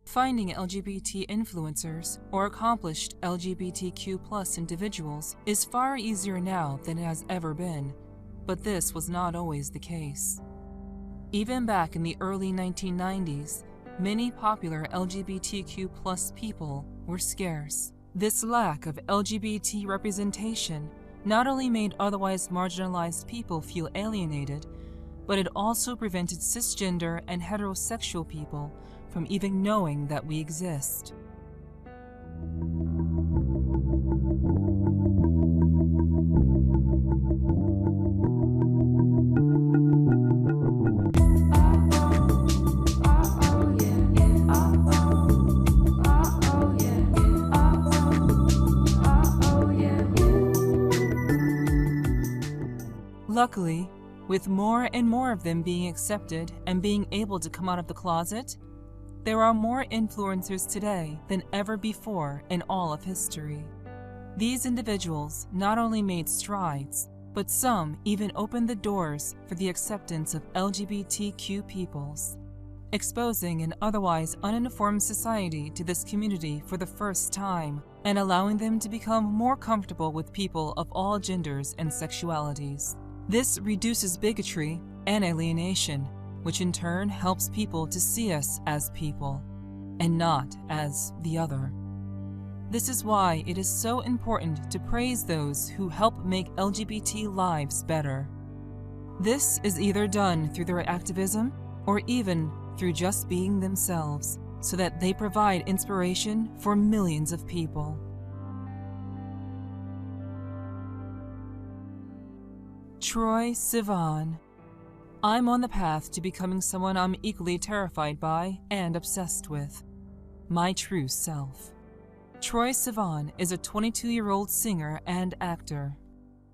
Finding LGBT influencers or accomplished LGBTQ+ individuals is far easier now than it has ever been, but this was not always the case. Even back in the early 1990s, many popular LGBTQ+ people were scarce. This lack of LGBT representation not only made otherwise marginalized people feel alienated, but it also prevented cisgender and heterosexual people from even knowing that we exist. Luckily, with more and more of them being accepted and being able to come out of the closet, there are more influencers today than ever before in all of history. These individuals not only made strides, but some even opened the doors for the acceptance of LGBTQ peoples, exposing an otherwise uninformed society to this community for the first time and allowing them to become more comfortable with people of all genders and sexualities. This reduces bigotry and alienation, which in turn helps people to see us as people, and not as the other. This is why it is so important to praise those who help make LGBT lives better. This is either done through their activism or even through just being themselves, so that they provide inspiration for millions of people. Troye Sivan. I'm on the path to becoming someone I'm equally terrified by and obsessed with. My true self. Troye Sivan is a 22-year-old singer and actor.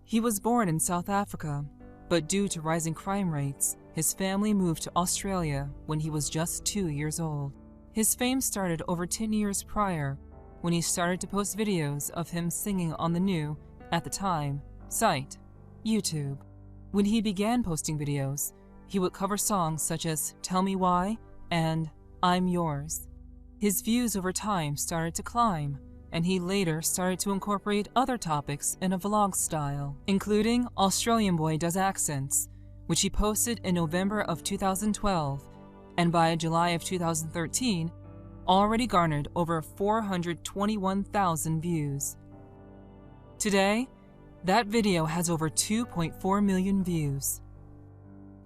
He was born in South Africa, but due to rising crime rates, his family moved to Australia when he was just 2 years old. His fame started over 10 years prior, when he started to post videos of him singing on the new, at the time, site, YouTube. When he began posting videos, he would cover songs such as Tell Me Why and I'm Yours. His views over time started to climb, and he later started to incorporate other topics in a vlog style, including Australian Boy Does Accents, which he posted in November of 2012, and by July of 2013, already garnered over 421,000 views. Today, that video has over 2.4 million views.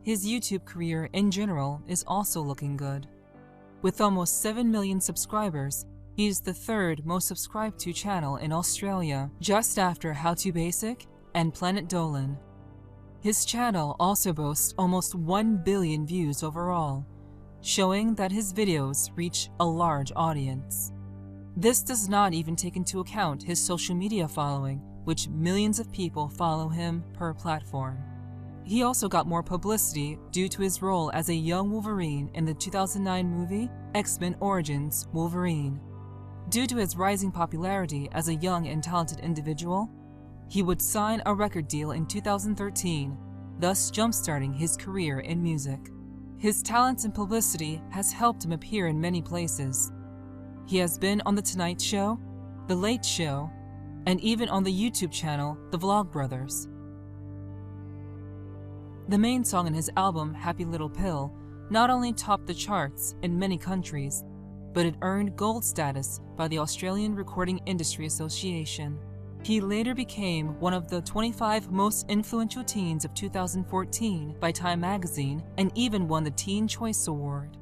His YouTube career in general is also looking good. With almost 7 million subscribers, he is the third most subscribed to channel in Australia, just after How To Basic and Planet Dolan. His channel also boasts almost 1 billion views overall, showing that his videos reach a large audience. This does not even take into account his social media following, which millions of people follow him per platform. He also got more publicity due to his role as a young Wolverine in the 2009 movie X-Men Origins Wolverine. Due to his rising popularity as a young and talented individual, he would sign a record deal in 2013, thus jump-starting his career in music. His talents and publicity has helped him appear in many places. He has been on The Tonight Show, The Late Show, and even on the YouTube channel, The Vlogbrothers. The main song in his album, Happy Little Pill, not only topped the charts in many countries, but it earned gold status by the Australian Recording Industry Association. He later became one of the 25 most influential teens of 2014 by Time magazine and even won the Teen Choice Award.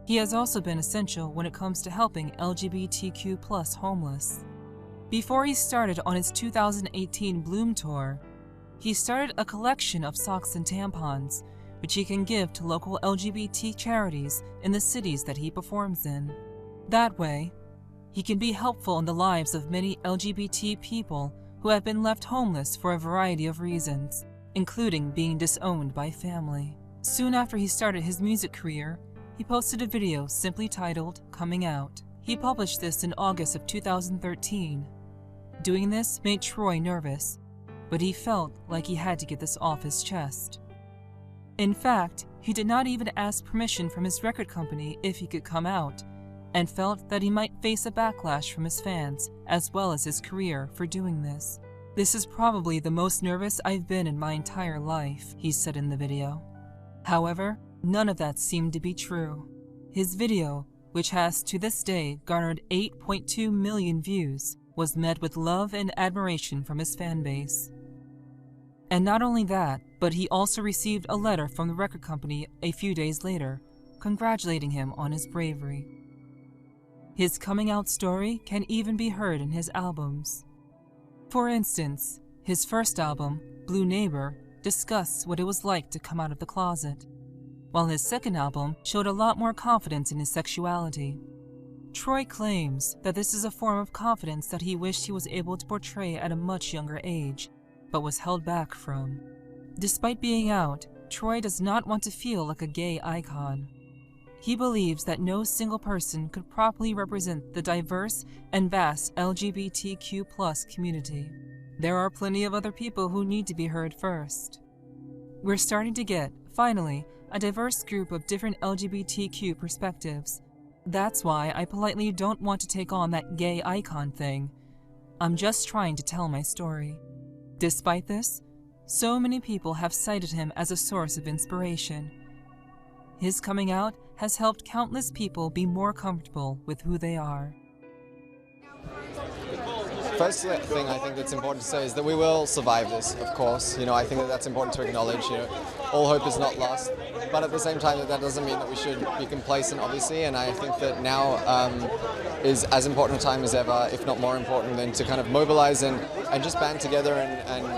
He has also been essential when it comes to helping LGBTQ+ homeless. Before he started on his 2018 Bloom Tour, he started a collection of socks and tampons, which he can give to local LGBT charities in the cities that he performs in. That way, he can be helpful in the lives of many LGBT people who have been left homeless for a variety of reasons, including being disowned by family. Soon after he started his music career, he posted a video simply titled Coming Out. He published this in August of 2013. Doing this made Troye nervous, but he felt like he had to get this off his chest. In fact, he did not even ask permission from his record company if he could come out, and felt that he might face a backlash from his fans as well as his career for doing this. "This is probably the most nervous I've been in my entire life," he said in the video. However, none of that seemed to be true. His video, which has to this day garnered 8.2 million views, was met with love and admiration from his fan base. And not only that, but he also received a letter from the record company a few days later, congratulating him on his bravery. His coming out story can even be heard in his albums. For instance, his first album, Blue Neighbor, discussed what it was like to come out of the closet, while his second album showed a lot more confidence in his sexuality. Troy claims that this is a form of confidence that he wished he was able to portray at a much younger age, but was held back from. Despite being out, Troy does not want to feel like a gay icon. He believes that no single person could properly represent the diverse and vast LGBTQ+ community. There are plenty of other people who need to be heard first. We're starting to get, finally, a diverse group of different LGBTQ perspectives. That's why I politely don't want to take on that gay icon thing. I'm just trying to tell my story. Despite this, so many people have cited him as a source of inspiration. His coming out has helped countless people be more comfortable with who they are. First thing I think that's important to say is that we will survive this, of course. I think that that's important to acknowledge. All hope is not lost. But at the same time, that doesn't mean that we should be complacent, obviously. And I think that now is as important a time as ever, if not more important, than to kind of mobilize and just band together and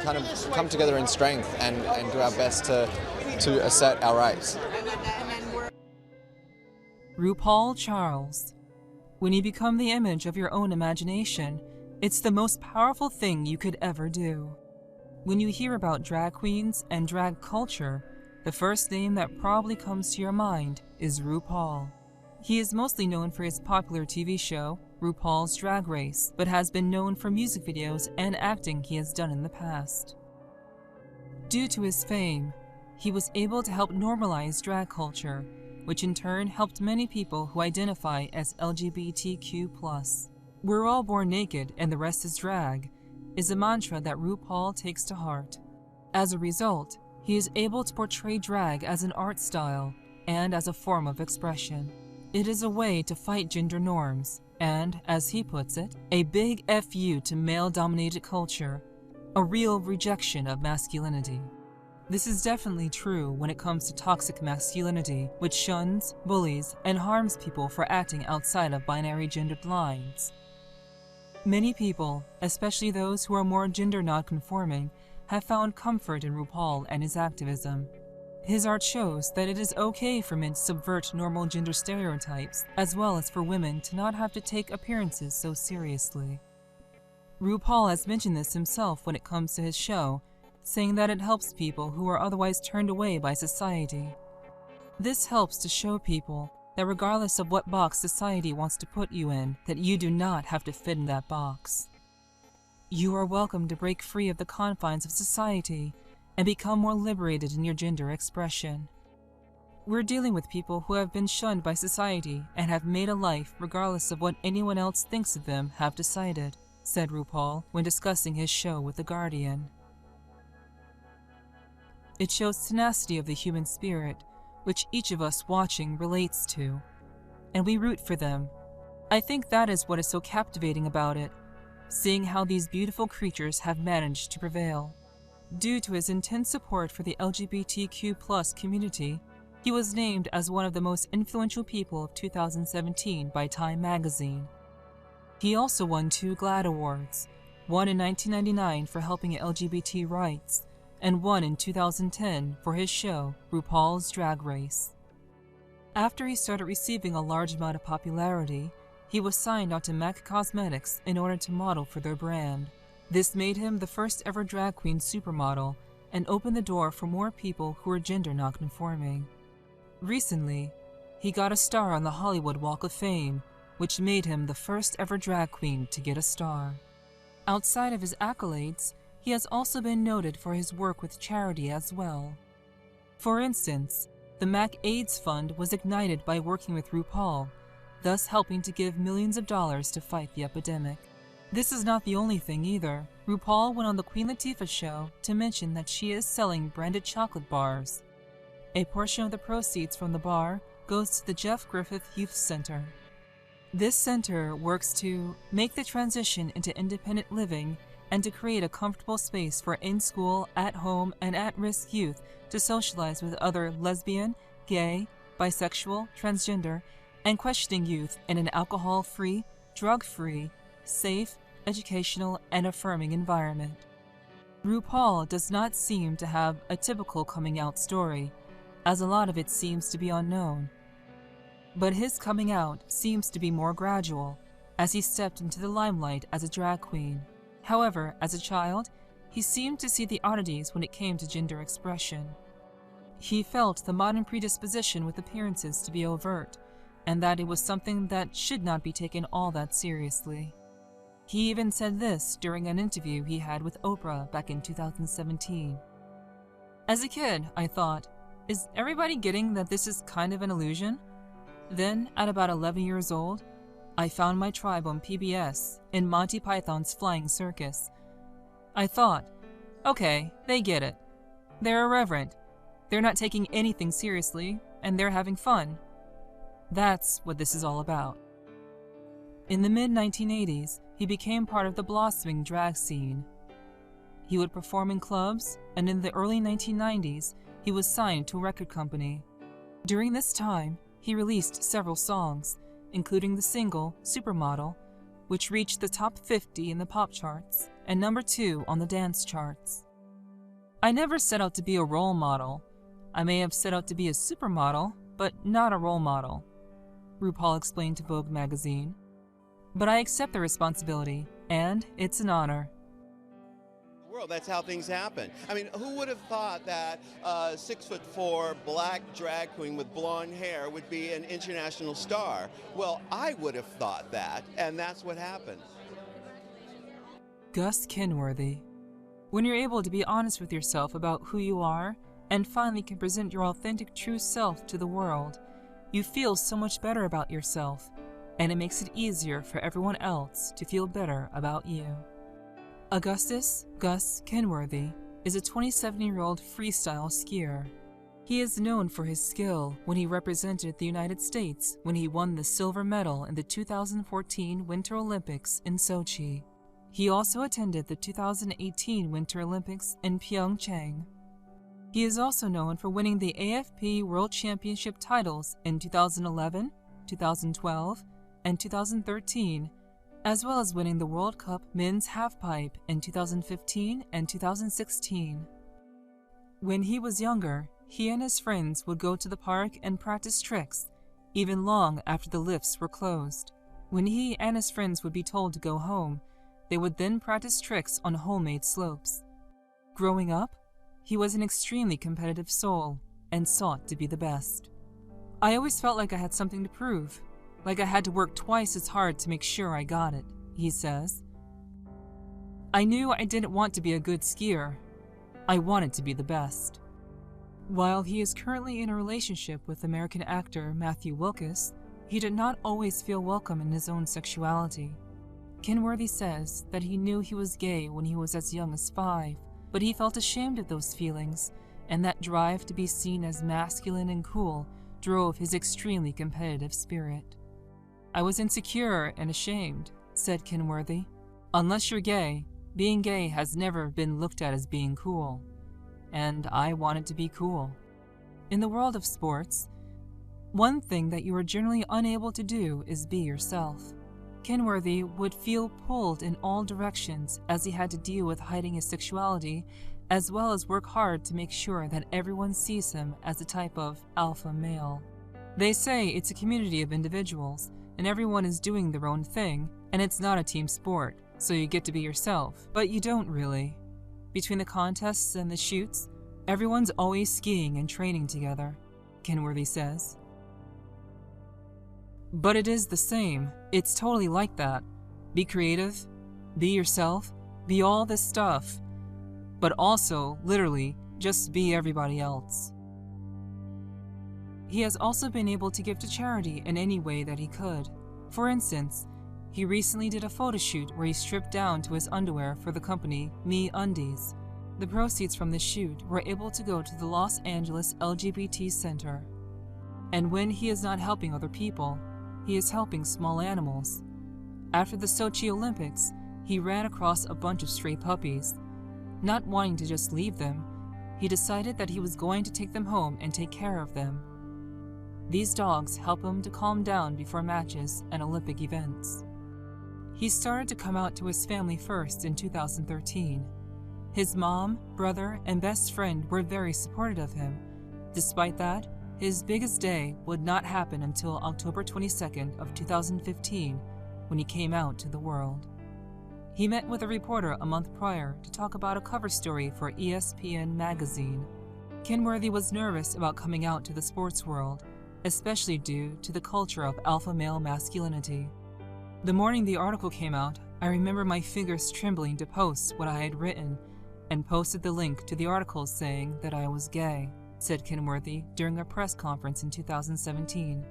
kind of come together in strength and do our best to assert our rights. RuPaul Charles. When you become the image of your own imagination, it's the most powerful thing you could ever do. When you hear about drag queens and drag culture, the first name that probably comes to your mind is RuPaul. He is mostly known for his popular TV show, RuPaul's Drag Race, but has been known for music videos and acting he has done in the past. Due to his fame, he was able to help normalize drag culture, which in turn helped many people who identify as LGBTQ+. "We're all born naked and the rest is drag" is a mantra that RuPaul takes to heart. As a result, he is able to portray drag as an art style and as a form of expression. It is a way to fight gender norms and, as he puts it, a big FU to male-dominated culture, a real rejection of masculinity. This is definitely true when it comes to toxic masculinity, which shuns, bullies, and harms people for acting outside of binary gendered lines. Many people, especially those who are more gender non-conforming, have found comfort in RuPaul and his activism. His art shows that it is okay for men to subvert normal gender stereotypes, as well as for women to not have to take appearances so seriously. RuPaul has mentioned this himself when it comes to his show, saying that it helps people who are otherwise turned away by society. This helps to show people that regardless of what box society wants to put you in, that you do not have to fit in that box. You are welcome to break free of the confines of society and become more liberated in your gender expression. We're dealing with people who have been shunned by society and have made a life regardless of what anyone else thinks of them have decided, said RuPaul when discussing his show with The Guardian. It shows tenacity of the human spirit, which each of us watching relates to, and we root for them. I think that is what is so captivating about it, seeing how these beautiful creatures have managed to prevail. Due to his intense support for the LGBTQ+ community, he was named as one of the most influential people of 2017 by Time magazine. He also won 2 GLAAD Awards, one in 1999 for helping LGBT rights, and one in 2010 for his show, RuPaul's Drag Race. After he started receiving a large amount of popularity, he was signed onto MAC Cosmetics in order to model for their brand. This made him the first ever drag queen supermodel and opened the door for more people who are gender non-conforming. Recently, he got a star on the Hollywood Walk of Fame, which made him the first ever drag queen to get a star. Outside of his accolades, he has also been noted for his work with charity as well. For instance, The Mac AIDS Fund was ignited by working with RuPaul, thus helping to give millions of dollars to fight the epidemic. This is not the only thing either. RuPaul went on the Queen Latifah show to mention that she is selling branded chocolate bars. A portion of the proceeds from the bar goes to the Jeff Griffith Youth Center. This center works to make the transition into independent living and to create a comfortable space for in-school, at-home, and at-risk youth to socialize with other lesbian, gay, bisexual, transgender, and questioning youth in an alcohol-free, drug-free, safe, educational, and affirming environment. RuPaul does not seem to have a typical coming-out story, as a lot of it seems to be unknown. But his coming out seems to be more gradual, as he stepped into the limelight as a drag queen. However, as a child, he seemed to see the oddities when it came to gender expression. He felt the modern predisposition with appearances to be overt, and that it was something that should not be taken all that seriously. He even said this during an interview he had with Oprah back in 2017. As a kid, I thought, is everybody getting that this is kind of an illusion? Then, at about 11 years old, I found my tribe on PBS in Monty Python's Flying Circus. I thought, okay, they get it. They're irreverent. They're not taking anything seriously, and they're having fun. That's what this is all about. In the mid-1980s, he became part of the blossoming drag scene. He would perform in clubs, and in the early 1990s, he was signed to a record company. During this time, he released several songs, including the single Supermodel, which reached the top 50 in the pop charts and number 2 on the dance charts. I never set out to be a role model. I may have set out to be a supermodel, but not a role model, RuPaul explained to Vogue magazine. But I accept the responsibility, and it's an honor. World, that's how things happen. I mean, who would have thought that a 6'4" black drag queen with blonde hair would be an international star? Well, I would have thought that, and that's what happened. Gus Kenworthy. When you're able to be honest with yourself about who you are, and finally can present your authentic true self to the world, you feel so much better about yourself, and it makes it easier for everyone else to feel better about you. Augustus Gus Kenworthy is a 27-year-old freestyle skier. He is known for his skill when he represented the United States when he won the silver medal in the 2014 Winter Olympics in Sochi. He also attended the 2018 Winter Olympics in Pyeongchang. He is also known for winning the AFP World Championship titles in 2011, 2012, and 2013, as well as winning the World Cup Men's Halfpipe in 2015 and 2016. When he was younger, he and his friends would go to the park and practice tricks, even long after the lifts were closed. When he and his friends would be told to go home, they would then practice tricks on homemade slopes. Growing up, he was an extremely competitive soul and sought to be the best. I always felt like I had something to prove, like I had to work twice as hard to make sure I got it, he says. I knew I didn't want to be a good skier. I wanted to be the best. While he is currently in a relationship with American actor Matthew Wilkes, he did not always feel welcome in his own sexuality. Kenworthy says that he knew he was gay when he was as young as 5, but he felt ashamed of those feelings, and that drive to be seen as masculine and cool drove his extremely competitive spirit. I was insecure and ashamed, said Kenworthy. Unless you're gay, being gay has never been looked at as being cool. And I wanted to be cool. In the world of sports, one thing that you are generally unable to do is be yourself. Kenworthy would feel pulled in all directions as he had to deal with hiding his sexuality, as well as work hard to make sure that everyone sees him as a type of alpha male. They say it's a community of individuals, and everyone is doing their own thing, and it's not a team sport, so you get to be yourself, but you don't really. Between the contests and the shoots, everyone's always skiing and training together, Kenworthy says. But it is the same. It's totally like that. Be creative, be yourself, be all this stuff, but also, literally, just be everybody else. He has also been able to give to charity in any way that he could. For instance, he recently did a photo shoot where he stripped down to his underwear for the company Me Undies. The proceeds from this shoot were able to go to the Los Angeles LGBT Center. And when he is not helping other people, he is helping small animals. After the Sochi Olympics, he ran across a bunch of stray puppies. Not wanting to just leave them, he decided that he was going to take them home and take care of them. These dogs help him to calm down before matches and Olympic events. He started to come out to his family first in 2013. His mom, brother, and best friend were very supportive of him. Despite that, his biggest day would not happen until October 22nd of 2015, when he came out to the world. He met with a reporter a month prior to talk about a cover story for ESPN magazine. Kinworthy was nervous about coming out to the sports world, especially due to the culture of alpha male masculinity. The morning the article came out, I remember my fingers trembling to post what I had written, and posted the link to the article saying that I was gay, said Kinworthy during a press conference in 2017.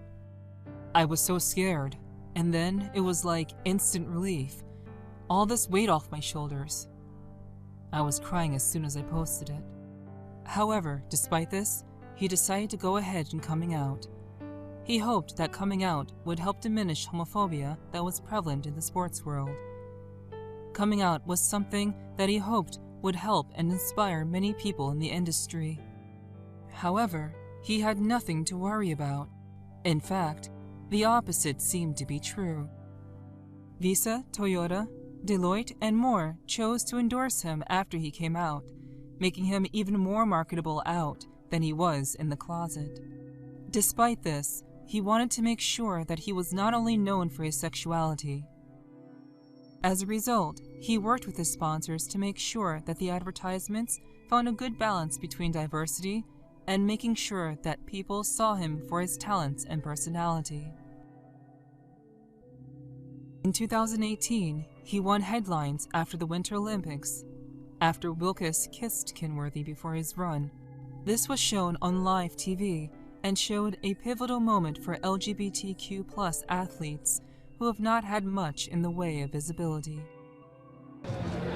I was so scared, and then it was like instant relief. All this weight off my shoulders. I was crying as soon as I posted it. However, despite this, he decided to go ahead in coming out. He hoped that coming out would help diminish homophobia that was prevalent in the sports world. Coming out was something that he hoped would help and inspire many people in the industry. However, he had nothing to worry about. In fact, the opposite seemed to be true. Visa, Toyota, Deloitte, and more chose to endorse him after he came out, making him even more marketable out than he was in the closet. Despite this, he wanted to make sure that he was not only known for his sexuality. As a result, he worked with his sponsors to make sure that the advertisements found a good balance between diversity and making sure that people saw him for his talents and personality. In 2018, he won headlines after the Winter Olympics, after Wilkes kissed Kinworthy before his run. This was shown on live TV and showed a pivotal moment for LGBTQ+ athletes who have not had much in the way of visibility.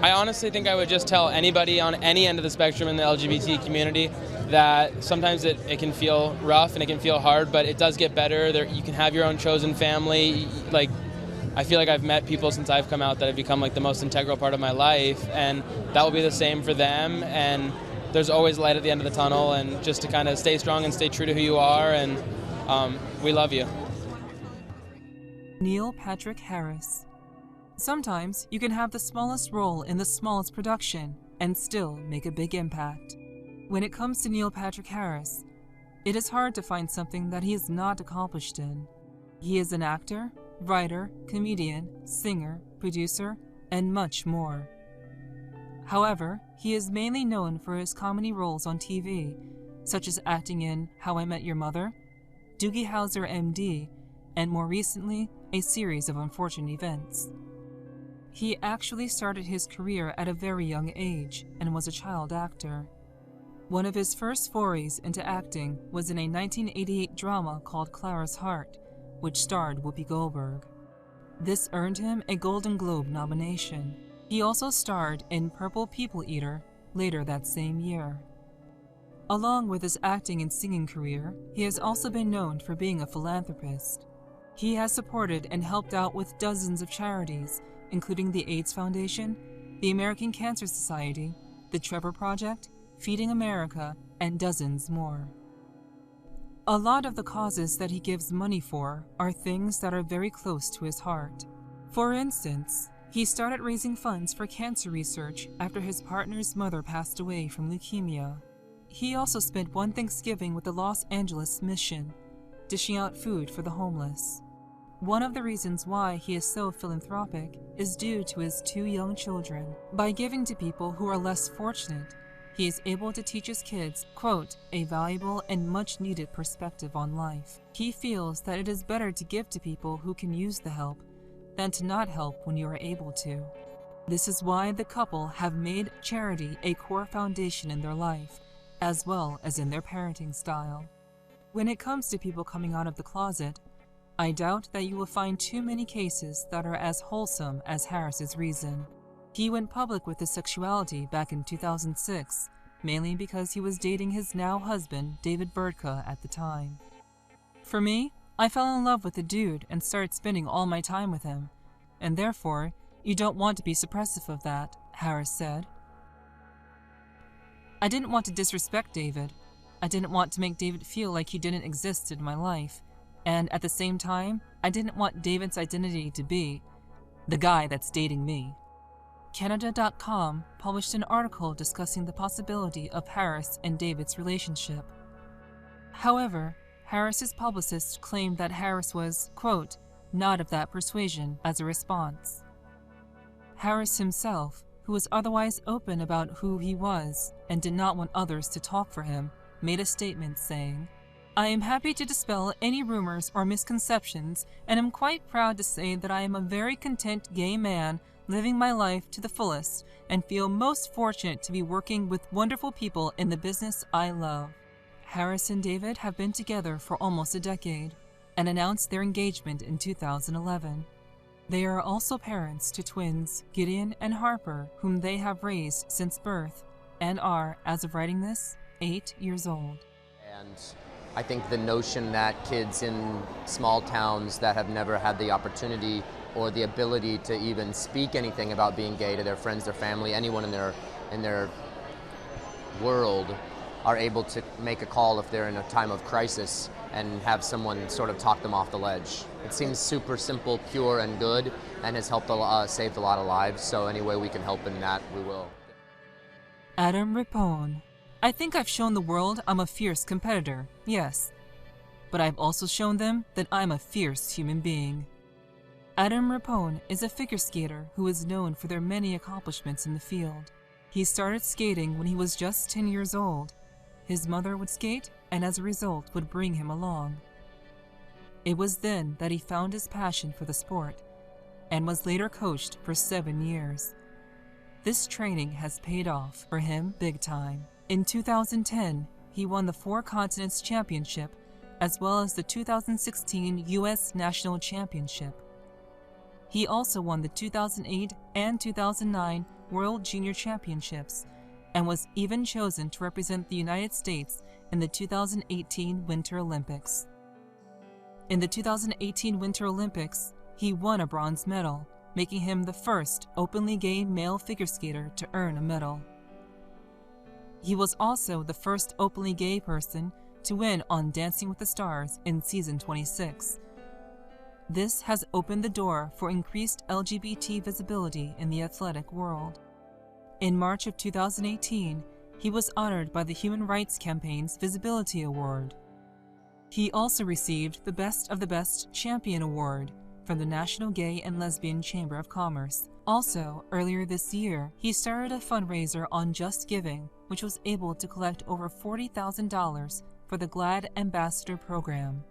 I honestly think I would just tell anybody on any end of the spectrum in the LGBT community that sometimes it can feel rough and it can feel hard, but it does get better. You can have your own chosen family. Like, I feel like I've met people since I've come out that have become like the most integral part of my life, and that will be the same for them. And there's always light at the end of the tunnel, and just to kind of stay strong and stay true to who you are, and we love you. Neil Patrick Harris. Sometimes you can have the smallest role in the smallest production and still make a big impact. When it comes to Neil Patrick Harris, it is hard to find something that he has not accomplished in. He is an actor, writer, comedian, singer, producer, and much more. However, he is mainly known for his comedy roles on TV, such as acting in How I Met Your Mother, Doogie Howser MD, and more recently, a series of unfortunate events. He actually started his career at a very young age and was a child actor. One of his first forays into acting was in a 1988 drama called Clara's Heart, which starred Whoopi Goldberg. This earned him a Golden Globe nomination. He also starred in Purple People Eater later that same year. Along with his acting and singing career, he has also been known for being a philanthropist. He has supported and helped out with dozens of charities, including the AIDS Foundation, the American Cancer Society, the Trevor Project, Feeding America, and dozens more. A lot of the causes that he gives money for are things that are very close to his heart. For instance, he started raising funds for cancer research after his partner's mother passed away from leukemia. He also spent one Thanksgiving with the Los Angeles Mission, dishing out food for the homeless. One of the reasons why he is so philanthropic is due to his 2 young children. By giving to people who are less fortunate, he is able to teach his kids, quote, a valuable and much-needed perspective on life. He feels that it is better to give to people who can use the help than to not help when you are able to. This is why the couple have made charity a core foundation in their life, as well as in their parenting style. When it comes to people coming out of the closet, I doubt that you will find too many cases that are as wholesome as Harris's reason. He went public with his sexuality back in 2006, mainly because he was dating his now husband, David Burtka, at the time. For me, I fell in love with the dude and started spending all my time with him, and therefore, you don't want to be suppressive of that, Harris said. I didn't want to disrespect David. I didn't want to make David feel like he didn't exist in my life, and at the same time, I didn't want David's identity to be the guy that's dating me. Canada.com published an article discussing the possibility of Harris and David's relationship. However, Harris's publicist claimed that Harris was, quote, not of that persuasion as a response. Harris himself, who was otherwise open about who he was and did not want others to talk for him, made a statement saying, I am happy to dispel any rumors or misconceptions and am quite proud to say that I am a very content gay man living my life to the fullest and feel most fortunate to be working with wonderful people in the business I love. Harris and David have been together for almost a decade and announced their engagement in 2011. They are also parents to twins Gideon and Harper, whom they have raised since birth and are, as of writing this, 8 years old. And I think the notion that kids in small towns that have never had the opportunity or the ability to even speak anything about being gay to their friends, their family, anyone in their world, are able to make a call if they're in a time of crisis and have someone sort of talk them off the ledge. It seems super simple, pure, and good, and has helped saved a lot of lives. So any way we can help in that, we will. Adam Rippon. I think I've shown the world I'm a fierce competitor, yes. But I've also shown them that I'm a fierce human being. Adam Rippon is a figure skater who is known for their many accomplishments in the field. He started skating when he was just 10 years old. His mother would skate and as a result would bring him along. It was then that he found his passion for the sport and was later coached for 7 years. This training has paid off for him big time. In 2010, he won the Four Continents Championship as well as the 2016 U.S. National Championship. He also won the 2008 and 2009 World Junior Championships and was even chosen to represent the United States in the 2018 Winter Olympics. In the 2018 Winter Olympics, he won a bronze medal, making him the first openly gay male figure skater to earn a medal. He was also the first openly gay person to win on Dancing with the Stars in season 26. This has opened the door for increased LGBT visibility in the athletic world. In March of 2018, he was honored by the Human Rights Campaign's Visibility Award. He also received the Best of the Best Champion Award from the National Gay and Lesbian Chamber of Commerce. Also, earlier this year, he started a fundraiser on Just Giving, which was able to collect over $40,000 for the GLAD Ambassador Program.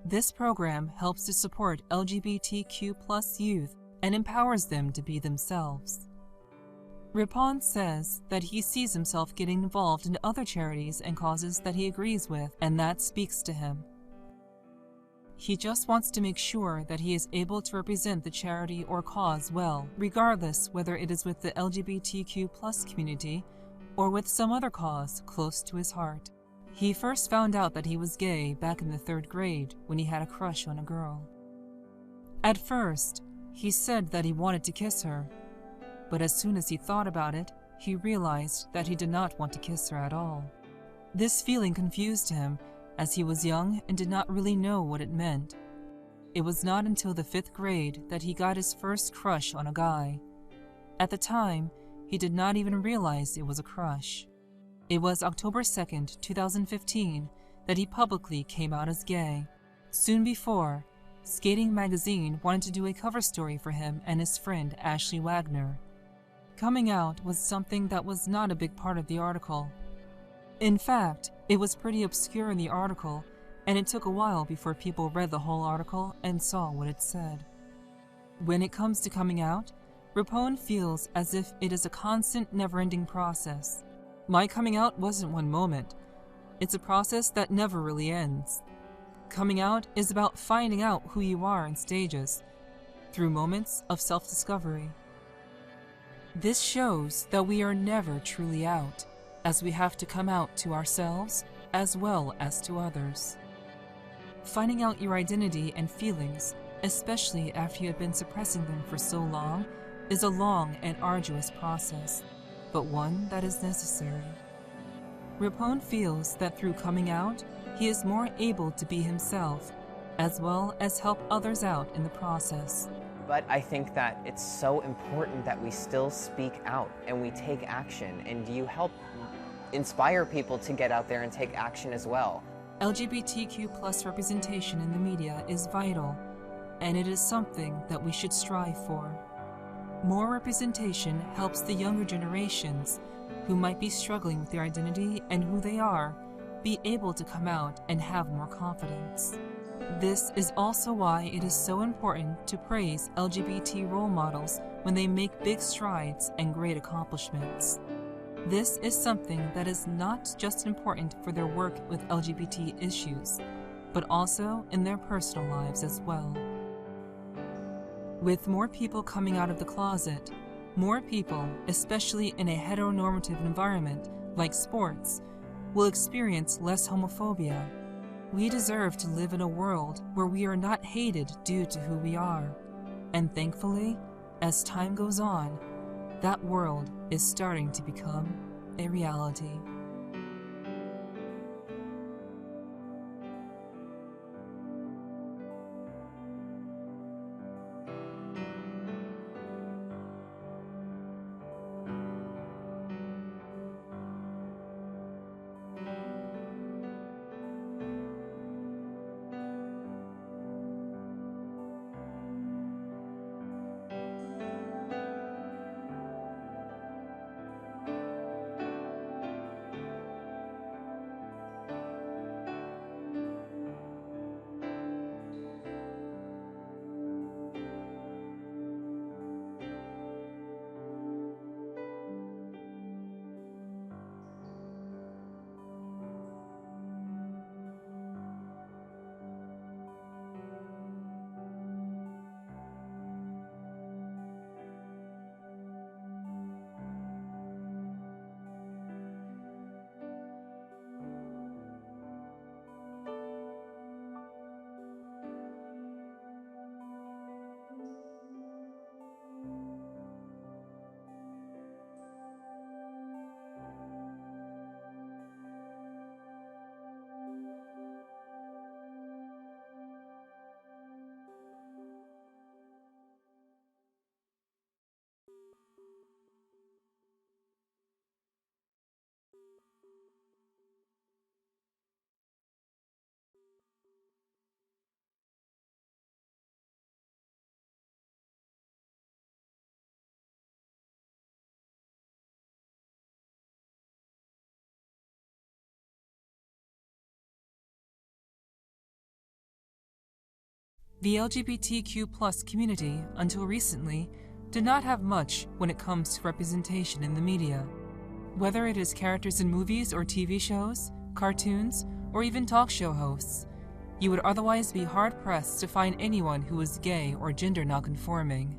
This program helps to support LGBTQ+ youth and empowers them to be themselves. Rippon says that he sees himself getting involved in other charities and causes that he agrees with, and that speaks to him. He just wants to make sure that he is able to represent the charity or cause well, regardless whether it is with the LGBTQ+ community or with some other cause close to his heart. He first found out that he was gay back in the 3rd grade when he had a crush on a girl. At first, he said that he wanted to kiss her, but as soon as he thought about it, he realized that he did not want to kiss her at all. This feeling confused him, as he was young and did not really know what it meant. It was not until the 5th grade that he got his first crush on a guy. At the time, he did not even realize it was a crush. It was October 2nd, 2015, that he publicly came out as gay. Soon before, Skating Magazine wanted to do a cover story for him and his friend Ashley Wagner. Coming out was something that was not a big part of the article. In fact, it was pretty obscure in the article, and it took a while before people read the whole article and saw what it said. When it comes to coming out, Rippon feels as if it is a constant, never-ending process. My coming out wasn't one moment. It's a process that never really ends. Coming out is about finding out who you are in stages, through moments of self-discovery. This shows that we are never truly out, as we have to come out to ourselves as well as to others. Finding out your identity and feelings, especially after you have been suppressing them for so long, is a long and arduous process, but one that is necessary. Rapone feels that through coming out, he is more able to be himself, as well as help others out in the process. But I think that it's so important that we still speak out and we take action. And you help inspire people to get out there and take action as well. LGBTQ+ representation in the media is vital, and it is something that we should strive for. More representation helps the younger generations, who might be struggling with their identity and who they are, be able to come out and have more confidence. This is also why it is so important to praise LGBT role models when they make big strides and great accomplishments. This is something that is not just important for their work with LGBT issues, but also in their personal lives as well. With more people coming out of the closet, more people, especially in a heteronormative environment like sports, will experience less homophobia. We deserve to live in a world where we are not hated due to who we are. And thankfully, as time goes on, that world is starting to become a reality. The LGBTQ+ community, until recently, did not have much when it comes to representation in the media. Whether it is characters in movies or TV shows, cartoons, or even talk show hosts, you would otherwise be hard-pressed to find anyone who is gay or gender nonconforming.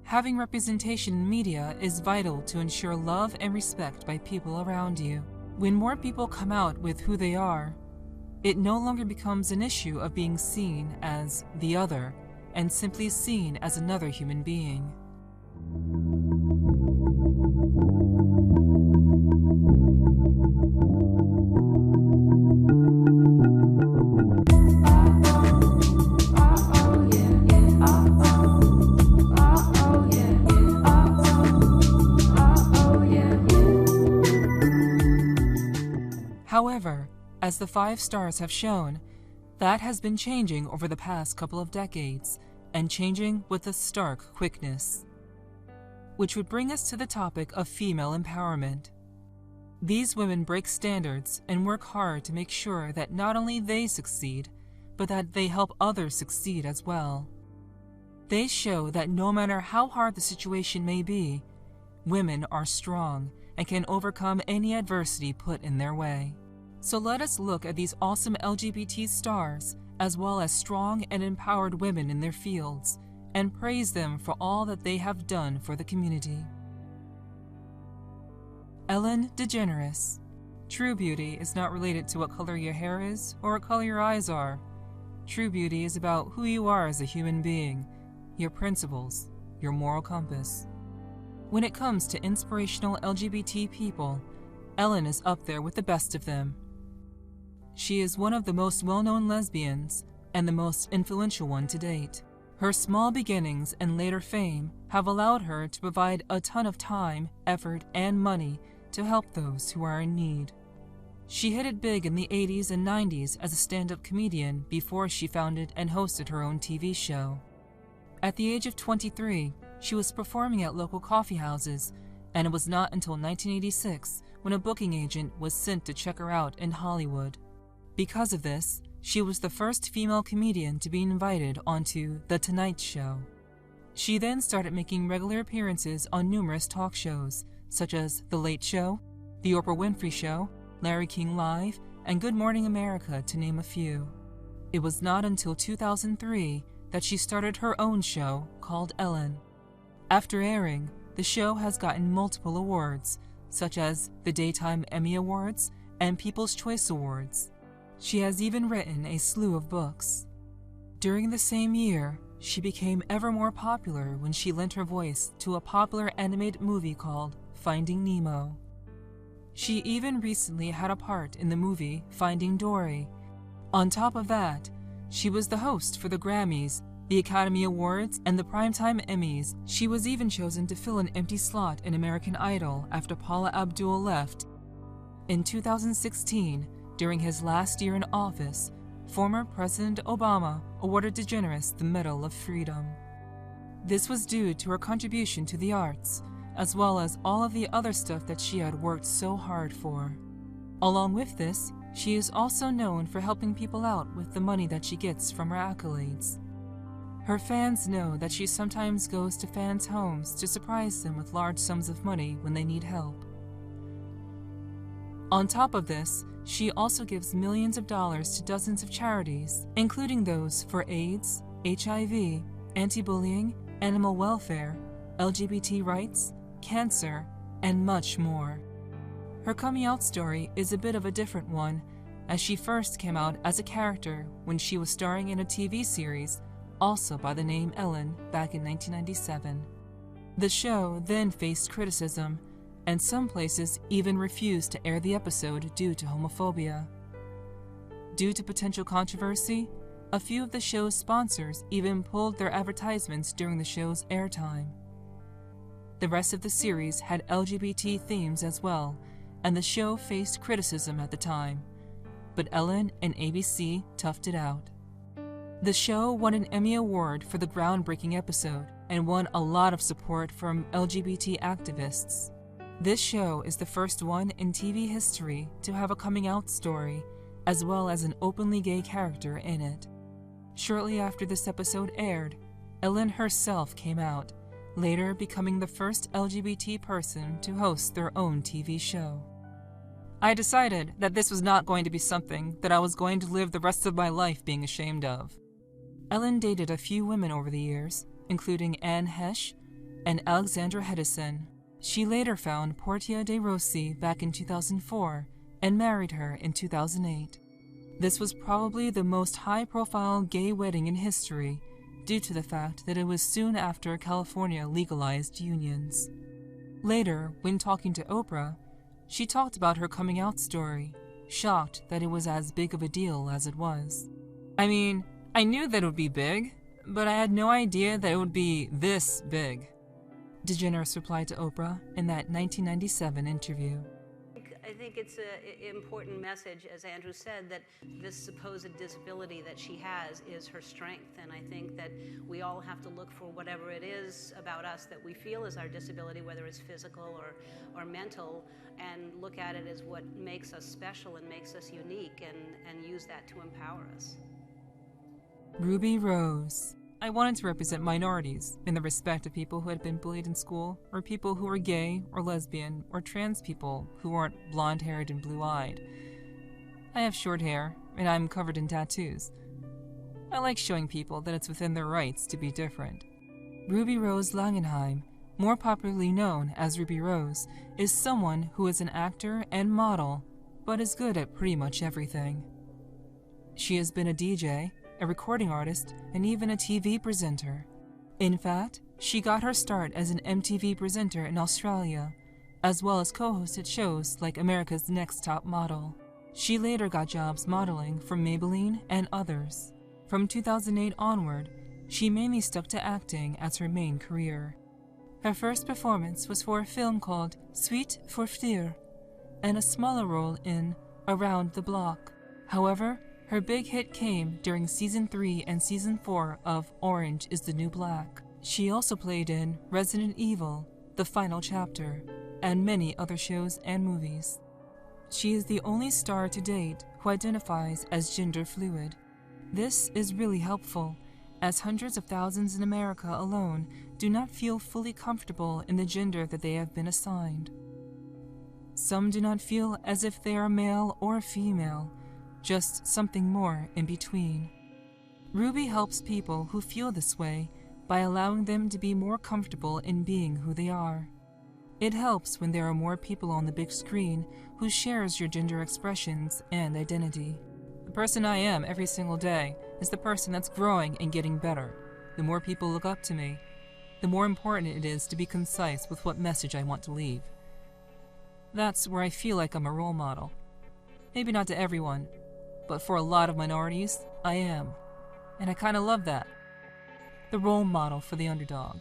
Having representation in media is vital to ensure love and respect by people around you. When more people come out with who they are, it no longer becomes an issue of being seen as the other and simply seen as another human being. However, as the 5 stars have shown, that has been changing over the past couple of decades, and changing with a stark quickness. Which would bring us to the topic of female empowerment. These women break standards and work hard to make sure that not only they succeed, but that they help others succeed as well. They show that no matter how hard the situation may be, women are strong and can overcome any adversity put in their way. So let us look at these awesome LGBT stars, as well as strong and empowered women in their fields, and praise them for all that they have done for the community. Ellen DeGeneres. True beauty is not related to what color your hair is or what color your eyes are. True beauty is about who you are as a human being, your principles, your moral compass. When it comes to inspirational LGBT people, Ellen is up there with the best of them. She is one of the most well-known lesbians and the most influential one to date. Her small beginnings and later fame have allowed her to provide a ton of time, effort, and money to help those who are in need. She hit it big in the 80s and 90s as a stand-up comedian before she founded and hosted her own TV show. At the age of 23, she was performing at local coffee houses, and it was not until 1986 when a booking agent was sent to check her out in Hollywood. Because of this, she was the first female comedian to be invited onto The Tonight Show. She then started making regular appearances on numerous talk shows, such as The Late Show, The Oprah Winfrey Show, Larry King Live, and Good Morning America, to name a few. It was not until 2003 that she started her own show called Ellen. After airing, the show has gotten multiple awards, such as the Daytime Emmy Awards and People's Choice Awards. She has even written a slew of books. During the same year, she became ever more popular when she lent her voice to a popular animated movie called Finding Nemo. She even recently had a part in the movie Finding Dory. On top of that, she was the host for the Grammys, the Academy Awards, and the Primetime Emmys. She was even chosen to fill an empty slot in American Idol after Paula Abdul left. In 2016, during his last year in office, former President Obama awarded DeGeneres the Medal of Freedom. This was due to her contribution to the arts, as well as all of the other stuff that she had worked so hard for. Along with this, she is also known for helping people out with the money that she gets from her accolades. Her fans know that she sometimes goes to fans' homes to surprise them with large sums of money when they need help. On top of this, she also gives millions of dollars to dozens of charities, including those for AIDS, HIV, anti-bullying, animal welfare, LGBT rights, cancer, and much more. Her coming out story is a bit of a different one, as she first came out as a character when she was starring in a TV series, also by the name Ellen, back in 1997. The show then faced criticism, and some places even refused to air the episode due to homophobia. Due to potential controversy, a few of the show's sponsors even pulled their advertisements during the show's airtime. The rest of the series had LGBT themes as well, and the show faced criticism at the time, but Ellen and ABC toughed it out. The show won an Emmy Award for the groundbreaking episode and won a lot of support from LGBT activists. This show is the first one in TV history to have a coming out story, as well as an openly gay character in it. Shortly after this episode aired, Ellen herself came out, later becoming the first LGBT person to host their own TV show. I decided that this was not going to be something that I was going to live the rest of my life being ashamed of. Ellen dated a few women over the years, including Anne Heche and Alexandra Hedison. She later found Portia de Rossi back in 2004 and married her in 2008. This was probably the most high-profile gay wedding in history due to the fact that it was soon after California legalized unions. Later, when talking to Oprah, she talked about her coming out story, shocked that it was as big of a deal as it was. I mean, I knew that it would be big, but I had no idea that it would be this big. DeGeneres replied to Oprah in that 1997 interview. I think it's an important message, as Andrew said, that this supposed disability that she has is her strength. And I think that we all have to look for whatever it is about us that we feel is our disability, whether it's physical or mental, and look at it as what makes us special and makes us unique, and use that to empower us. Ruby Rose. I wanted to represent minorities in the respect of people who had been bullied in school, or people who were gay or lesbian, or trans people who weren't blonde-haired and blue-eyed. I have short hair, and I'm covered in tattoos. I like showing people that it's within their rights to be different. Ruby Rose Langenheim, more popularly known as Ruby Rose, is someone who is an actor and model, but is good at pretty much everything. She has been a DJ, a recording artist, and even a TV presenter. In fact, she got her start as an MTV presenter in Australia, as well as co-hosted shows like America's Next Top Model. She later got jobs modeling for Maybelline and others. From 2008 onward, she mainly stuck to acting as her main career. Her first performance was for a film called Suite for Fleur, and a smaller role in Around the Block. However, her big hit came during Season 3 and Season 4 of Orange is the New Black. She also played in Resident Evil, The Final Chapter, and many other shows and movies. She is the only star to date who identifies as gender fluid. This is really helpful, as hundreds of thousands in America alone do not feel fully comfortable in the gender that they have been assigned. Some do not feel as if they are male or female, just something more in between. Ruby helps people who feel this way by allowing them to be more comfortable in being who they are. It helps when there are more people on the big screen who shares your gender expressions and identity. The person I am every single day is the person that's growing and getting better. The more people look up to me, the more important it is to be concise with what message I want to leave. That's where I feel like I'm a role model. Maybe not to everyone, but for a lot of minorities, I am. And I kinda love that. The role model for the underdog.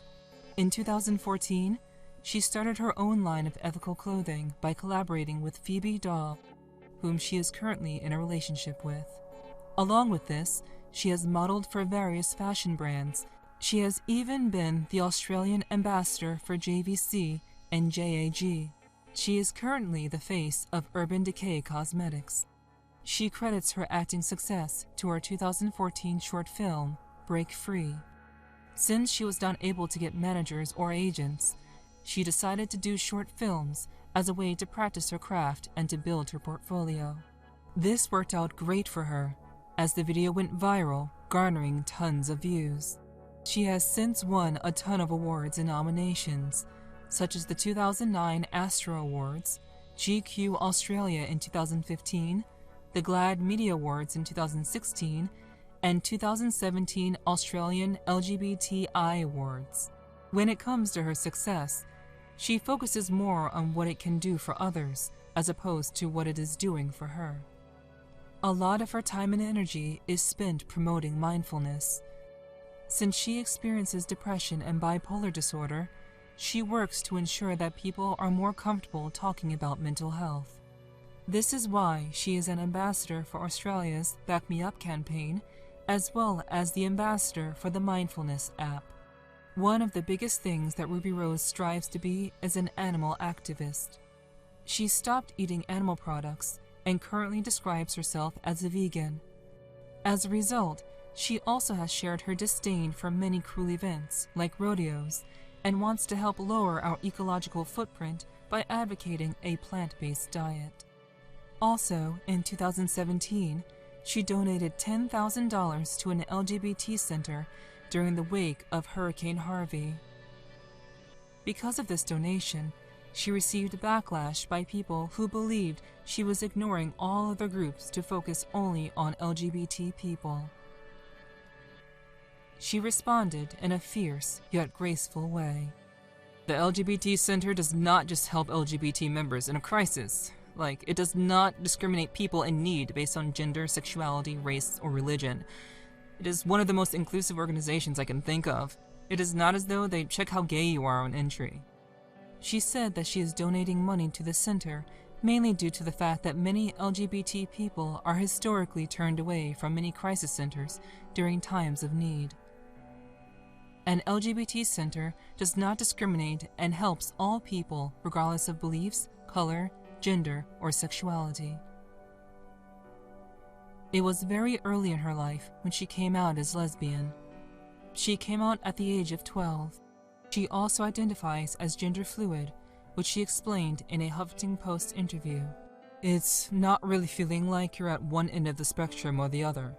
In 2014, she started her own line of ethical clothing by collaborating with Phoebe Dahl, whom she is currently in a relationship with. Along with this, she has modeled for various fashion brands. She has even been the Australian ambassador for JVC and JAG. She is currently the face of Urban Decay Cosmetics. She credits her acting success to her 2014 short film, Break Free. Since she was not able to get managers or agents, she decided to do short films as a way to practice her craft and to build her portfolio. This worked out great for her, as the video went viral, garnering tons of views. She has since won a ton of awards and nominations, such as the 2009 Astro Awards, GQ Australia in 2015, the GLAAD Media Awards in 2016, and 2017 Australian LGBTI Awards. When it comes to her success, she focuses more on what it can do for others, as opposed to what it is doing for her. A lot of her time and energy is spent promoting mindfulness. Since she experiences depression and bipolar disorder, she works to ensure that people are more comfortable talking about mental health. This is why she is an ambassador for Australia's Back Me Up campaign, as well as the ambassador for the Mindfulness app. One of the biggest things that Ruby Rose strives to be is an animal activist. She stopped eating animal products and currently describes herself as a vegan. As a result, she also has shared her disdain for many cruel events, like rodeos, and wants to help lower our ecological footprint by advocating a plant-based diet. Also, in 2017, she donated $10,000 to an LGBT center during the wake of Hurricane Harvey. Because of this donation, she received backlash by people who believed she was ignoring all other groups to focus only on LGBT people. She responded in a fierce yet graceful way. The LGBT Center does not just help LGBT members in a crisis. It does not discriminate people in need based on gender, sexuality, race, or religion. It is one of the most inclusive organizations I can think of. It is not as though they check how gay you are on entry. She said that she is donating money to the center mainly due to the fact that many LGBT people are historically turned away from many crisis centers during times of need. An LGBT center does not discriminate and helps all people regardless of beliefs, color, gender, or sexuality. It was very early in her life when she came out as lesbian. She came out at the age of 12. She also identifies as gender fluid, which she explained in a Huffington Post interview. It's not really feeling like you're at one end of the spectrum or the other.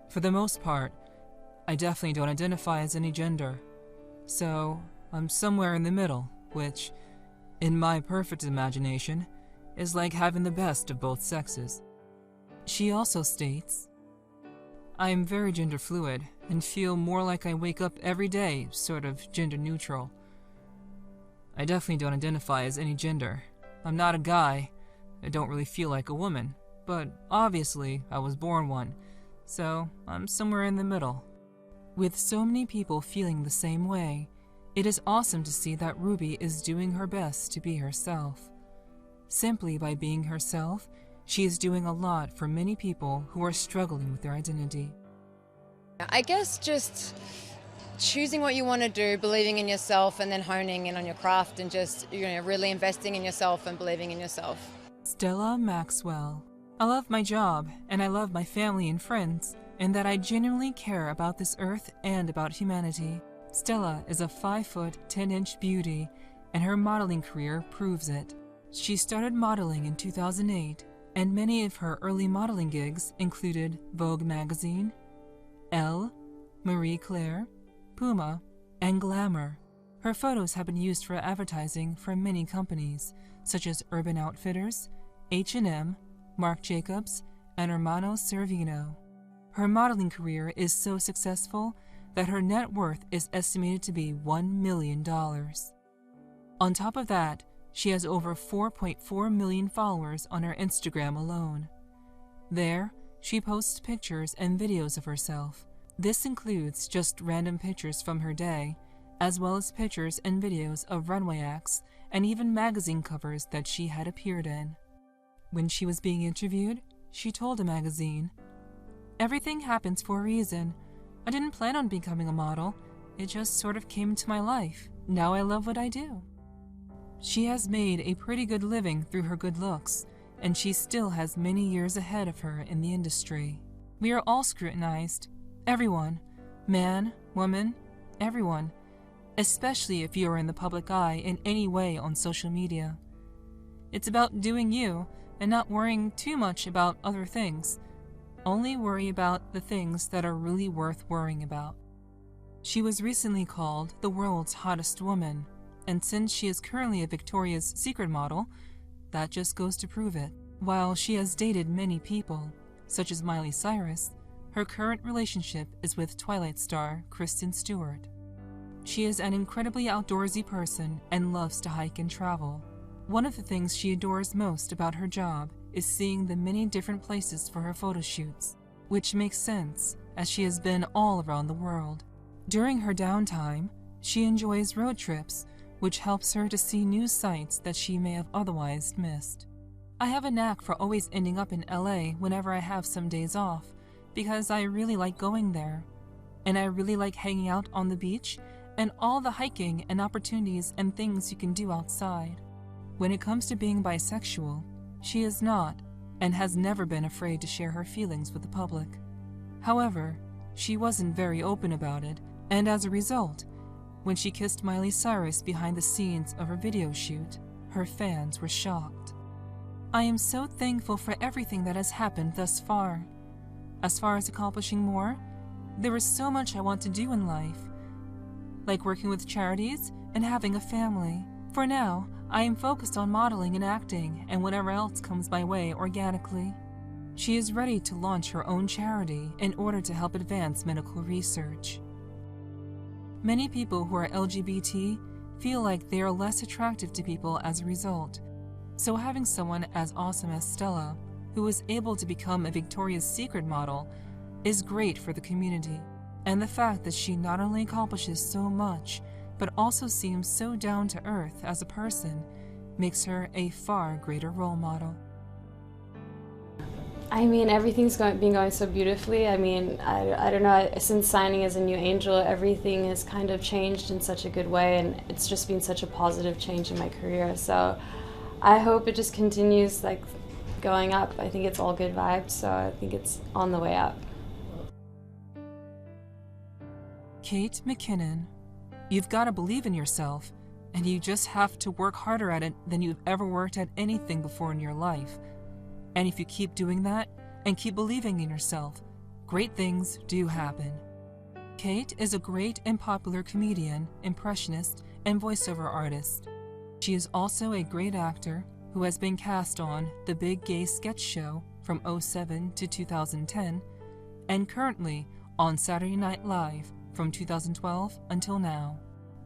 For the most part, I definitely don't identify as any gender. So, I'm somewhere in the middle, which, in my perfect imagination, is like having the best of both sexes. She also states, I am very gender fluid and feel more like I wake up every day sort of gender neutral. I definitely don't identify as any gender. I'm not a guy. I don't really feel like a woman, but obviously I was born one, so I'm somewhere in the middle. With so many people feeling the same way, it is awesome to see that Ruby is doing her best to be herself. Simply by being herself, she is doing a lot for many people who are struggling with their identity. I guess just choosing what you want to do, believing in yourself, and then honing in on your craft and just, really investing in yourself and believing in yourself. Stella Maxwell. I love my job, and I love my family and friends, and that I genuinely care about this earth and about humanity. Stella is a 5-foot, 10-inch beauty, and her modeling career proves it. She started modeling in 2008, and many of her early modeling gigs included Vogue magazine, Elle, Marie Claire, Puma, and Glamour. Her photos have been used for advertising for many companies, such as Urban Outfitters, H&M, Marc Jacobs, and Hermano Cervino. Her modeling career is so successful that her net worth is estimated to be $1 million. On top of that, she has over 4.4 million followers on her Instagram alone. There, she posts pictures and videos of herself. This includes just random pictures from her day, as well as pictures and videos of runway acts and even magazine covers that she had appeared in. When she was being interviewed, she told a magazine, "Everything happens for a reason. I didn't plan on becoming a model. It just sort of came into my life. Now I love what I do." She has made a pretty good living through her good looks, and she still has many years ahead of her in the industry. We are all scrutinized. Everyone. Man, woman, everyone. Especially if you are in the public eye in any way on social media. It's about doing you and not worrying too much about other things. Only worry about the things that are really worth worrying about. She was recently called the world's hottest woman, and since she is currently a Victoria's Secret model, that just goes to prove it. While she has dated many people, such as Miley Cyrus, her current relationship is with Twilight star Kristen Stewart. She is an incredibly outdoorsy person and loves to hike and travel. One of the things she adores most about her job is seeing the many different places for her photo shoots, which makes sense as she has been all around the world. During her downtime, she enjoys road trips, which helps her to see new sights that she may have otherwise missed. I have a knack for always ending up in LA whenever I have some days off, because I really like going there, and I really like hanging out on the beach and all the hiking and opportunities and things you can do outside. When it comes to being bisexual, she is not, and has never been afraid to share her feelings with the public. However, she wasn't very open about it, and as a result, when she kissed Miley Cyrus behind the scenes of her video shoot, her fans were shocked. I am so thankful for everything that has happened thus far. As far as accomplishing more, there is so much I want to do in life, like working with charities and having a family. For now, I am focused on modeling and acting and whatever else comes my way organically. She is ready to launch her own charity in order to help advance medical research. Many people who are LGBT feel like they are less attractive to people as a result, so having someone as awesome as Stella, who is able to become a Victoria's Secret model, is great for the community. And the fact that she not only accomplishes so much, but also seems so down to earth as a person, makes her a far greater role model. I mean, everything's been going so beautifully. I mean, I don't know, since signing as a new angel, everything has kind of changed in such a good way, and it's just been such a positive change in my career. So I hope it just continues like going up. I think it's all good vibes, so I think it's on the way up. Kate McKinnon. You've got to believe in yourself, and you just have to work harder at it than you've ever worked at anything before in your life. And if you keep doing that and keep believing in yourself, great things do happen. Kate is a great and popular comedian, impressionist, and voiceover artist. She is also a great actor who has been cast on The Big Gay Sketch Show from 2007 to 2010, and currently on Saturday Night Live from 2012 until now.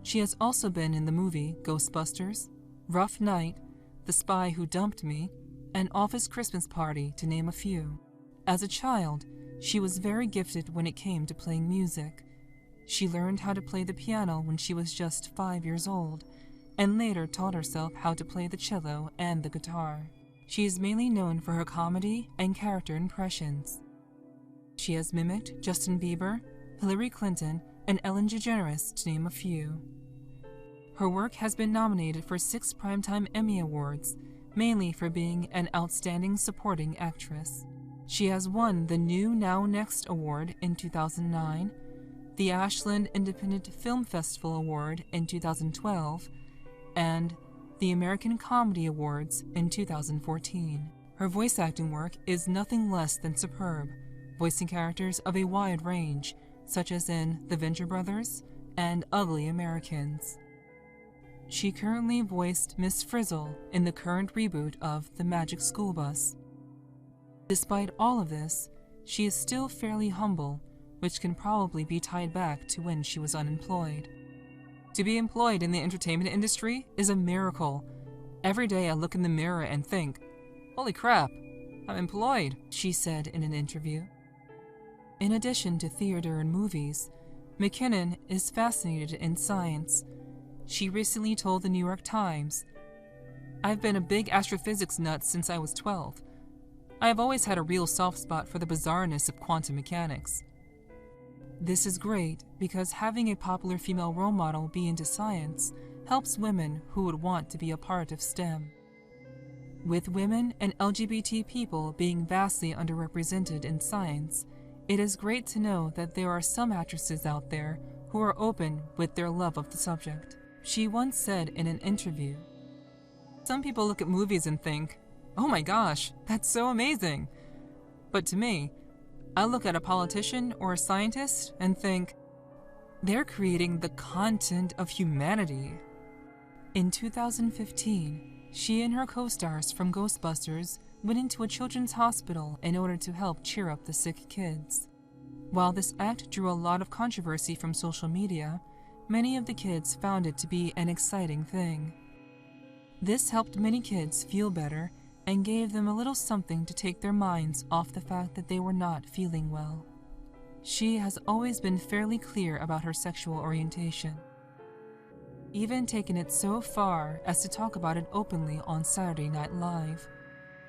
She has also been in the movie Ghostbusters, Rough Night, The Spy Who Dumped Me, and Office Christmas Party, to name a few. As a child, she was very gifted when it came to playing music. She learned how to play the piano when she was just 5 years old, and later taught herself how to play the cello and the guitar. She is mainly known for her comedy and character impressions. She has mimicked Justin Bieber, Hillary Clinton, and Ellen DeGeneres, to name a few. Her work has been nominated for 6 Primetime Emmy Awards, mainly for being an outstanding supporting actress. She has won the New Now Next Award in 2009, the Ashland Independent Film Festival Award in 2012, and the American Comedy Awards in 2014. Her voice acting work is nothing less than superb, voicing characters of a wide range, such as in The Venture Brothers and Ugly Americans. She currently voiced Miss Frizzle in the current reboot of The Magic School Bus. Despite all of this, she is still fairly humble, which can probably be tied back to when she was unemployed. To be employed in the entertainment industry is a miracle. Every day I look in the mirror and think, "Holy crap, I'm employed," she said in an interview. In addition to theater and movies, McKinnon is fascinated in science. She recently told the New York Times, "I've been a big astrophysics nut since I was 12. I have always had a real soft spot for the bizarreness of quantum mechanics." This is great because having a popular female role model be into science helps women who would want to be a part of STEM. With women and LGBT people being vastly underrepresented in science, it is great to know that there are some actresses out there who are open with their love of the subject. She once said in an interview, "Some people look at movies and think, 'Oh my gosh, that's so amazing.' But to me, I look at a politician or a scientist and think, they're creating the content of humanity." In 2015, she and her co-stars from Ghostbusters went into a children's hospital in order to help cheer up the sick kids. While this act drew a lot of controversy from social media, many of the kids found it to be an exciting thing. This helped many kids feel better and gave them a little something to take their minds off the fact that they were not feeling well. She has always been fairly clear about her sexual orientation, even taken it so far as to talk about it openly on Saturday Night Live.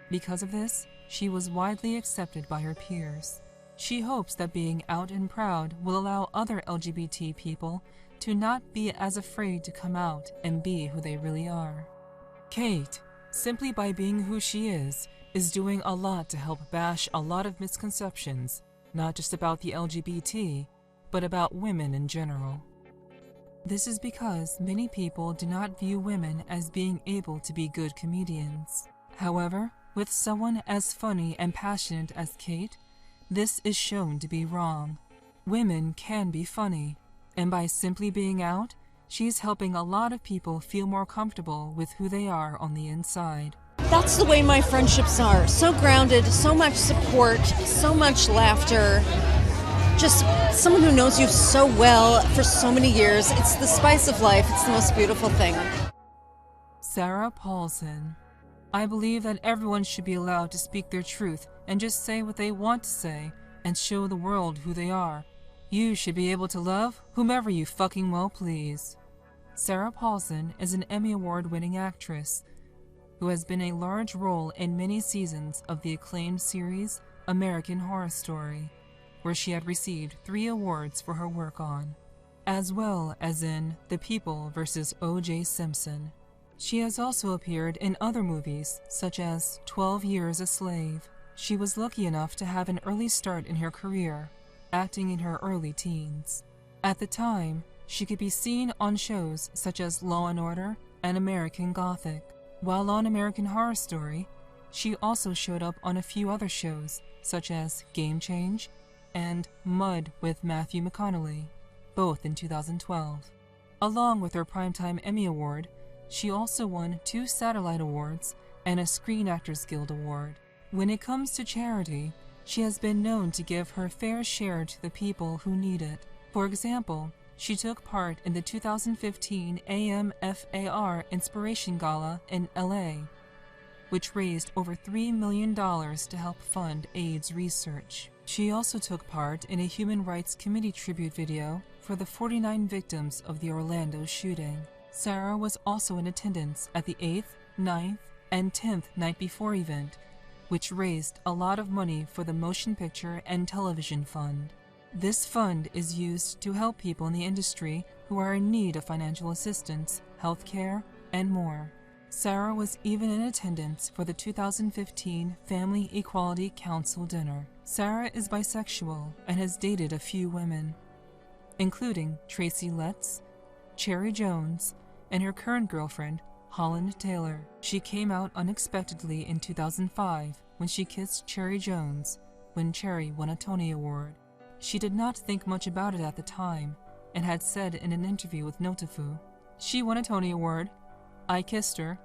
Because of this, she was widely accepted by her peers. She hopes that being out and proud will allow other LGBT people to not be as afraid to come out and be who they really are. Kate, simply by being who she is doing a lot to help bash a lot of misconceptions, not just about the LGBT, but about women in general. This is because many people do not view women as being able to be good comedians. However, with someone as funny and passionate as Kate, this is shown to be wrong. Women can be funny, and by simply being out, she's helping a lot of people feel more comfortable with who they are on the inside. That's the way my friendships are. So grounded, so much support, so much laughter. Just someone who knows you so well for so many years. It's the spice of life. It's the most beautiful thing. Sarah Paulson. I believe that everyone should be allowed to speak their truth and just say what they want to say and show the world who they are. You should be able to love whomever you fucking well please. Sarah Paulson is an Emmy Award-winning actress who has been a large role in many seasons of the acclaimed series American Horror Story, where she had received 3 awards for her work on, as well as in The People vs. O.J. Simpson. She has also appeared in other movies, such as 12 Years a Slave. She was lucky enough to have an early start in her career, acting in her early teens. At the time, she could be seen on shows such as Law & Order and American Gothic. While on American Horror Story, She also showed up on a few other shows, such as Game Change and Mud with Matthew McConaughey, both in 2012. Along with her Primetime Emmy Award, she also won 2 Satellite Awards and a Screen Actors Guild Award. When it comes to charity, she has been known to give her fair share to the people who need it. For example, she took part in the 2015 AMFAR Inspiration Gala in LA, which raised over $3 million to help fund AIDS research. She also took part in a Human Rights Committee tribute video for the 49 victims of the Orlando shooting. Sarah was also in attendance at the 8th, 9th, and 10th Night Before event, which raised a lot of money for the Motion Picture and Television Fund. This fund is used to help people in the industry who are in need of financial assistance, health care, and more. Sarah was even in attendance for the 2015 Family Equality Council dinner. Sarah is bisexual and has dated a few women, including Tracy Letts, Cherry Jones, and her current girlfriend, Holland Taylor. She came out unexpectedly in 2005 when she kissed Cherry Jones when Cherry won a Tony Award. She did not think much about it at the time and had said in an interview with Notifu, "She won a Tony Award, I kissed her,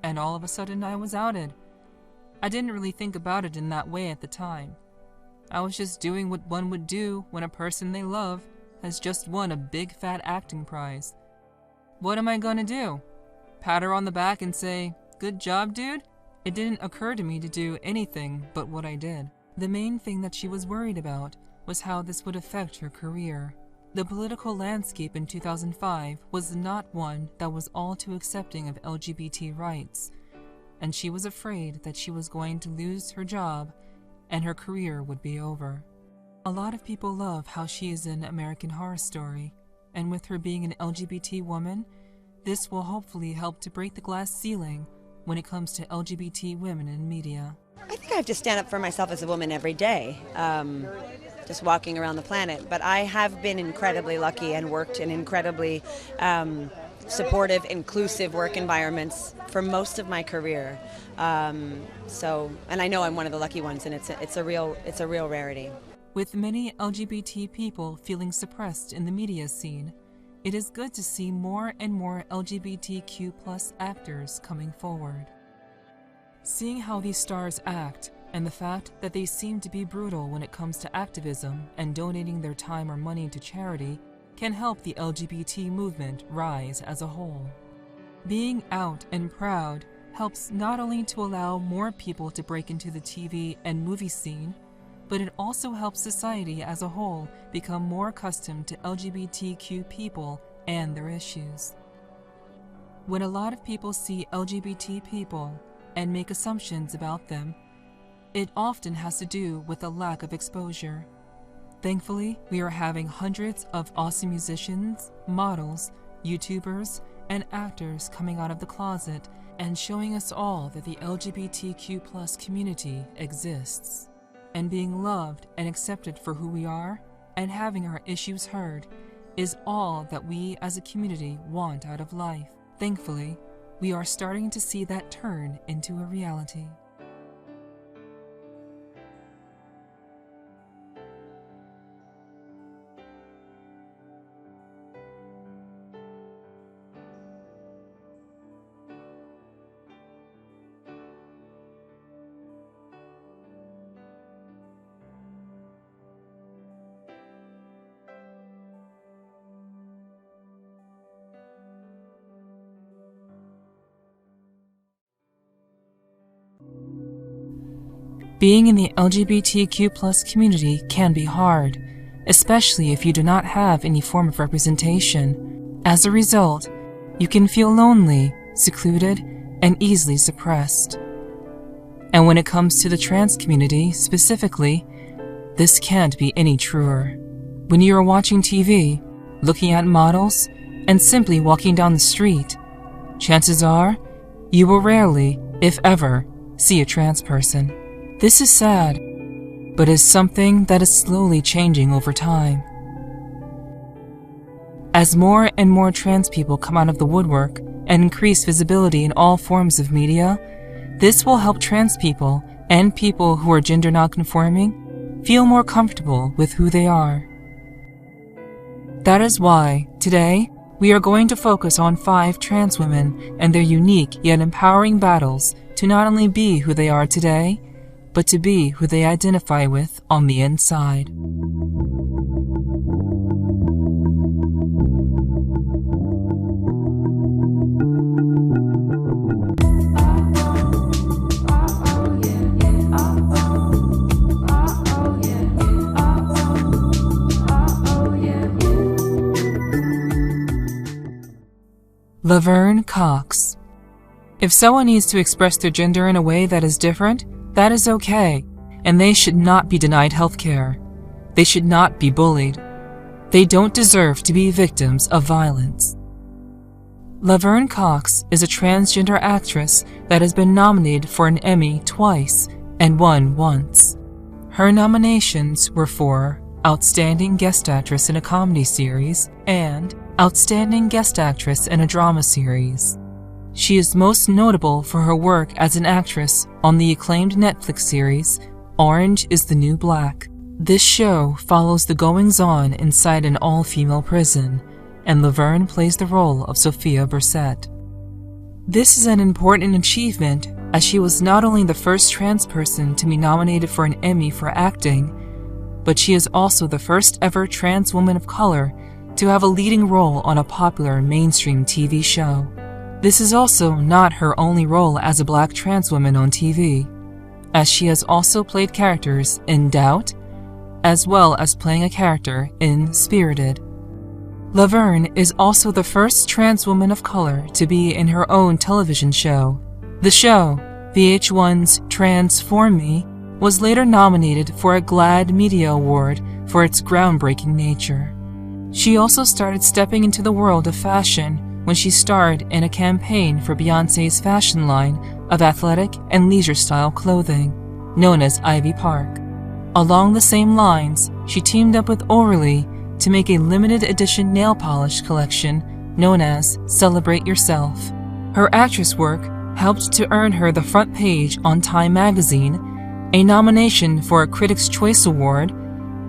and all of a sudden I was outed. I didn't really think about it in that way at the time. I was just doing what one would do when a person they love has just won a big fat acting prize. What am I gonna do? Pat her on the back and say, 'Good job, dude'? It didn't occur to me to do anything but what I did." The main thing that she was worried about was how this would affect her career. The political landscape in 2005 was not one that was all too accepting of LGBT rights, and she was afraid that she was going to lose her job and her career would be over. A lot of people love how she is in American Horror Story, and with her being an LGBT woman, this will hopefully help to break the glass ceiling when it comes to LGBT women in media. I think I have to stand up for myself as a woman every day, just walking around the planet. But I have been incredibly lucky and worked in incredibly supportive, inclusive work environments for most of my career. And I know I'm one of the lucky ones, and it's a real rarity. With many LGBT people feeling suppressed in the media scene, it is good to see more and more LGBTQ+ actors coming forward. Seeing how these stars act, and the fact that they seem to be brutal when it comes to activism and donating their time or money to charity, can help the LGBT movement rise as a whole. Being out and proud helps not only to allow more people to break into the TV and movie scene, but it also helps society as a whole become more accustomed to LGBTQ people and their issues. When a lot of people see LGBT people and make assumptions about them, it often has to do with a lack of exposure. Thankfully, we are having hundreds of awesome musicians, models, YouTubers, and actors coming out of the closet and showing us all that the LGBTQ+ community exists. And being loved and accepted for who we are and having our issues heard is all that we as a community want out of life. Thankfully, we are starting to see that turn into a reality. Being in the LGBTQ+ community can be hard, especially if you do not have any form of representation. As a result, you can feel lonely, secluded, and easily suppressed. And when it comes to the trans community specifically, this can't be any truer. When you are watching TV, looking at models, and simply walking down the street, chances are you will rarely, if ever, see a trans person. This is sad, but is something that is slowly changing over time. As more and more trans people come out of the woodwork and increase visibility in all forms of media, This will help trans people and people who are gender nonconforming feel more comfortable with who they are. That is why, today, we are going to focus on 5 trans women and their unique yet empowering battles to not only be who they are today, but to be who they identify with on the inside. Laverne Cox. If someone needs to express their gender in a way that is different, that is okay, and they should not be denied health care. They should not be bullied. They don't deserve to be victims of violence. Laverne Cox is a transgender actress that has been nominated for an Emmy twice and won once. Her nominations were for Outstanding Guest Actress in a Comedy Series and Outstanding Guest Actress in a Drama Series. She is most notable for her work as an actress on the acclaimed Netflix series Orange is the New Black. This show follows the goings-on inside an all-female prison, and Laverne plays the role of Sophia Bursett. This is an important achievement as she was not only the first trans person to be nominated for an Emmy for acting, but she is also the first ever trans woman of color to have a leading role on a popular mainstream TV show. This is also not her only role as a black trans woman on TV, as she has also played characters in Doubt, as well as playing a character in Spirited. Laverne is also the first trans woman of color to be in her own television show. The show, VH1's Transform Me, was later nominated for a GLAAD Media Award for its groundbreaking nature. She also started stepping into the world of fashion when she starred in a campaign for Beyoncé's fashion line of athletic and leisure-style clothing, known as Ivy Park. Along the same lines, she teamed up with Orly to make a limited edition nail polish collection known as Celebrate Yourself. Her actress work helped to earn her the front page on Time magazine, a nomination for a Critics' Choice Award,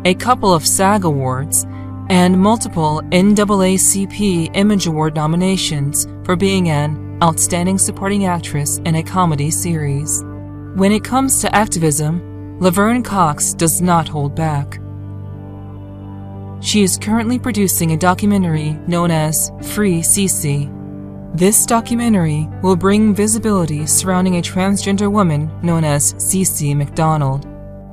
a couple of SAG Awards, and multiple NAACP Image Award nominations for being an Outstanding Supporting Actress in a Comedy Series. When it comes to activism, Laverne Cox does not hold back. She is currently producing a documentary known as Free Cece. This documentary will bring visibility surrounding a transgender woman known as Cece McDonald.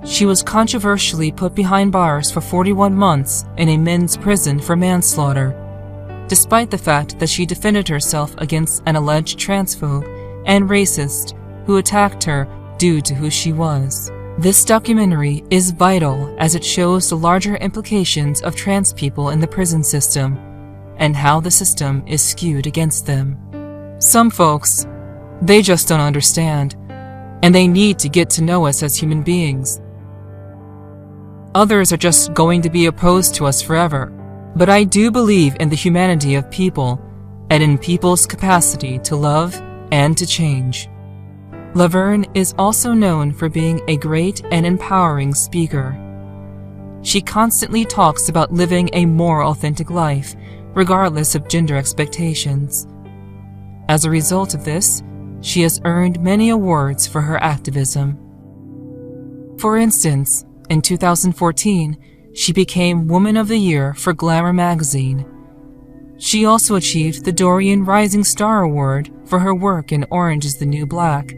She was controversially put behind bars for 41 months in a men's prison for manslaughter, despite the fact that she defended herself against an alleged transphobe and racist who attacked her due to who she was. This documentary is vital as it shows the larger implications of trans people in the prison system and how the system is skewed against them. Some folks, they just don't understand, and they need to get to know us as human beings. Others are just going to be opposed to us forever, but I do believe in the humanity of people and in people's capacity to love and to change. Laverne is also known for being a great and empowering speaker. She constantly talks about living a more authentic life, regardless of gender expectations. As a result of this, she has earned many awards for her activism. For instance, in 2014, she became Woman of the Year for Glamour magazine. She also achieved the Dorian Rising Star Award for her work in Orange is the New Black,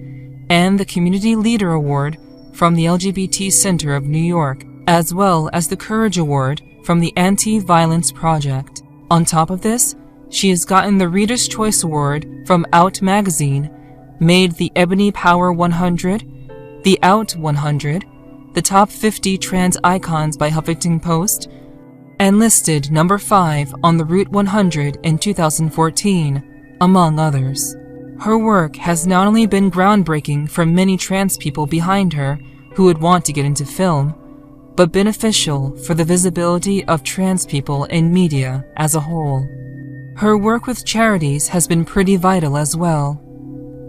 and the Community Leader Award from the LGBT Center of New York, as well as the Courage Award from the Anti-Violence Project. On top of this, she has gotten the Reader's Choice Award from Out magazine, made the Ebony Power 100, the Out 100, the Top 50 Trans Icons by Huffington Post, and listed number 5 on the Root 100 in 2014, among others. Her work has not only been groundbreaking for many trans people behind her who would want to get into film, but beneficial for the visibility of trans people in media as a whole. Her work with charities has been pretty vital as well.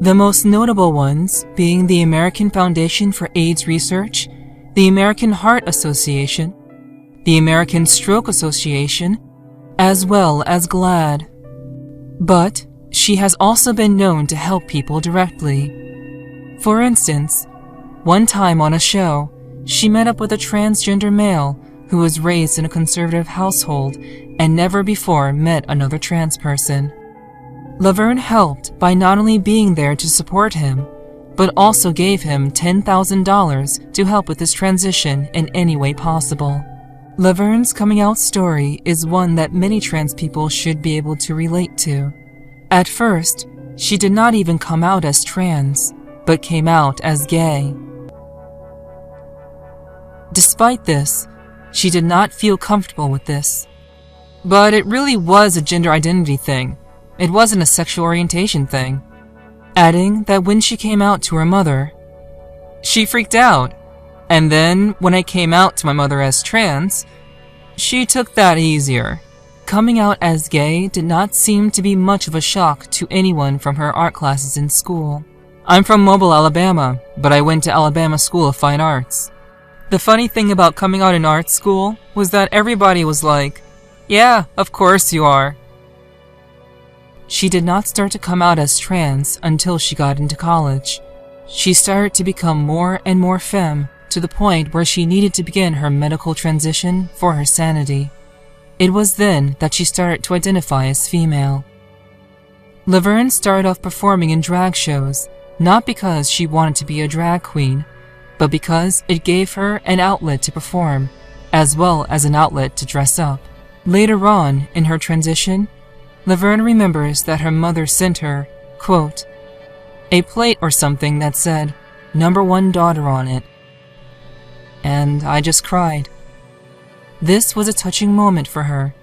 The most notable ones being the American Foundation for AIDS Research, the American Heart Association, the American Stroke Association, as well as GLAAD. But she has also been known to help people directly. For instance, one time on a show, she met up with a transgender male who was raised in a conservative household and never before met another trans person. Laverne helped by not only being there to support him, but also gave him $10,000 to help with his transition in any way possible. Laverne's coming out story is one that many trans people should be able to relate to. At first, she did not even come out as trans, but came out as gay. Despite this, she did not feel comfortable with this. But it really was a gender identity thing. It wasn't a sexual orientation thing. Adding that when she came out to her mother, she freaked out. And then, when I came out to my mother as trans, she took that easier. Coming out as gay did not seem to be much of a shock to anyone from her art classes in school. I'm from Mobile, Alabama, but I went to Alabama School of Fine Arts. The funny thing about coming out in art school was that everybody was like, "Yeah, of course you are." She did not start to come out as trans until she got into college. She started to become more and more femme, to the point where she needed to begin her medical transition for her sanity. It was then that she started to identify as female. Laverne started off performing in drag shows, not because she wanted to be a drag queen, but because it gave her an outlet to perform, as well as an outlet to dress up. Later on, in her transition, Laverne remembers that her mother sent her, quote, a plate or something that said, "#1 daughter" on it. And I just cried. This was a touching moment for her,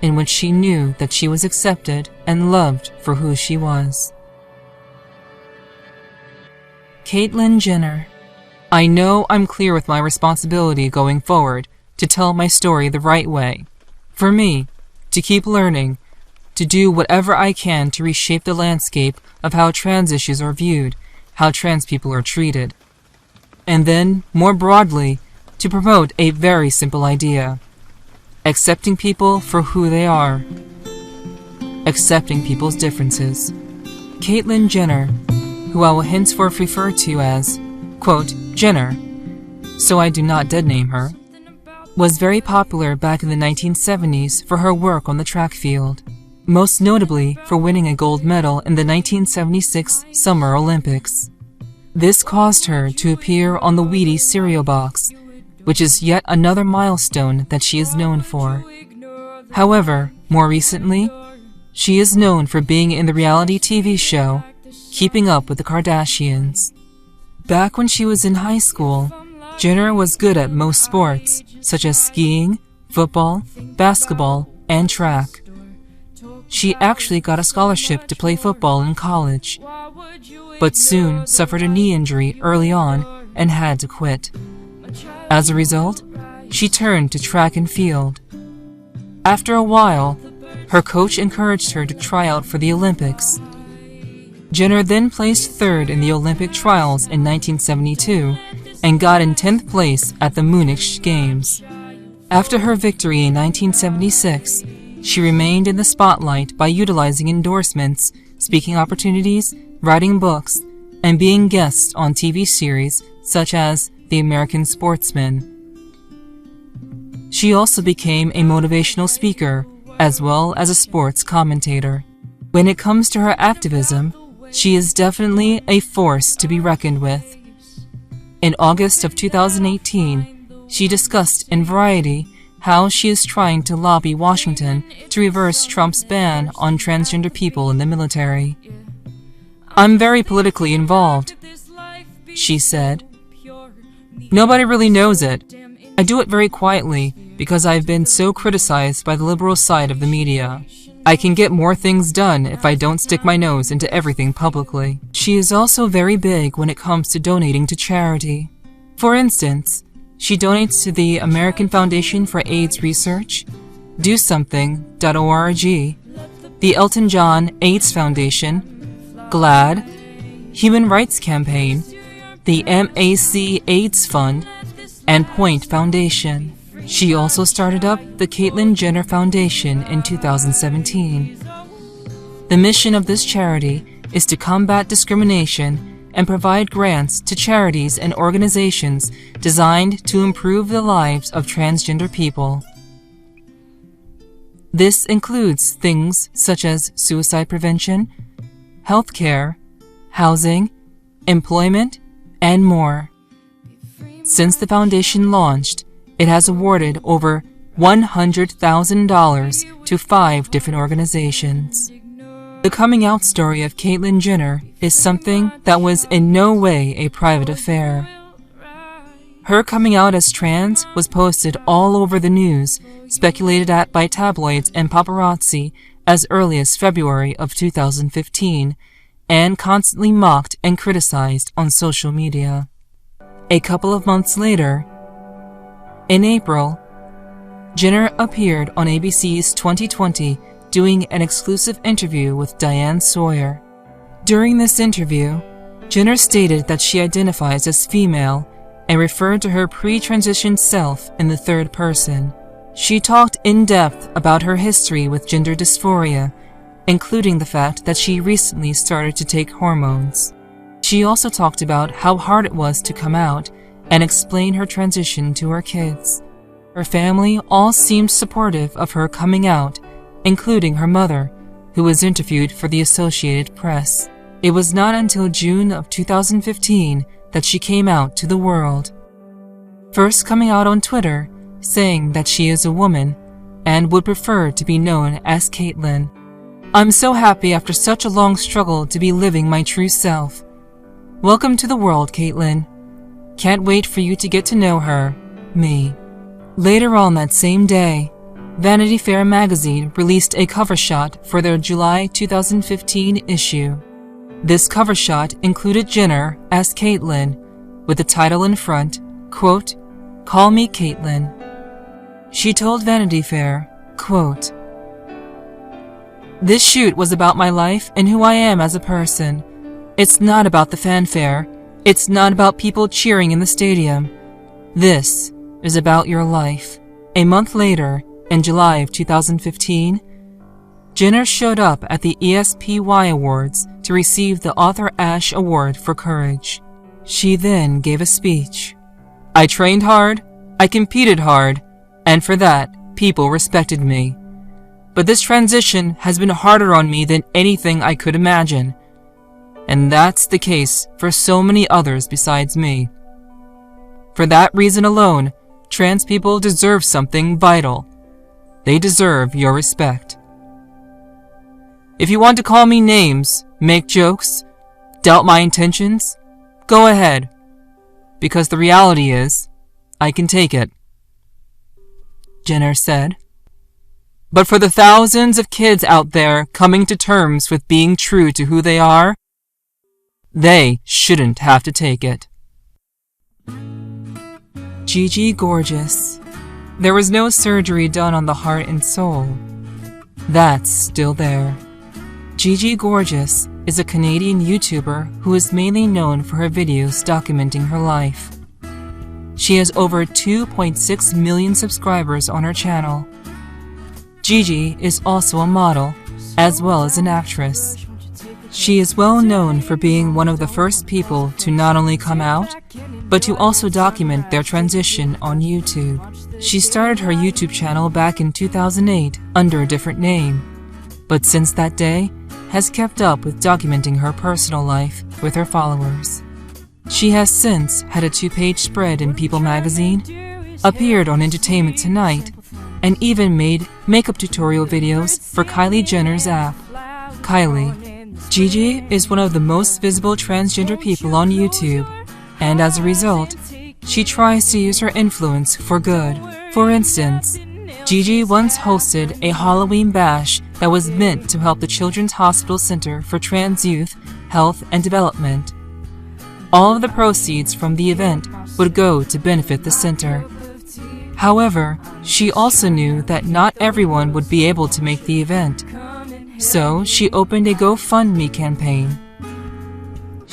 in which she knew that she was accepted and loved for who she was. Caitlyn Jenner. I know I'm clear with my responsibility going forward to tell my story the right way. For me, to keep learning, to do whatever I can to reshape the landscape of how trans issues are viewed, how trans people are treated. And then, more broadly, to promote a very simple idea: accepting people for who they are, accepting people's differences. Caitlyn Jenner, who I will henceforth refer to as, quote, Jenner, so I do not dead name her, was very popular back in the 1970s for her work on the track field, most notably for winning a gold medal in the 1976 Summer Olympics. This caused her to appear on the Wheaties cereal box, which is yet another milestone that she is known for. However, more recently, she is known for being in the reality TV show Keeping Up with the Kardashians. Back when she was in high school, Jenner was good at most sports, such as skiing, football, basketball, and track. She actually got a scholarship to play football in college, but soon suffered a knee injury early on and had to quit. As a result, she turned to track and field. After a while, her coach encouraged her to try out for the Olympics. Jenner then placed third in the Olympic trials in 1972 and got in 10th place at the Munich Games. After her victory in 1976, she remained in the spotlight by utilizing endorsements, speaking opportunities, writing books, and being guests on TV series such as The American Sportsman. She also became a motivational speaker as well as a sports commentator. When it comes to her activism, she is definitely a force to be reckoned with. In August of 2018, she discussed in Variety how she is trying to lobby Washington to reverse Trump's ban on transgender people in the military. I'm very politically involved, she said. Nobody really knows it. I do it very quietly because I've been so criticized by the liberal side of the media. I can get more things done if I don't stick my nose into everything publicly. She is also very big when it comes to donating to charity. For instance, she donates to the American Foundation for AIDS Research, DoSomething.org, the Elton John AIDS Foundation, GLAAD, Human Rights Campaign, the MAC AIDS Fund, and Point Foundation. She also started up the Caitlyn Jenner Foundation in 2017. The mission of this charity is to combat discrimination and provide grants to charities and organizations designed to improve the lives of transgender people. This includes things such as suicide prevention, healthcare, housing, employment, and more. Since the foundation launched, it has awarded over $100,000 to 5 different organizations. The coming out story of Caitlyn Jenner is something that was in no way a private affair. Her coming out as trans was posted all over the news, speculated at by tabloids and paparazzi as early as February of 2015, and constantly mocked and criticized on social media. A couple of months later, in April, Jenner appeared on ABC's 2020 doing an exclusive interview with Diane Sawyer. During this interview, Jenner stated that she identifies as female and referred to her pre-transition self in the third person. She talked in depth about her history with gender dysphoria, including the fact that she recently started to take hormones. She also talked about how hard it was to come out and explain her transition to her kids. Her family all seemed supportive of her coming out, including her mother, who was interviewed for the Associated Press. It was not until June of 2015 that she came out to the world. First coming out on Twitter, saying that she is a woman and would prefer to be known as Caitlyn. I'm so happy after such a long struggle to be living my true self. Welcome to the world, Caitlyn. Can't wait for you to get to know her, me. Later on that same day, Vanity Fair magazine released a cover shot for their July 2015 issue. This cover shot included Jenner as Caitlyn, with the title in front, quote, "Call me Caitlyn." She told Vanity Fair, quote, "This shoot was about my life and who I am as a person. It's not about the fanfare. It's not about people cheering in the stadium. This is about your life." A month later, in July of 2015, Jenner showed up at the ESPY Awards to receive the Author Asche Award for Courage. She then gave a speech. "I trained hard, I competed hard, and for that, people respected me. But this transition has been harder on me than anything I could imagine. And that's the case for so many others besides me. For that reason alone, trans people deserve something vital. They deserve your respect. If you want to call me names, make jokes, doubt my intentions, go ahead. Because the reality is, I can take it," Jenner said. "But for the thousands of kids out there coming to terms with being true to who they are, they shouldn't have to take it." Gigi Gorgeous. There was no surgery done on the heart and soul. That's still there. Gigi Gorgeous is a Canadian YouTuber who is mainly known for her videos documenting her life. She has over 2.6 million subscribers on her channel. Gigi is also a model, as well as an actress. She is well known for being one of the first people to not only come out, but to also document their transition on YouTube. She started her YouTube channel back in 2008 under a different name, but since that day, has kept up with documenting her personal life with her followers. She has since had a 2-page spread in People magazine, appeared on Entertainment Tonight, and even made makeup tutorial videos for Kylie Jenner's app, Kylie. Gigi is one of the most visible transgender people on YouTube, and as a result, she tries to use her influence for good. For instance, Gigi once hosted a Halloween bash that was meant to help the Children's Hospital Center for Trans Youth, Health and Development. All of the proceeds from the event would go to benefit the center. However, she also knew that not everyone would be able to make the event, so she opened a GoFundMe campaign.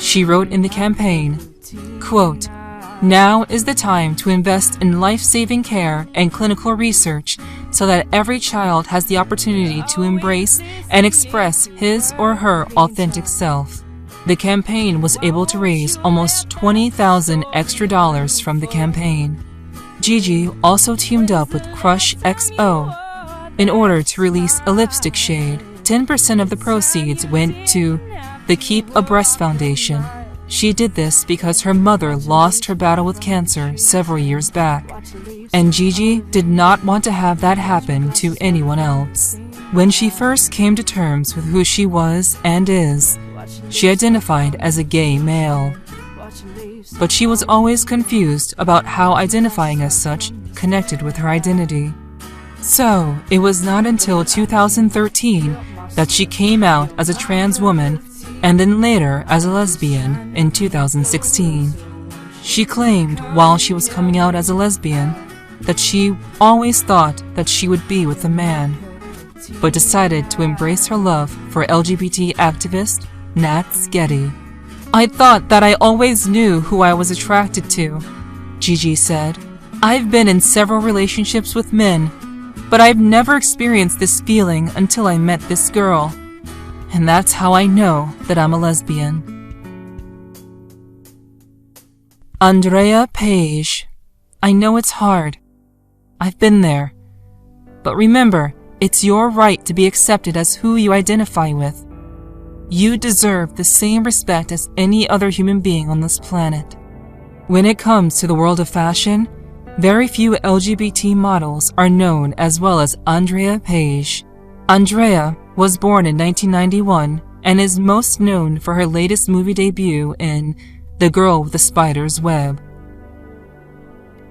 she wrote in the campaign, quote, "Now is the time to invest in life-saving care and clinical research so that every child has the opportunity to embrace and express his or her authentic self." The campaign was able to raise almost $20,000 extra from the campaign. Gigi also teamed up with Crush XO in order to release a lipstick shade. 10% of the proceeds went to the Keep a Breast Foundation. She did this because her mother lost her battle with cancer several years back, and Gigi did not want to have that happen to anyone else. When she first came to terms with who she was and is, she identified as a gay male. But she was always confused about how identifying as such connected with her identity. So, it was not until 2013 that she came out as a trans woman and then later as a lesbian in 2016. She claimed while she was coming out as a lesbian that she always thought that she would be with a man, but decided to embrace her love for LGBT activist Nat Getty. "I thought that I always knew who I was attracted to," Gigi said. "I've been in several relationships with men, but I've never experienced this feeling until I met this girl. And that's how I know that I'm a lesbian." Andrea Page. I know it's hard. I've been there. But remember, it's your right to be accepted as who you identify with. You deserve the same respect as any other human being on this planet. When it comes to the world of fashion, very few LGBT models are known as well as Andrea Page. Andrea was born in 1991 and is most known for her latest movie debut in The Girl with the Spider's Web.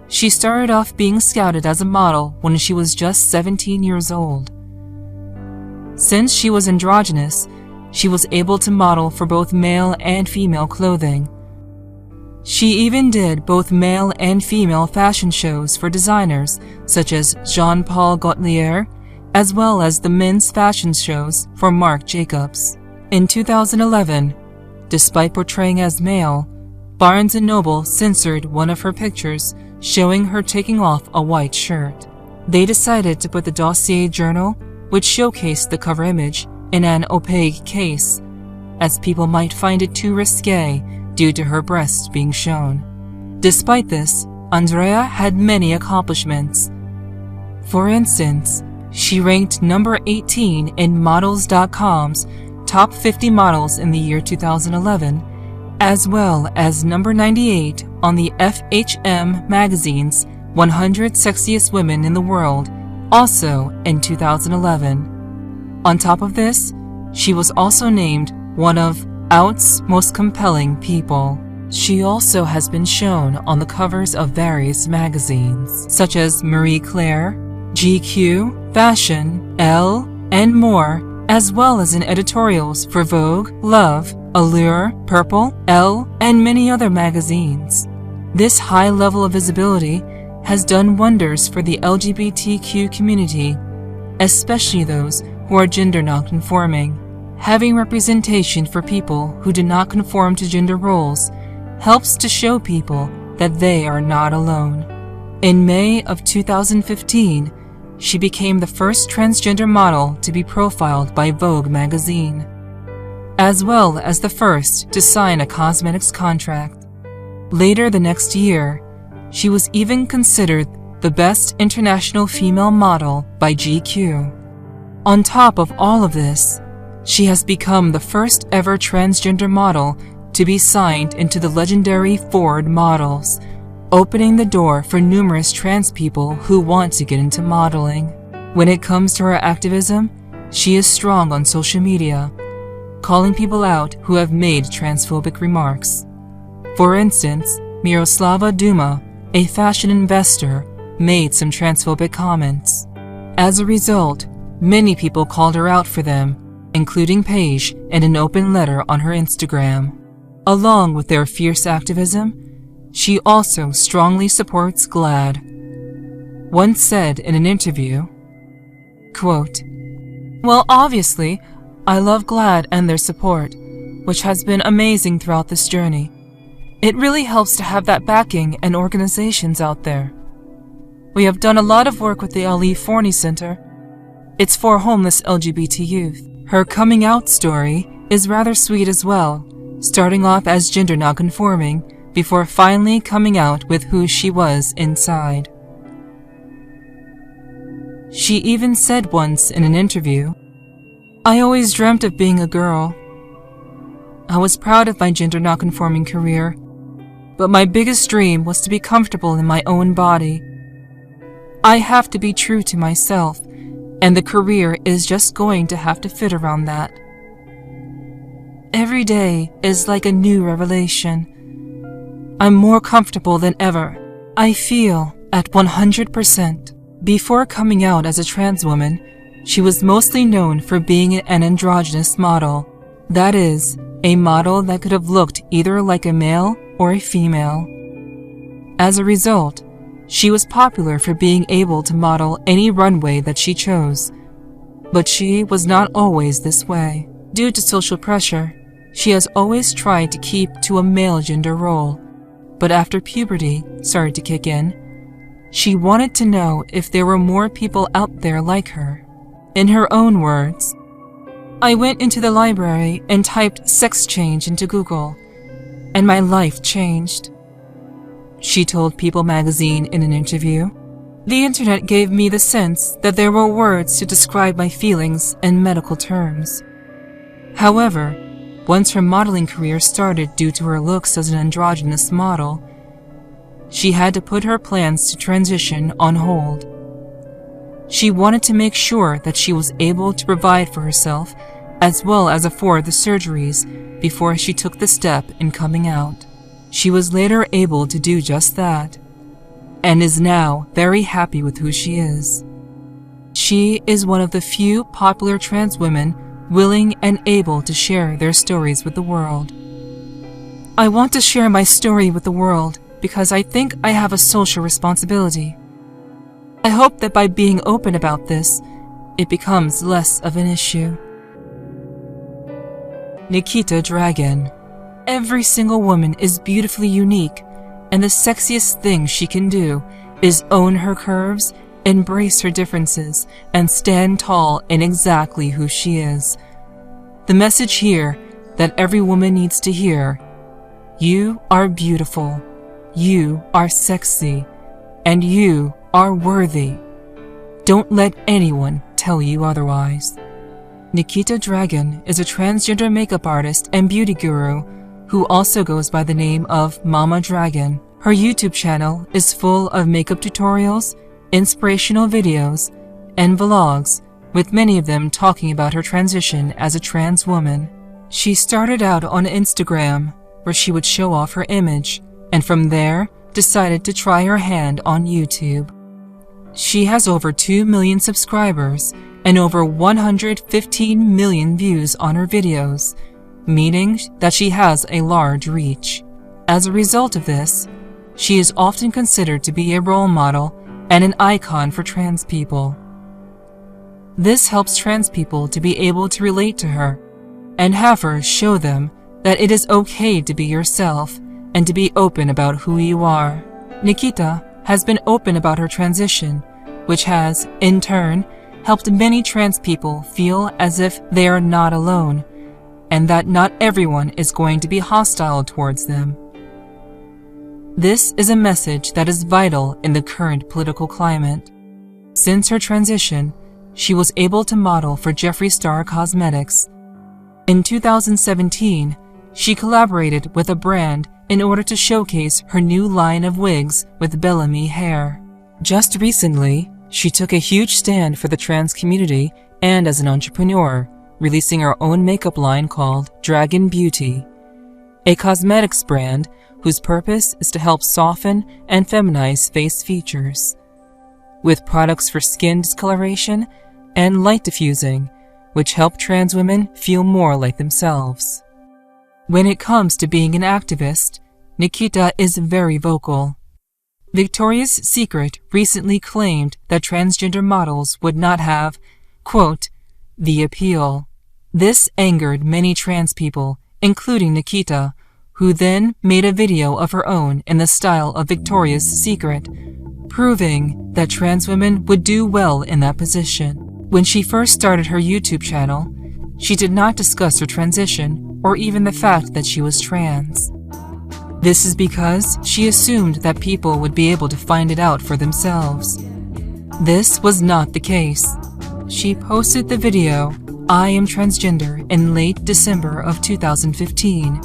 She started off being scouted as a model when she was just 17 years old. Since she was androgynous, she was able to model for both male and female clothing. She even did both male and female fashion shows for designers such as Jean-Paul Gaultier, as well as the men's fashion shows for Marc Jacobs. In 2011, despite portraying as male, Barnes & Noble censored one of her pictures showing her taking off a white shirt. They decided to put the dossier journal, which showcased the cover image, in an opaque case, as people might find it too risque due to her breasts being shown. Despite this, Andrea had many accomplishments. For instance, she ranked number 18 in Models.com's Top 50 Models in the year 2011, as well as number 98 on the FHM magazine's 100 Sexiest Women in the World, also in 2011. On top of this, she was also named one of Out's most compelling people. She also has been shown on the covers of various magazines, such as Marie Claire, GQ, Fashion, Elle, and more, as well as in editorials for Vogue, Love, Allure, Purple, Elle, and many other magazines. This high level of visibility has done wonders for the LGBTQ community, especially those who are gender non-conforming. Having representation for people who do not conform to gender roles helps to show people that they are not alone. In May of 2015, she became the first transgender model to be profiled by Vogue magazine, as well as the first to sign a cosmetics contract. Later the next year, she was even considered the best international female model by GQ. On top of all of this, she has become the first ever transgender model to be signed into the legendary Ford Models, opening the door for numerous trans people who want to get into modeling. When it comes to her activism, she is strong on social media, calling people out who have made transphobic remarks. For instance, Miroslava Duma, a fashion investor, made some transphobic comments. As a result, many people called her out for them, including Paige in an open letter on her Instagram. Along with their fierce activism, she also strongly supports GLAAD. Once said in an interview, quote, "Well, obviously, I love GLAAD and their support, which has been amazing throughout this journey. It really helps to have that backing and organizations out there. We have done a lot of work with the Ali Forney Center. It's for homeless LGBT youth. Her coming out story is rather sweet as well, starting off as gender nonconforming before finally coming out with who she was inside. She even said once in an interview, "I always dreamt of being a girl. I was proud of my gender nonconforming career, but my biggest dream was to be comfortable in my own body. I have to be true to myself, and the career is just going to have to fit around that. Every day is like a new revelation. I'm more comfortable than ever. I feel at 100%. Before coming out as a trans woman, she was mostly known for being an androgynous model. That is, a model that could have looked either like a male or a female. As a result, she was popular for being able to model any runway that she chose. But she was not always this way. Due to social pressure, she has always tried to keep to a male gender role. But after puberty started to kick in, she wanted to know if there were more people out there like her. In her own words, "I went into the library and typed sex change into Google, and my life changed," she told People magazine in an interview. "The internet gave me the sense that there were words to describe my feelings in medical terms." However, once her modeling career started due to her looks as an androgynous model, she had to put her plans to transition on hold. She wanted to make sure that she was able to provide for herself as well as afford the surgeries before she took the step in coming out. She was later able to do just that, and is now very happy with who she is. She is one of the few popular trans women willing and able to share their stories with the world. "I want to share my story with the world because I think I have a social responsibility. I hope that by being open about this, it becomes less of an issue." Nikita Dragun. Every single woman is beautifully unique, and the sexiest thing she can do is own her curves, embrace her differences, and stand tall in exactly who she is. The message here that every woman needs to hear: you are beautiful, you are sexy, and you are worthy. Don't let anyone tell you otherwise. Nikita Dragun is a transgender makeup artist and beauty guru who also goes by the name of Mama Dragun. Her YouTube channel is full of makeup tutorials, inspirational videos, and vlogs, with many of them talking about her transition as a trans woman. She started out on Instagram, where she would show off her image, and from there decided to try her hand on YouTube. She has over 2 million subscribers and over 115 million views on her videos, meaning that she has a large reach. As a result of this, she is often considered to be a role model and an icon for trans people. This helps trans people to be able to relate to her and have her show them that it is okay to be yourself and to be open about who you are. Nikita has been open about her transition, which has, in turn, helped many trans people feel as if they are not alone, and that not everyone is going to be hostile towards them. This is a message that is vital in the current political climate. Since her transition, she was able to model for Jeffree Star Cosmetics. In 2017, she collaborated with a brand in order to showcase her new line of wigs with Bellamy hair. Just recently, she took a huge stand for the trans community and as an entrepreneur, releasing her own makeup line called Dragun Beauty, a cosmetics brand whose purpose is to help soften and feminize face features, with products for skin discoloration and light diffusing, which help trans women feel more like themselves. When it comes to being an activist, Nikita is very vocal. Victoria's Secret recently claimed that transgender models would not have, quote, the appeal. This angered many trans people including Nikita, who then made a video of her own in the style of Victoria's Secret, proving that trans women would do well in that position. When she first started her YouTube channel, she did not discuss her transition or even the fact that she was trans. This is because she assumed that people would be able to find it out for themselves. This was not the case. She posted the video, "I am transgender," in late December of 2015.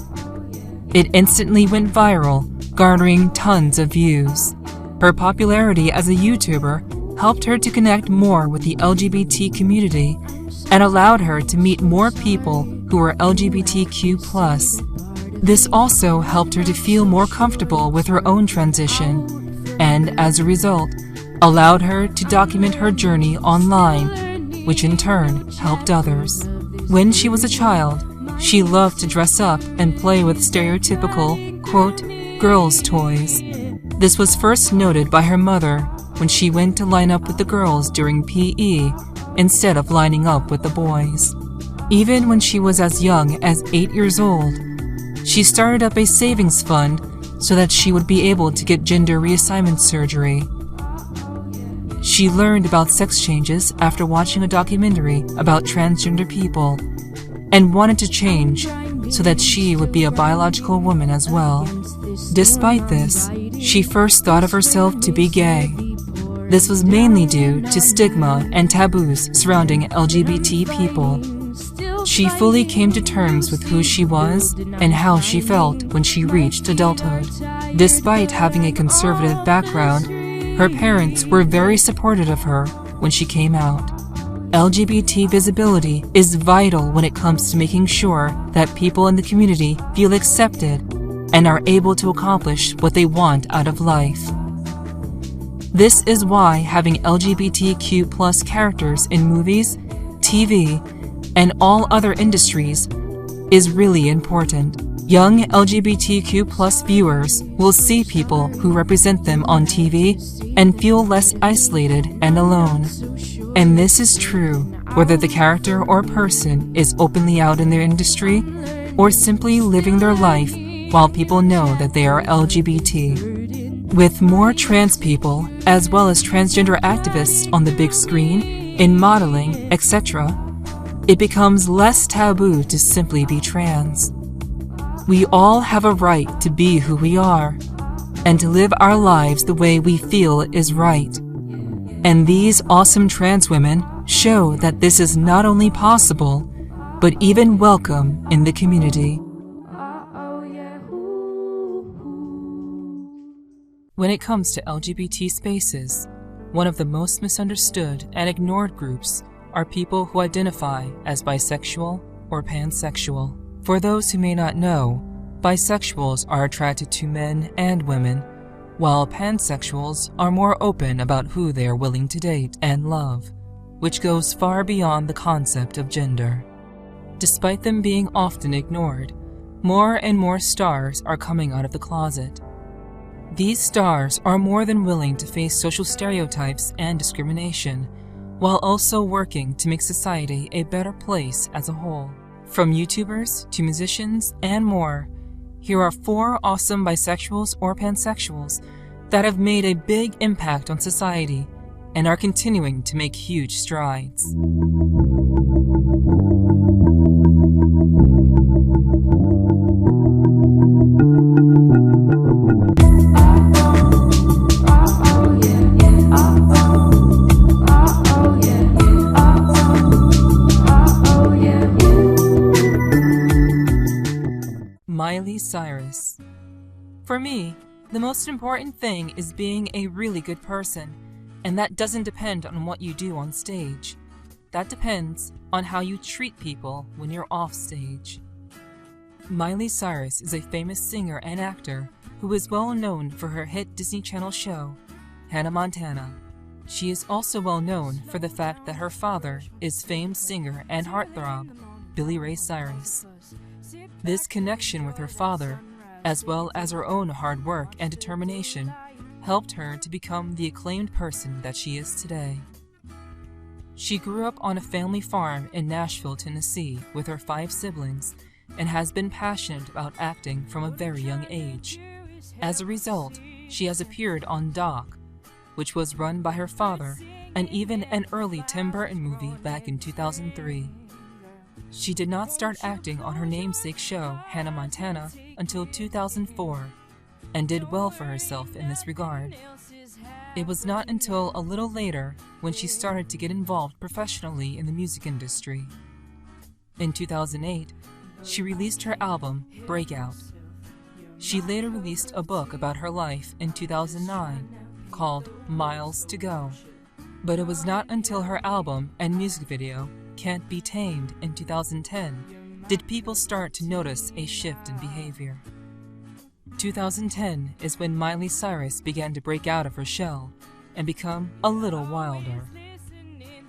It instantly went viral, garnering tons of views. Her popularity as a YouTuber helped her to connect more with the LGBT community and allowed her to meet more people who were LGBTQ+. This also helped her to feel more comfortable with her own transition, and as a result, allowed her to document her journey online, which in turn helped others. When she was a child, she loved to dress up and play with stereotypical, quote, girls' toys. This was first noted by her mother when she went to line up with the girls during PE instead of lining up with the boys. Even when she was as young as 8 years old, she started up a savings fund so that she would be able to get gender reassignment surgery. She learned about sex changes after watching a documentary about transgender people and wanted to change so that she would be a biological woman as well. Despite this, she first thought of herself to be gay. This was mainly due to stigma and taboos surrounding LGBT people. She fully came to terms with who she was and how she felt when she reached adulthood. Despite having a conservative background, her parents were very supportive of her when she came out. LGBT visibility is vital when it comes to making sure that people in the community feel accepted and are able to accomplish what they want out of life. This is why having LGBTQ+ characters in movies, TV, and all other industries is really important. Young LGBTQ+ viewers will see people who represent them on TV and feel less isolated and alone. And this is true whether the character or person is openly out in their industry or simply living their life while people know that they are LGBT. With more trans people, as well as transgender activists on the big screen, in modeling, etc., it becomes less taboo to simply be trans. We all have a right to be who we are, and to live our lives the way we feel is right. And these awesome trans women show that this is not only possible, but even welcome in the community. When it comes to LGBT spaces, one of the most misunderstood and ignored groups are people who identify as bisexual or pansexual. For those who may not know, bisexuals are attracted to men and women, while pansexuals are more open about who they are willing to date and love, which goes far beyond the concept of gender. Despite them being often ignored, more and more stars are coming out of the closet. These stars are more than willing to face social stereotypes and discrimination, while also working to make society a better place as a whole. From YouTubers to musicians and more, here are 4 awesome bisexuals or pansexuals that have made a big impact on society and are continuing to make huge strides. Miley Cyrus. For me, the most important thing is being a really good person, and that doesn't depend on what you do on stage. That depends on how you treat people when you're off stage. Miley Cyrus is a famous singer and actor who is well known for her hit Disney Channel show, Hannah Montana. She is also well known for the fact that her father is famed singer and heartthrob, Billy Ray Cyrus. This connection with her father, as well as her own hard work and determination, helped her to become the acclaimed person that she is today. She grew up on a family farm in Nashville, Tennessee, with her 5 siblings, and has been passionate about acting from a very young age. As a result, she has appeared on Doc, which was run by her father, and even an early Tim Burton movie back in 2003. She did not start acting on her namesake show, Hannah Montana, until 2004, and did well for herself in this regard. It was not until a little later when she started to get involved professionally in the music industry. In 2008, she released her album, Breakout. She later released a book about her life in 2009 called Miles to Go. But it was not until her album and music video, Can't Be Tamed, in 2010, did people start to notice a shift in behavior. 2010 is when Miley Cyrus began to break out of her shell and become a little wilder.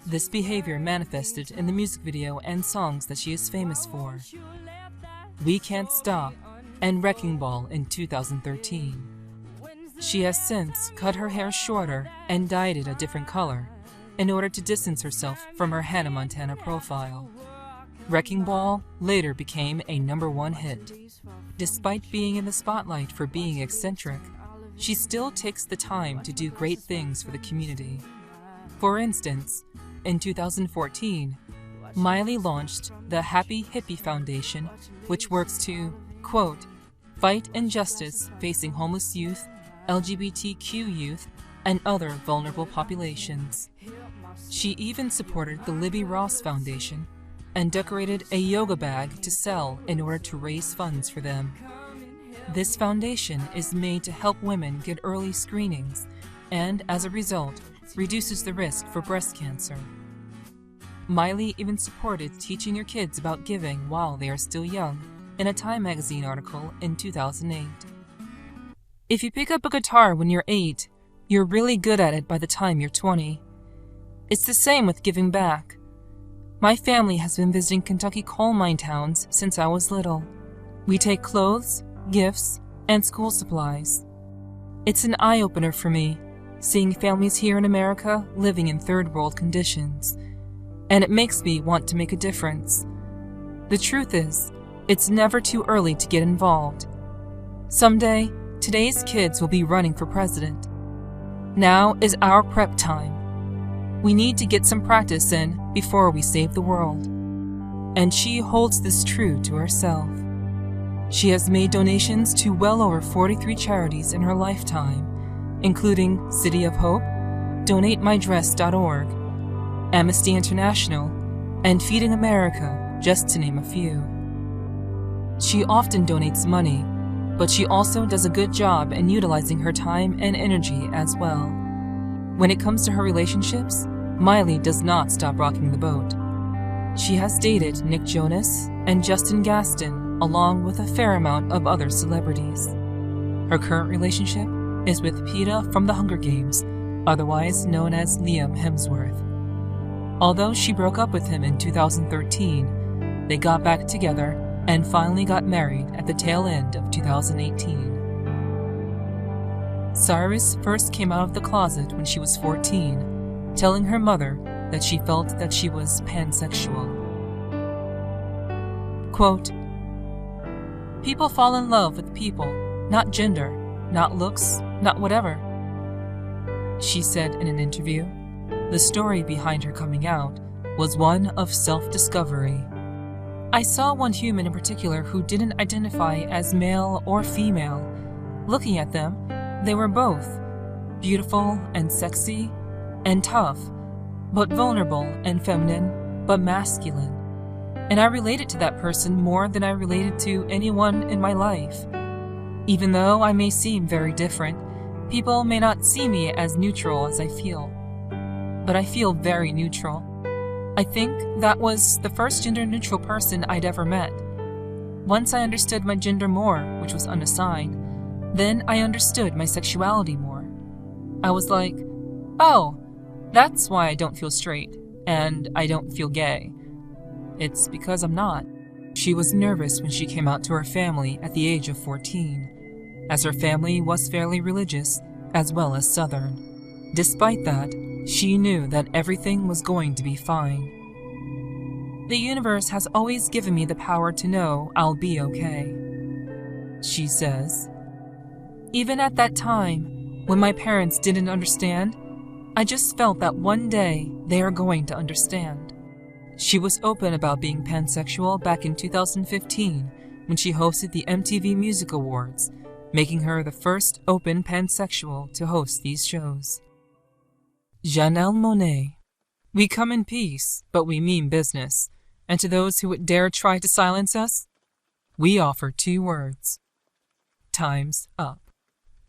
This behavior manifested in the music video and songs that she is famous for. We Can't Stop and Wrecking Ball in 2013. She has since cut her hair shorter and dyed it a different color in order to distance herself from her Hannah Montana profile. Wrecking Ball later became a #1 hit. Despite being in the spotlight for being eccentric, she still takes the time to do great things for the community. For instance, in 2014, Miley launched the Happy Hippie Foundation, which works to, quote, fight injustice facing homeless youth, LGBTQ youth, and other vulnerable populations. She even supported the Libby Ross Foundation and decorated a yoga bag to sell in order to raise funds for them. This foundation is made to help women get early screenings and, as a result, reduces the risk for breast cancer. Miley even supported teaching your kids about giving while they are still young in a Time magazine article in 2008. If you pick up a guitar when you're 8, you're really good at it by the time you're 20. It's the same with giving back. My family has been visiting Kentucky coal mine towns since I was little. We take clothes, gifts, and school supplies. It's an eye-opener for me, seeing families here in America living in third world conditions, and it makes me want to make a difference. The truth is, it's never too early to get involved. Someday, today's kids will be running for president. Now is our prep time. We need to get some practice in before we save the world. And she holds this true to herself. She has made donations to well over 43 charities in her lifetime, including City of Hope, DonateMyDress.org, Amnesty International, and Feeding America, just to name a few. She often donates money, but she also does a good job in utilizing her time and energy as well. When it comes to her relationships, Miley does not stop rocking the boat. She has dated Nick Jonas and Justin Gaston, along with a fair amount of other celebrities. Her current relationship is with Peeta from The Hunger Games, otherwise known as Liam Hemsworth. Although she broke up with him in 2013, they got back together and finally got married at the tail end of 2018. Cyrus first came out of the closet when she was 14, telling her mother that she felt that she was pansexual. Quote, people fall in love with people, not gender, not looks, not whatever. She said in an interview, the story behind her coming out was one of self-discovery. I saw one human in particular who didn't identify as male or female. Looking at them, they were both beautiful and sexy and tough, but vulnerable and feminine, but masculine. And I related to that person more than I related to anyone in my life. Even though I may seem very different, people may not see me as neutral as I feel. But I feel very neutral. I think that was the first gender-neutral person I'd ever met. Once I understood my gender more, which was unassigned, then I understood my sexuality more. I was like, oh, that's why I don't feel straight, and I don't feel gay. It's because I'm not. She was nervous when she came out to her family at the age of 14, as her family was fairly religious, as well as Southern. Despite that, she knew that everything was going to be fine. The universe has always given me the power to know I'll be okay. She says, even at that time, when my parents didn't understand, I just felt that one day they are going to understand. She was open about being pansexual back in 2015 when she hosted the MTV Music Awards, making her the first open pansexual to host these shows. Janelle Monáe. We come in peace, but we mean business. And to those who would dare try to silence us, we offer 2 words. Time's up.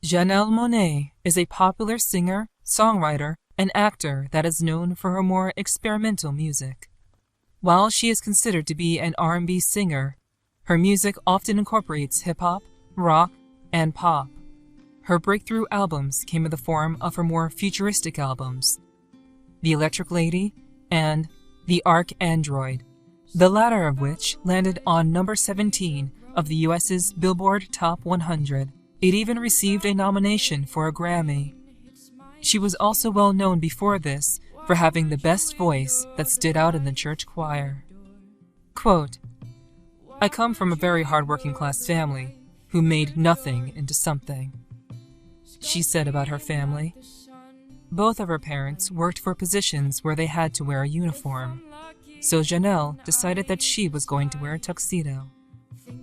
Janelle Monáe is a popular singer, songwriter, and actor that is known for her more experimental music. While she is considered to be an R&B singer, her music often incorporates hip-hop, rock, and pop. Her breakthrough albums came in the form of her more futuristic albums, The Electric Lady and The Arc Android, the latter of which landed on number 17 of the US's Billboard Top 100. It even received a nomination for a Grammy. She was also well known before this for having the best voice that stood out in the church choir. Quote, I come from a very hard-working class family who made nothing into something, she said about her family. Both of her parents worked for positions where they had to wear a uniform, so Janelle decided that she was going to wear a tuxedo.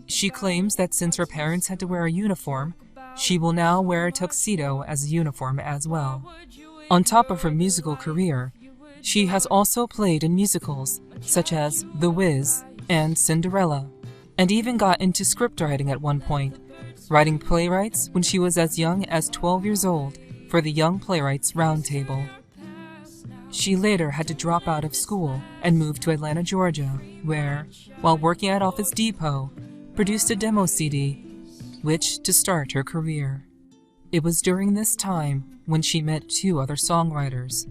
She claims that since her parents had to wear a uniform, she will now wear a tuxedo as a uniform as well. On top of her musical career, she has also played in musicals such as The Wiz and Cinderella, and even got into scriptwriting at one point, writing playwrights when she was as young as 12 years old for the Young Playwrights Roundtable. She later had to drop out of school and moved to Atlanta, Georgia, where, while working at Office Depot, produced a demo CD, which to start her career. It was during this time when she met 2 other songwriters,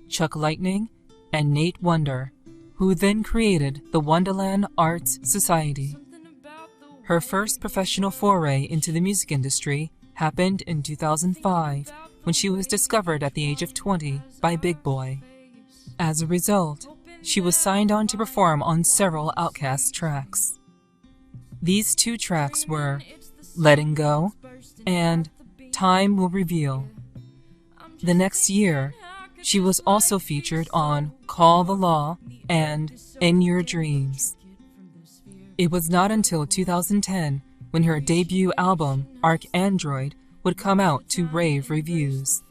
Chuck Lightning and Nate Wonder, who then created the Wonderland Arts Society. Her first professional foray into the music industry happened in 2005 when she was discovered at the age of 20 by Big Boy. As a result, she was signed on to perform on several Outkast tracks. These 2 tracks were Letting Go and Time Will Reveal. The next year, she was also featured on Call the Law and In Your Dreams. It was not until 2010 when her debut album, Arc Android, would come out to rave reviews.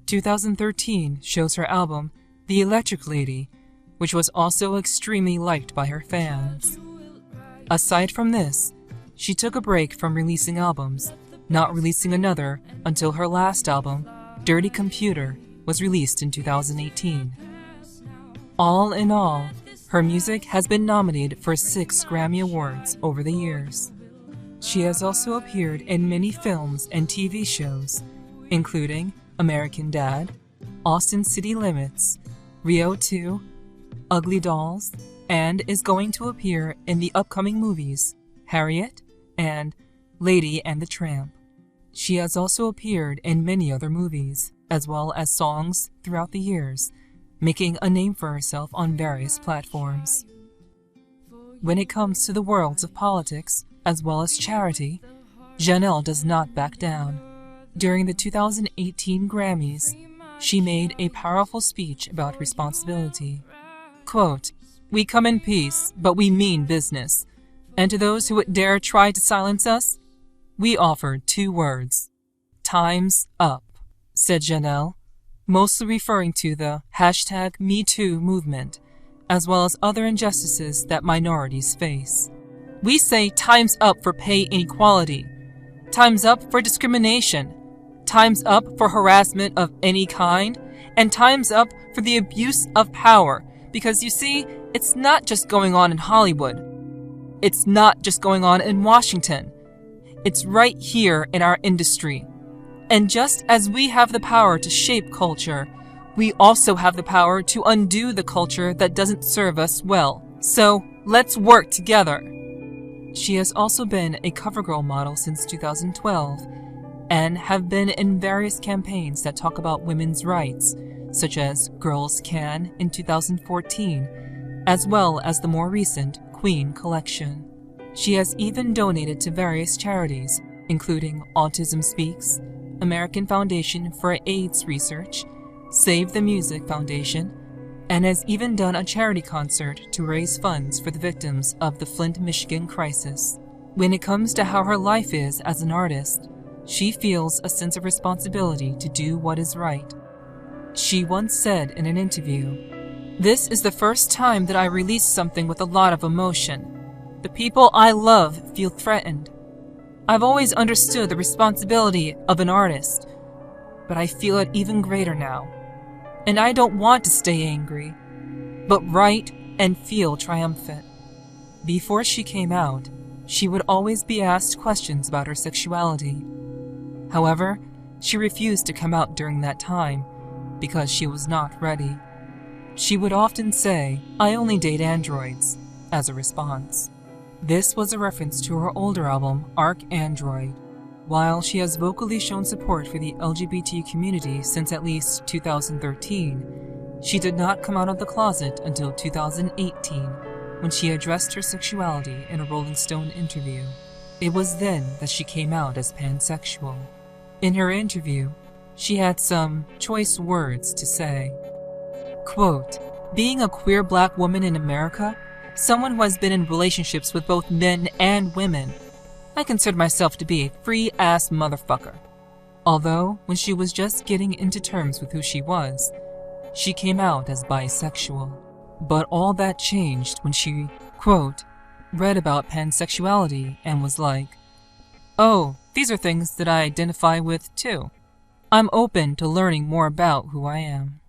2013 shows her album, The Electric Lady, which was also extremely liked by her fans. Aside from this, she took a break from releasing albums, not releasing another until her last album, Dirty Computer, was released in 2018. All in all, her music has been nominated for 6 Grammy Awards over the years. She has also appeared in many films and TV shows, including American Dad, Austin City Limits, Rio 2, Ugly Dolls, and is going to appear in the upcoming movies Harriet and Lady and the Tramp. She has also appeared in many other movies, as well as songs throughout the years, making a name for herself on various platforms. When it comes to the worlds of politics, as well as charity, Janelle does not back down. During the 2018 Grammys, she made a powerful speech about responsibility. Quote, we come in peace, but we mean business. And to those who would dare try to silence us, we offer 2 words. Time's up, said Janelle, mostly referring to the #MeToo movement, as well as other injustices that minorities face. We say time's up for pay inequality, time's up for discrimination, time's up for harassment of any kind, and time's up for the abuse of power, because you see, it's not just going on in Hollywood. It's not just going on in Washington. It's right here in our industry. And just as we have the power to shape culture, we also have the power to undo the culture that doesn't serve us well. So let's work together. She has also been a CoverGirl model since 2012 and have been in various campaigns that talk about women's rights, such as Girls Can in 2014 as well as the more recent Queen collection. She has even donated to various charities, including Autism Speaks, American Foundation for AIDS Research, Save the Music Foundation, and has even done a charity concert to raise funds for the victims of the Flint, Michigan crisis. When it comes to how her life is as an artist, she feels a sense of responsibility to do what is right. She once said in an interview, "This is the first time that I released something with a lot of emotion. The people I love feel threatened. I've always understood the responsibility of an artist, but I feel it even greater now. And I don't want to stay angry, but write and feel triumphant." Before she came out, she would always be asked questions about her sexuality. However, she refused to come out during that time because she was not ready. She would often say, "I only date androids," as a response. This was a reference to her older album, Arc Android. While she has vocally shown support for the LGBT community since at least 2013, she did not come out of the closet until 2018, when she addressed her sexuality in a Rolling Stone interview. It was then that she came out as pansexual. In her interview, she had some choice words to say. Quote, "Being a queer black woman in America, someone who has been in relationships with both men and women, I consider myself to be a free-ass motherfucker." Although, when she was just getting into terms with who she was, she came out as bisexual. But all that changed when she, quote, read about pansexuality and was like, "Oh, these are things that I identify with too. I'm open to learning more about who I am."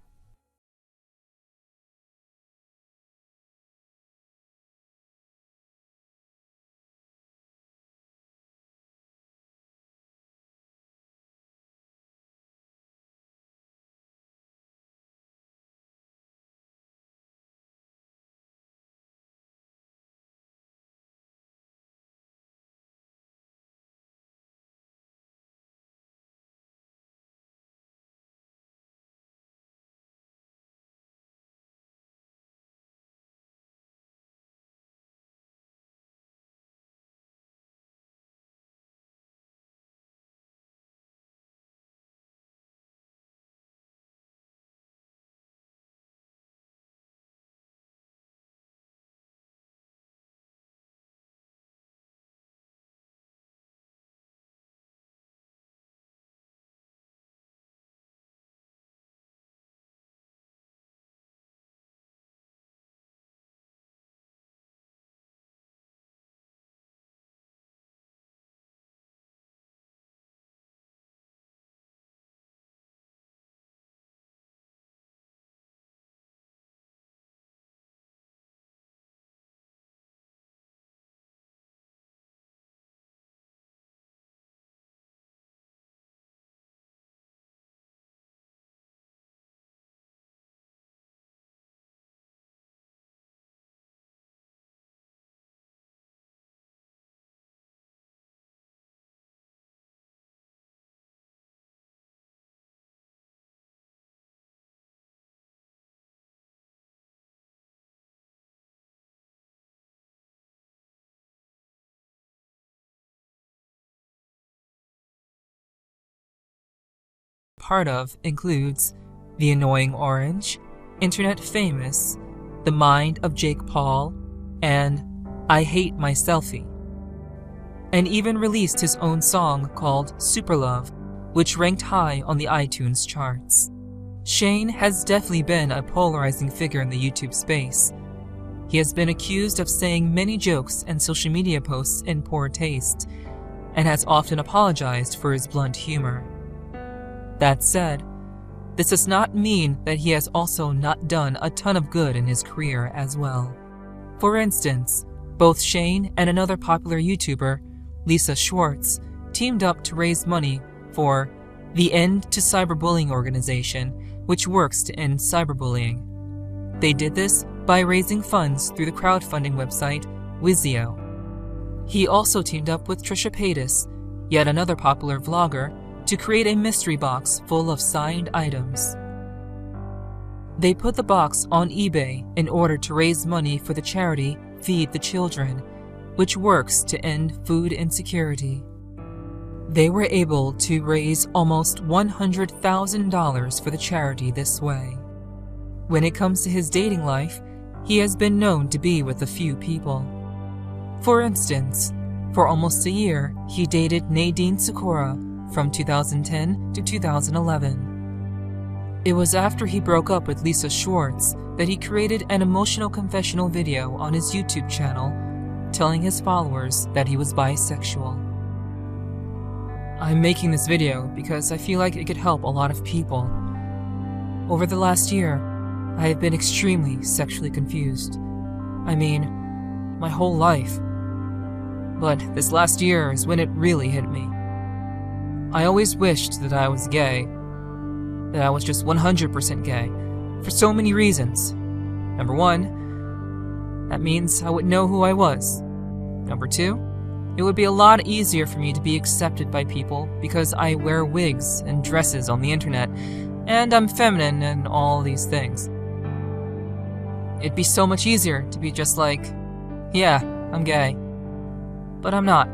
Part of includes The Annoying Orange, Internet Famous, The Mind of Jake Paul, and I Hate My Selfie. And even released his own song called Superlove, which ranked high on the iTunes charts. Shane has definitely been a polarizing figure in the YouTube space. He has been accused of saying many jokes and social media posts in poor taste, and has often apologized for his blunt humor. That said, this does not mean that he has also not done a ton of good in his career as well. For instance, both Shane and another popular YouTuber, Lisa Schwartz, teamed up to raise money for the End to Cyberbullying organization, which works to end cyberbullying. They did this by raising funds through the crowdfunding website Vizio. He also teamed up with Trisha Paytas, yet another popular vlogger, to create a mystery box full of signed items. They put the box on eBay in order to raise money for the charity Feed the Children, which works to end food insecurity. They were able to raise almost $100,000 for the charity this way. When it comes to his dating life, he has been known to be with a few people. For instance, for almost a year, he dated Nadine Sakura from 2010 to 2011. It was after he broke up with Lisa Schwartz that he created an emotional confessional video on his YouTube channel, telling his followers that he was bisexual. I'm making this video because I feel like it could help a lot of people. Over the last year, I have been extremely sexually confused. I mean, my whole life. But this last year is when it really hit me. I always wished that I was gay, that I was just 100% gay, for so many reasons. Number one, that means I would know who I was. Number two, it would be a lot easier for me to be accepted by people because I wear wigs and dresses on the internet, and I'm feminine and all these things. It'd be so much easier to be just like, yeah, I'm gay. But I'm not.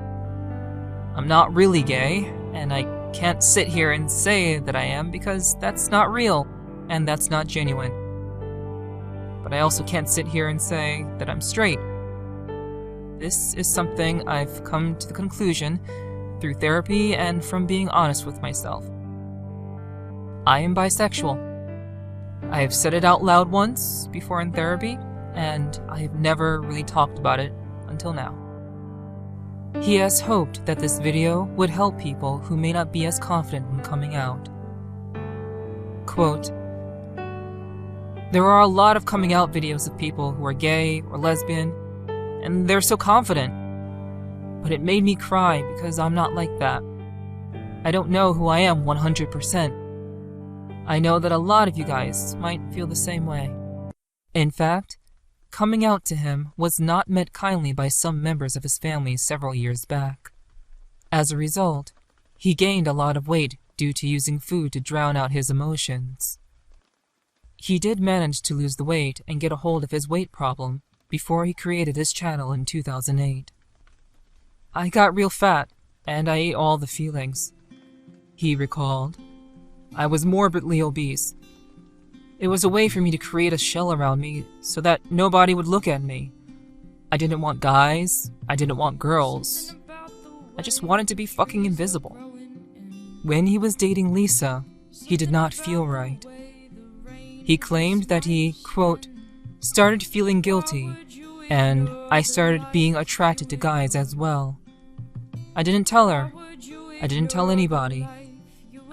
I'm not really gay, and I can't sit here and say that I am because that's not real, and that's not genuine. But I also can't sit here and say that I'm straight. This is something I've come to the conclusion through therapy and from being honest with myself. I am bisexual. I have said it out loud once before in therapy, and I have never really talked about it until now. He has hoped that this video would help people who may not be as confident in coming out. Quote, "There are a lot of coming out videos of people who are gay or lesbian, and they're so confident. But it made me cry because I'm not like that. I don't know who I am 100%. I know that a lot of you guys might feel the same way." In fact, coming out to him was not met kindly by some members of his family several years back. As a result, he gained a lot of weight due to using food to drown out his emotions. He did manage to lose the weight and get a hold of his weight problem before he created his channel in 2008. "I got real fat, and I ate all the feelings," he recalled. "I was morbidly obese. It was a way for me to create a shell around me so that nobody would look at me. I didn't want guys, I didn't want girls. I just wanted to be fucking invisible." When he was dating Lisa, he did not feel right. He claimed that he, quote, "started feeling guilty, and I started being attracted to guys as well. I didn't tell her. I didn't tell anybody.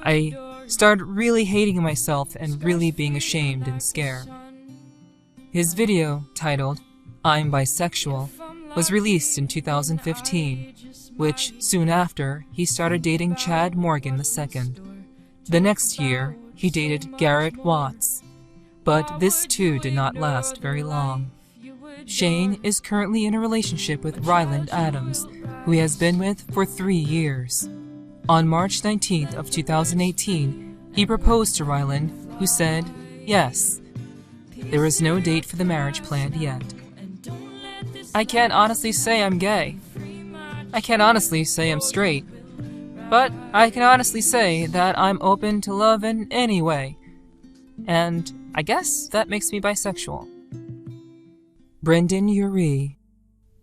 I started really hating myself and really being ashamed and scared." His video, titled "I'm Bisexual," was released in 2015, which soon after he started dating Chad Morgan II. The next year, he dated Garrett Watts, but this too did not last very long. Shane is currently in a relationship with Ryland Adams, who he has been with for 3 years. On March 19th of 2018, he proposed to Ryland, who said yes. There is no date for the marriage planned yet. "I can't honestly say I'm gay. I can't honestly say I'm straight. But I can honestly say that I'm open to love in any way. And I guess that makes me bisexual." Brendan Urie.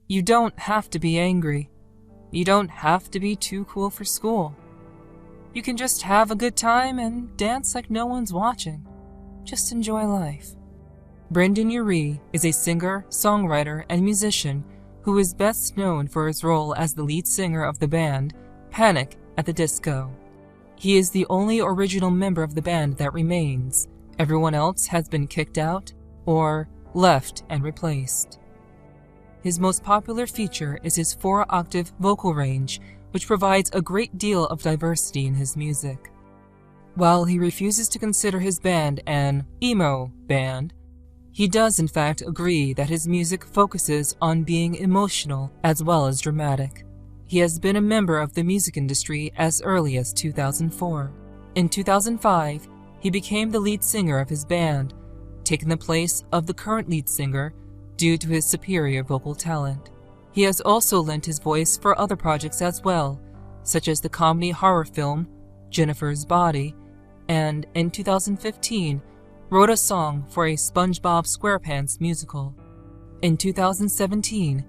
You don't have to be angry. You don't have to be too cool for school. You can just have a good time and dance like no one's watching. Just enjoy life. Brendan Urie is a singer, songwriter, and musician who is best known for his role as the lead singer of the band Panic at the Disco. He is the only original member of the band that remains. Everyone else has been kicked out or left and replaced. His most popular feature is his 4-octave vocal range, which provides a great deal of diversity in his music. While he refuses to consider his band an emo band, he does in fact agree that his music focuses on being emotional as well as dramatic. He has been a member of the music industry as early as 2004. In 2005, he became the lead singer of his band, taking the place of the current lead singer due to his superior vocal talent. He has also lent his voice for other projects as well, such as the comedy horror film Jennifer's Body, and in 2015 wrote a song for a SpongeBob SquarePants musical. In 2017,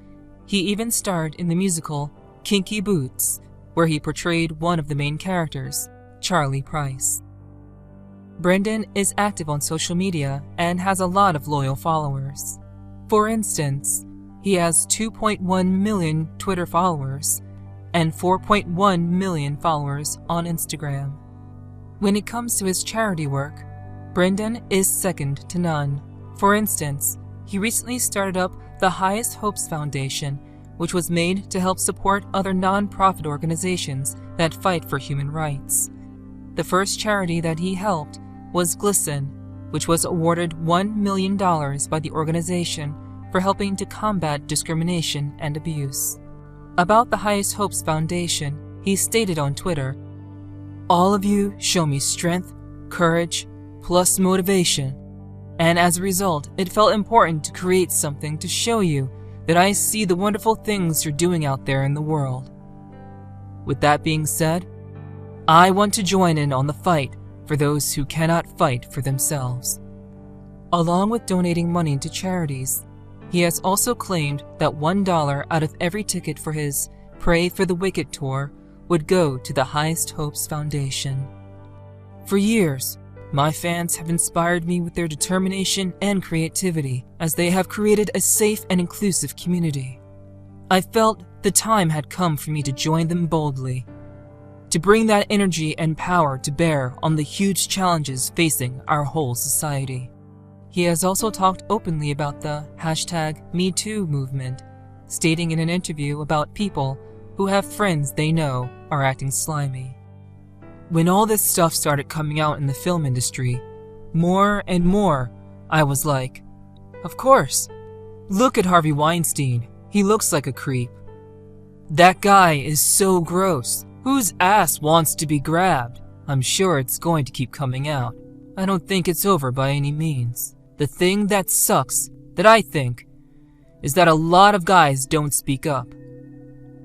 he even starred in the musical Kinky Boots, where he portrayed one of the main characters, Charlie Price. Brendan is active on social media and has a lot of loyal followers. For instance, he has 2.1 million Twitter followers and 4.1 million followers on Instagram. When it comes to his charity work, Brendan is second to none. For instance, he recently started up the Highest Hopes Foundation, which was made to help support other non-profit organizations that fight for human rights. The first charity that he helped was GLSEN, which was awarded $1 million by the organization for helping to combat discrimination and abuse. About the Highest Hopes Foundation, he stated on Twitter, "All of you show me strength, courage, plus motivation, and as a result, it felt important to create something to show you that I see the wonderful things you're doing out there in the world. With that being said, I want to join in on the fight for those who cannot fight for themselves." Along with donating money to charities, he has also claimed that $1 out of every ticket for his Pray for the Wicked tour would go to the Highest Hopes Foundation. For years, my fans have inspired me with their determination and creativity as they have created a safe and inclusive community. I felt the time had come for me to join them boldly, to bring that energy and power to bear on the huge challenges facing our whole society. He has also talked openly about the #MeToo movement, stating in an interview about people who have friends they know are acting slimy. When all this stuff started coming out in the film industry, more and more, I was like, of course, look at Harvey Weinstein, he looks like a creep. That guy is so gross. Whose ass wants to be grabbed? I'm sure it's going to keep coming out. I don't think it's over by any means. The thing that sucks, that I think, is that a lot of guys don't speak up.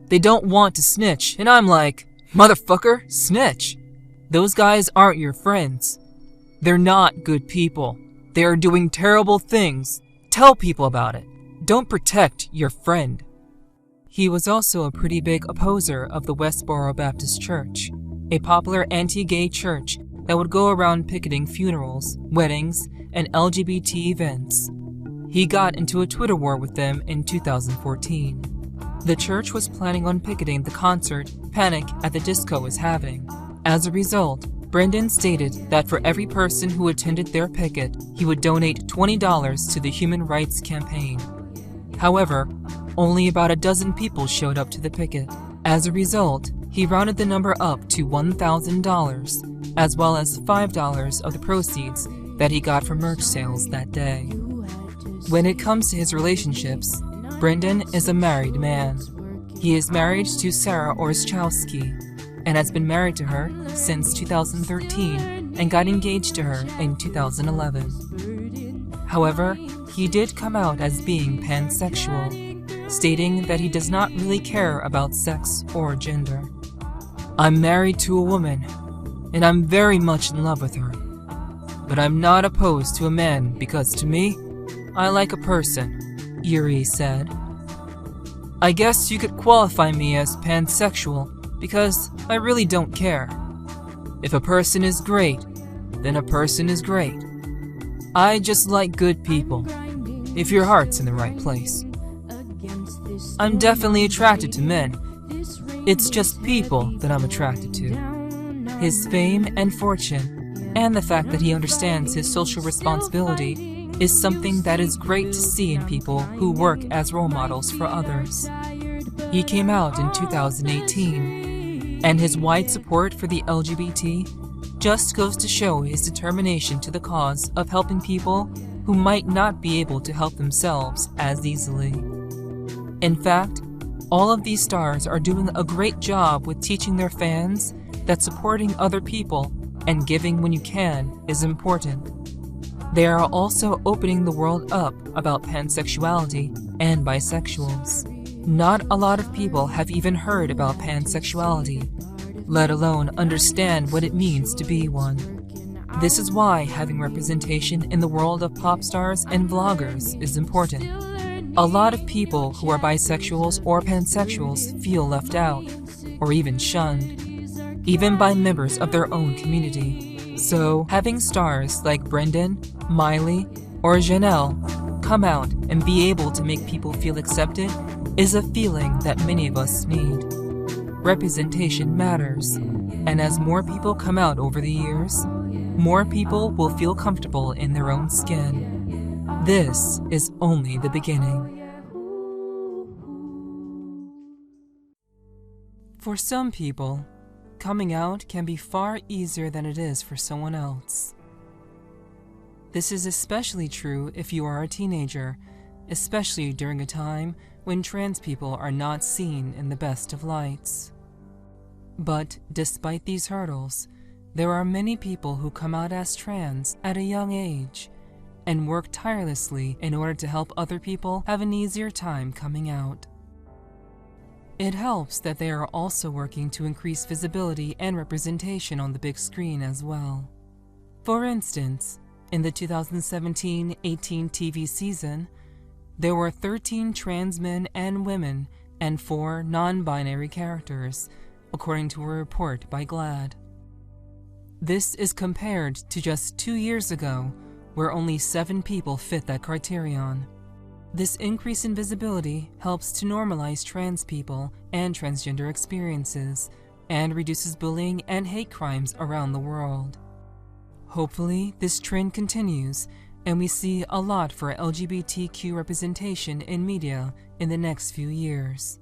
They don't want to snitch, and I'm like, motherfucker, snitch. Those guys aren't your friends. They're not good people. They are doing terrible things. Tell people about it. Don't protect your friend. He was also a pretty big opposer of the Westboro Baptist Church, a popular anti-gay church that would go around picketing funerals, weddings, and LGBT events. He got into a Twitter war with them in 2014. The church was planning on picketing the concert Panic at the Disco is having. As a result, Brendan stated that for every person who attended their picket, he would donate $20 to the Human Rights Campaign. However, only about a dozen people showed up to the picket. As a result, he rounded the number up to $1,000, as well as $5 of the proceeds that he got from merch sales that day. When it comes to his relationships, Brendan is a married man. He is married to Sarah Orszchowski and has been married to her since 2013 and got engaged to her in 2011. However, he did come out as being pansexual, stating that he does not really care about sex or gender. "I'm married to a woman, and I'm very much in love with her. But I'm not opposed to a man because to me, I like a person," Erie said. "I guess you could qualify me as pansexual because I really don't care. If a person is great, then a person is great. I just like good people, if your heart's in the right place. I'm definitely attracted to men. It's just people that I'm attracted to." His fame and fortune, and the fact that he understands his social responsibility, is something that is great to see in people who work as role models for others. He came out in 2018, and his wide support for the LGBT just goes to show his determination to the cause of helping people who might not be able to help themselves as easily. In fact, all of these stars are doing a great job with teaching their fans that supporting other people and giving when you can is important. they are also opening the world up about pansexuality and bisexuals. Not a lot of people have even heard about pansexuality, let alone understand what it means to be one. This is why having representation in the world of pop stars and vloggers is important. A lot of people who are bisexuals or pansexuals feel left out, or even shunned, even by members of their own community. So having stars like Brendan, Miley, or Janelle come out and be able to make people feel accepted is a feeling that many of us need. Representation matters, and as more people come out over the years, more people will feel comfortable in their own skin. This is only the beginning. For some people, coming out can be far easier than it is for someone else. This is especially true if you are a teenager, especially during a time when trans people are not seen in the best of lights. But despite these hurdles, there are many people who come out as trans at a young age and work tirelessly in order to help other people have an easier time coming out. It helps that they are also working to increase visibility and representation on the big screen as well. For instance, in the 2017-18 TV season, there were 13 trans men and women and 4 non-binary characters, according to a report by GLAAD. This is compared to just 2 years ago, where only 7 people fit that criterion. This increase in visibility helps to normalize trans people and transgender experiences, and reduces bullying and hate crimes around the world. Hopefully, this trend continues, and we see a lot for LGBTQ representation in media in the next few years.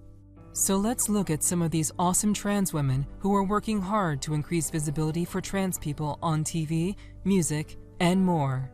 So let's look at some of these awesome trans women who are working hard to increase visibility for trans people on TV, music, and more.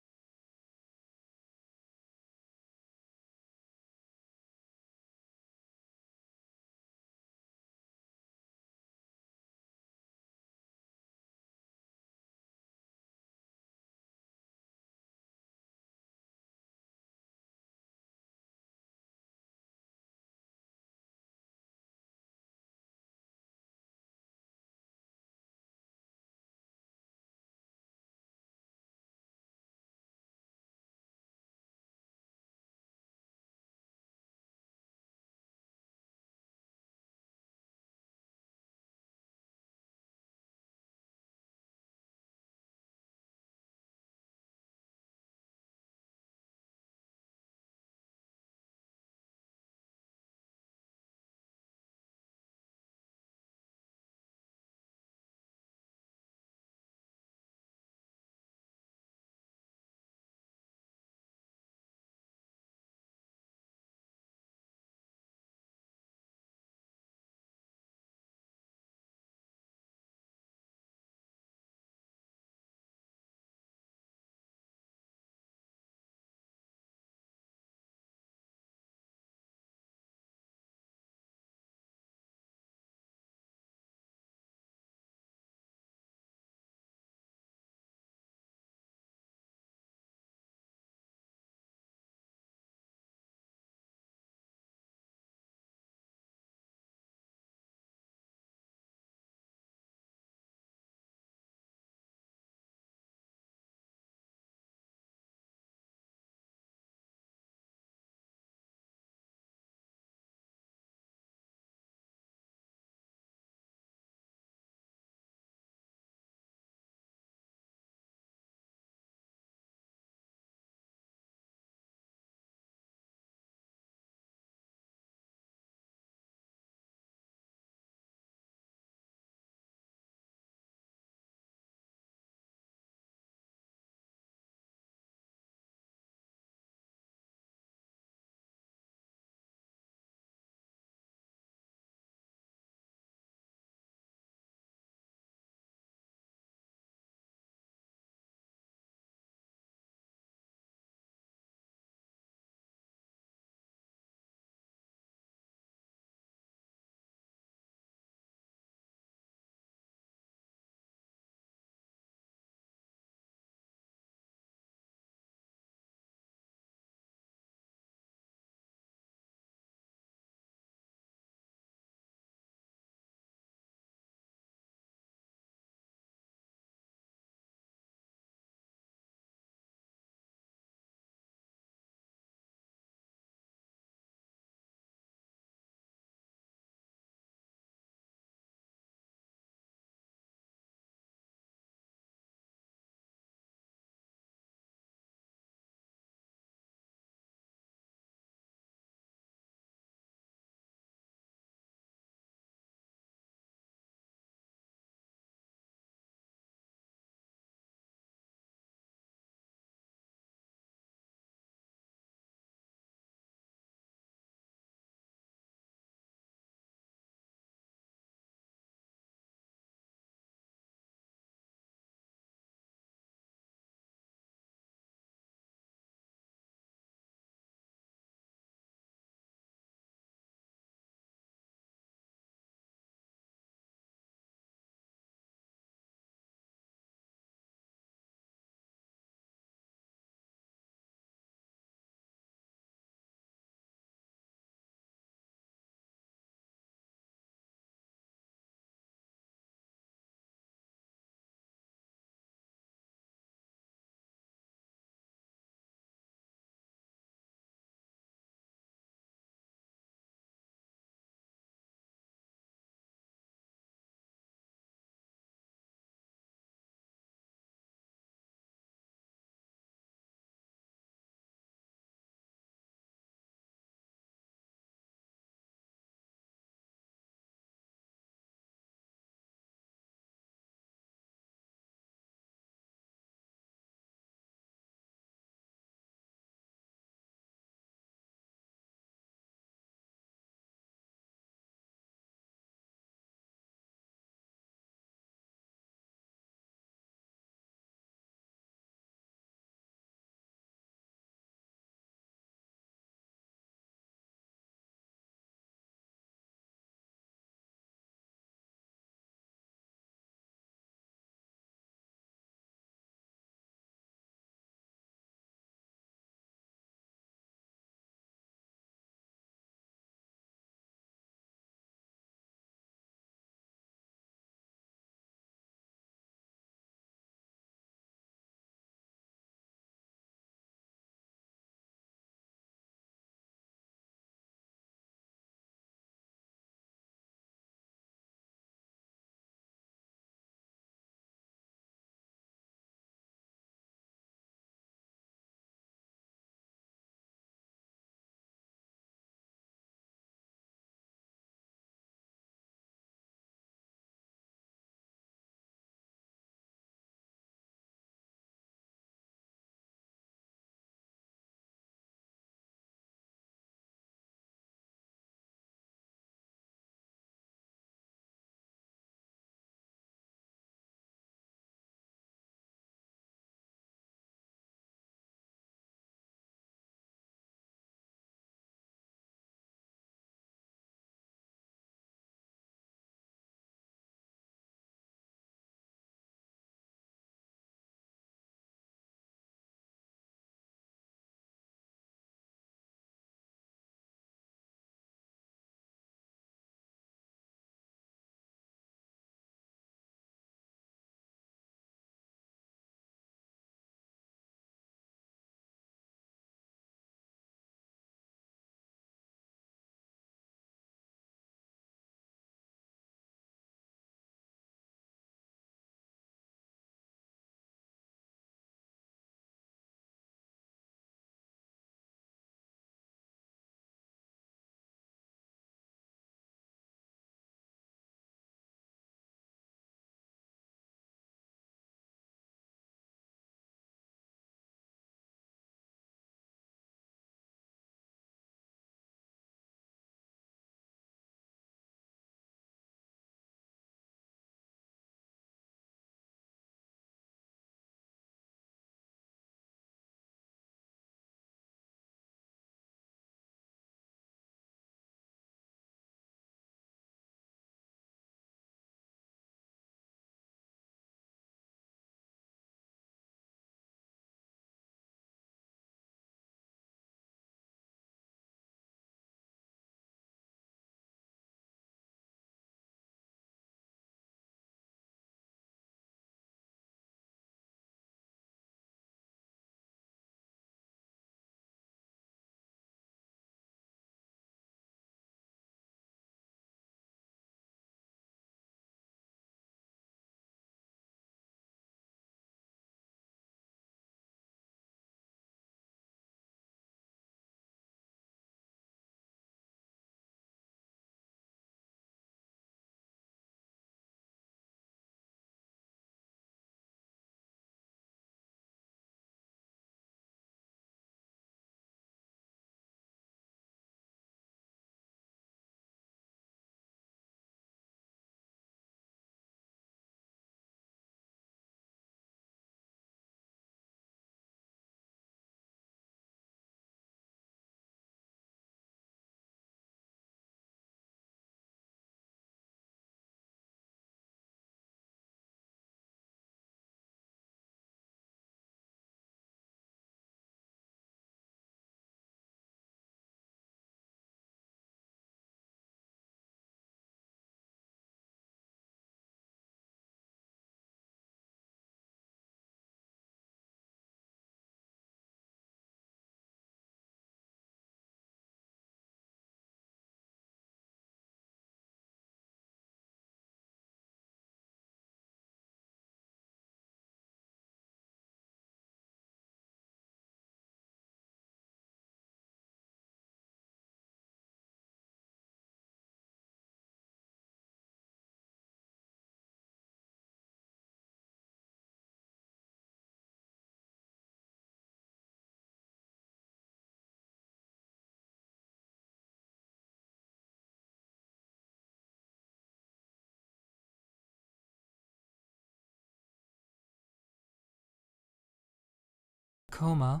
Tacoma,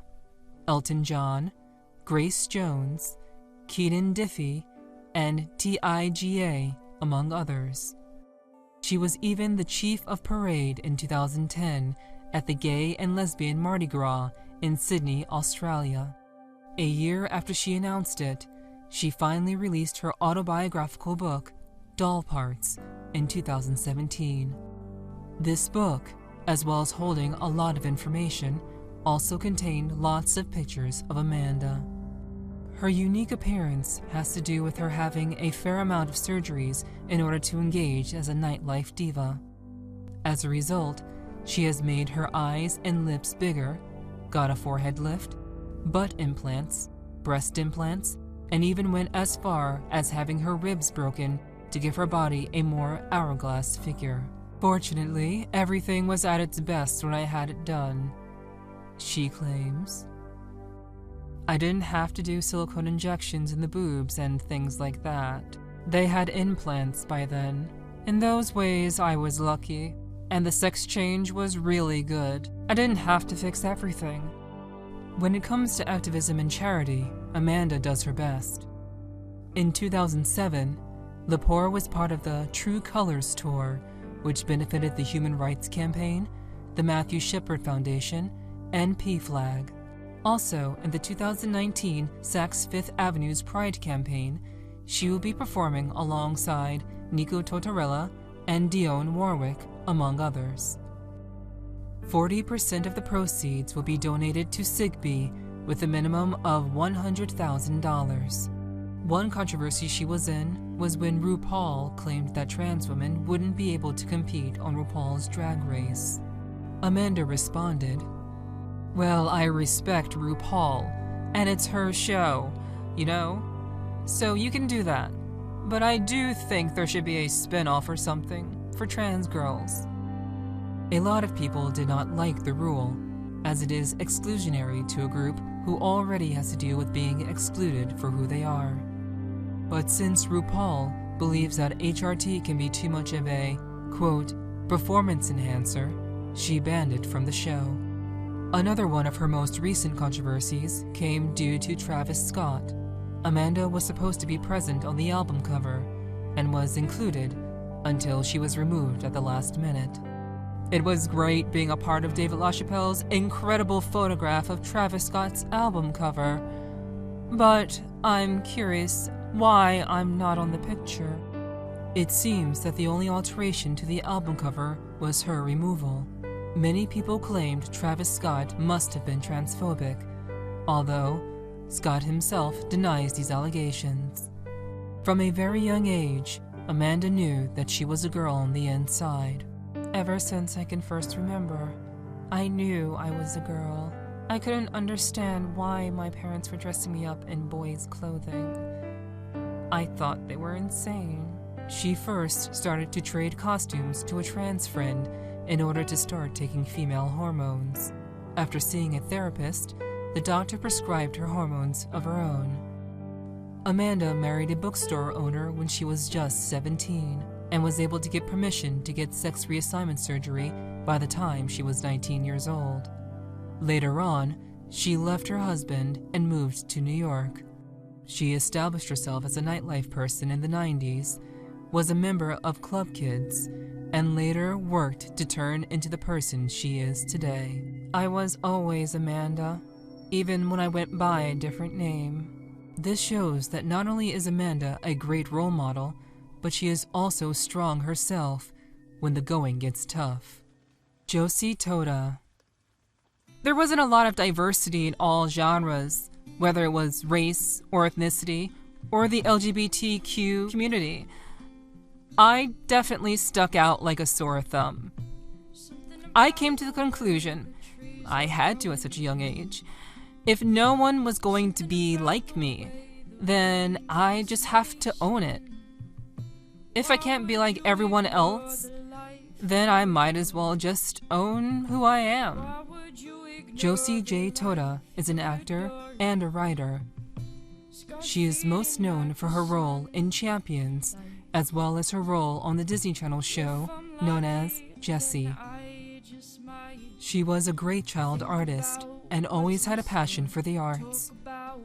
Elton John, Grace Jones, Keaton Diffie, and TIGA, among others. She was even the chief of parade in 2010 at the Gay and Lesbian Mardi Gras in Sydney, Australia. A year after she announced it, she finally released her autobiographical book, Doll Parts, in 2017. This book, as well as holding a lot of information, also contained lots of pictures of Amanda. Her unique appearance has to do with her having a fair amount of surgeries in order to engage as a nightlife diva. As a result, she has made her eyes and lips bigger, got a forehead lift, butt implants, breast implants, and even went as far as having her ribs broken to give her body a more hourglass figure. Fortunately, everything was at its best when I had it done, she claims. I didn't have to do silicone injections in the boobs and things like that. They had implants by then. In those ways, I was lucky. And the sex change was really good. I didn't have to fix everything. When it comes to activism and charity, Amanda does her best. In 2007, Lepore was part of the True Colors Tour, which benefited the Human Rights Campaign, the Matthew Shepard Foundation, and PFLAG. Also, in the 2019 Saks Fifth Avenue's Pride campaign, she will be performing alongside Nico Tortorella and Dionne Warwick, among others. 40% of the proceeds will be donated to SIGB with a minimum of $100,000. One controversy she was in was when RuPaul claimed that trans women wouldn't be able to compete on RuPaul's Drag Race. Amanda responded, "Well, I respect RuPaul, and it's her show, you know? So you can do that. But I do think there should be a spin-off or something for trans girls." A lot of people did not like the rule, as it is exclusionary to a group who already has to deal with being excluded for who they are. But since RuPaul believes that HRT can be too much of a, quote, performance enhancer, she banned it from the show. Another one of her most recent controversies came due to Travis Scott. Amanda was supposed to be present on the album cover and was included until she was removed at the last minute. It was great being a part of David LaChapelle's incredible photograph of Travis Scott's album cover, but I'm curious why I'm not on the picture. It seems that the only alteration to the album cover was her removal. Many people claimed Travis Scott must have been transphobic, although Scott himself denies these allegations. From a very young age, Amanda knew that she was a girl on the inside. Ever since I can first remember, I knew I was a girl. I couldn't understand why my parents were dressing me up in boys' clothing. I thought they were insane. She first started to trade costumes to a trans friend in order to start taking female hormones. After seeing a therapist, the doctor prescribed her hormones of her own. Amanda married a bookstore owner when she was just 17 and was able to get permission to get sex reassignment surgery by the time she was 19 years old. Later on, she left her husband and moved to New York. She established herself as a nightlife person in the 90s, was a member of Club Kids, and later worked to turn into the person she is today. I was always Amanda, even when I went by a different name. This shows that not only is Amanda a great role model, but she is also strong herself when the going gets tough. Josie Toda. There wasn't a lot of diversity in all genres, whether it was race or ethnicity or the LGBTQ community. I definitely stuck out like a sore thumb. I came to the conclusion, I had to at such a young age, if no one was going to be like me, then I just have to own it. If I can't be like everyone else, then I might as well just own who I am. Josie J. Toda is an actor and a writer. She is most known for her role in Champions, as well as her role on the Disney Channel show known as Jessie. She was a great child artist, and always had a passion for the arts,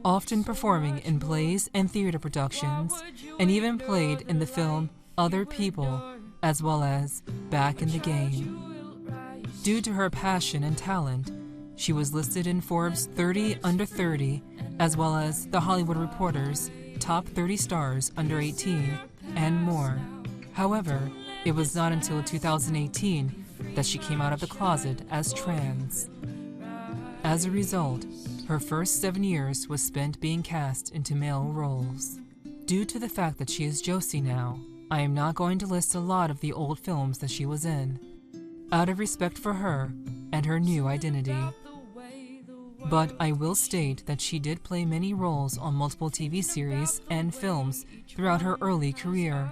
often performing in plays and theater productions, and even played in the film Other People, as well as Back in the Game. Due to her passion and talent, she was listed in Forbes 30 Under 30, as well as The Hollywood Reporter's Top 30 Stars Under 18, and more. However, it was not until 2018 that she came out of the closet as trans. As a result, her first 7 years was spent being cast into male roles. Due to the fact that she is Josie now, I am not going to list a lot of the old films that she was in, out of respect for her and her new identity. But I will state that she did play many roles on multiple TV series and films throughout her early career,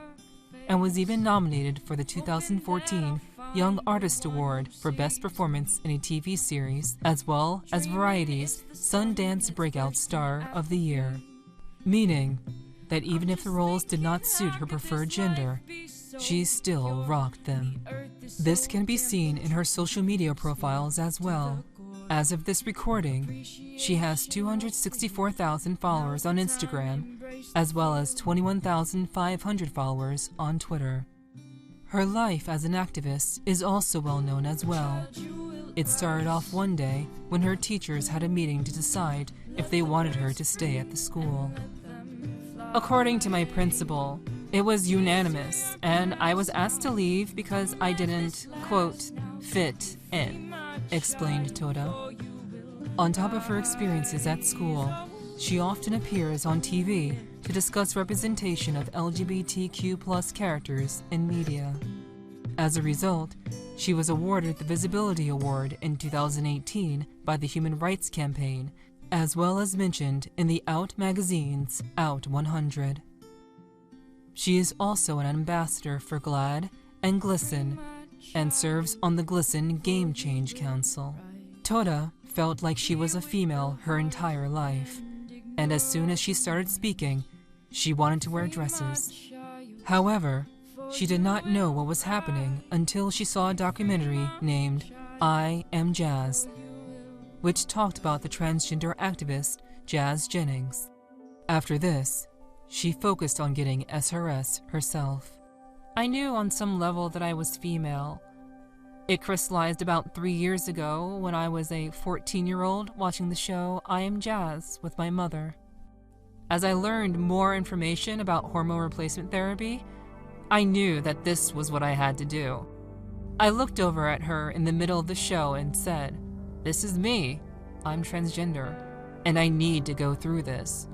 and was even nominated for the 2014 Young Artist Award for Best Performance in a TV Series, as well as Variety's Sundance Breakout Star of the Year. Meaning that even if the roles did not suit her preferred gender, she still rocked them. This can be seen in her social media profiles as well. As of this recording, she has 264,000 followers on Instagram, as well as 21,500 followers on Twitter. Her life as an activist is also well known as well. It started off one day when her teachers had a meeting to decide if they wanted her to stay at the school. According to my principal, it was unanimous, and I was asked to leave because I didn't, quote, fit in, explained Toda. On top of her experiences at school, she often appears on TV to discuss representation of LGBTQ+ characters in media. As a result, she was awarded the Visibility Award in 2018 by the Human Rights Campaign, as well as mentioned in the Out magazine's Out 100. She is also an ambassador for GLAAD and GLSEN, and serves on the GLSEN Game Change Council. Toda felt like she was a female her entire life, and as soon as she started speaking, she wanted to wear dresses. However, she did not know what was happening until she saw a documentary named I Am Jazz, which talked about the transgender activist Jazz Jennings. After this, she focused on getting SRS herself. I knew on some level that I was female. It crystallized about 3 years ago when I was a 14-year-old watching the show I Am Jazz with my mother. As I learned more information about hormone replacement therapy, I knew that this was what I had to do. I looked over at her in the middle of the show and said, "This is me. I'm transgender, and I need to go through this."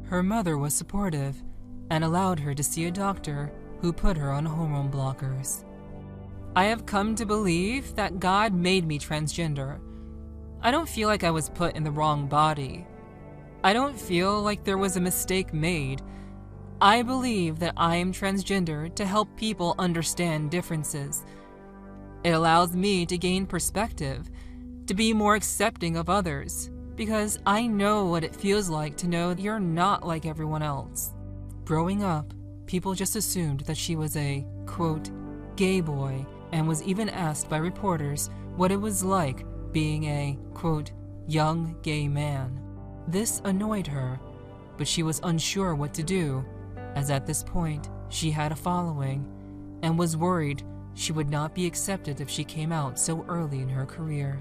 Her mother was supportive and allowed her to see a doctor who put her on hormone blockers. I have come to believe that God made me transgender. I don't feel like I was put in the wrong body. I don't feel like there was a mistake made. I believe that I am transgender to help people understand differences. It allows me to gain perspective, to be more accepting of others, because I know what it feels like to know you're not like everyone else. Growing up, people just assumed that she was a, quote, gay boy, and was even asked by reporters what it was like being a, quote, young gay man. This annoyed her, but she was unsure what to do, as at this point she had a following, and was worried she would not be accepted if she came out so early in her career.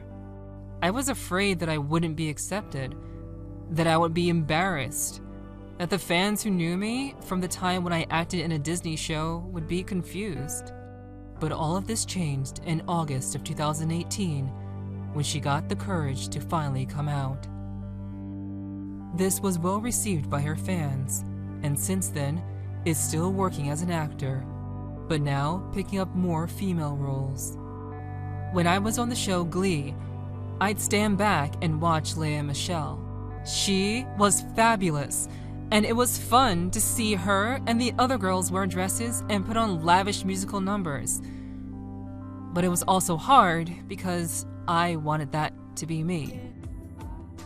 I was afraid that I wouldn't be accepted, that I would be embarrassed, that the fans who knew me from the time when I acted in a Disney show would be confused. But all of this changed in August of 2018, when she got the courage to finally come out. This was well received by her fans, and since then is still working as an actor, but now picking up more female roles. When I was on the show Glee, I'd stand back and watch Lea Michele. She was fabulous, and it was fun to see her and the other girls wear dresses and put on lavish musical numbers. But it was also hard because I wanted that to be me.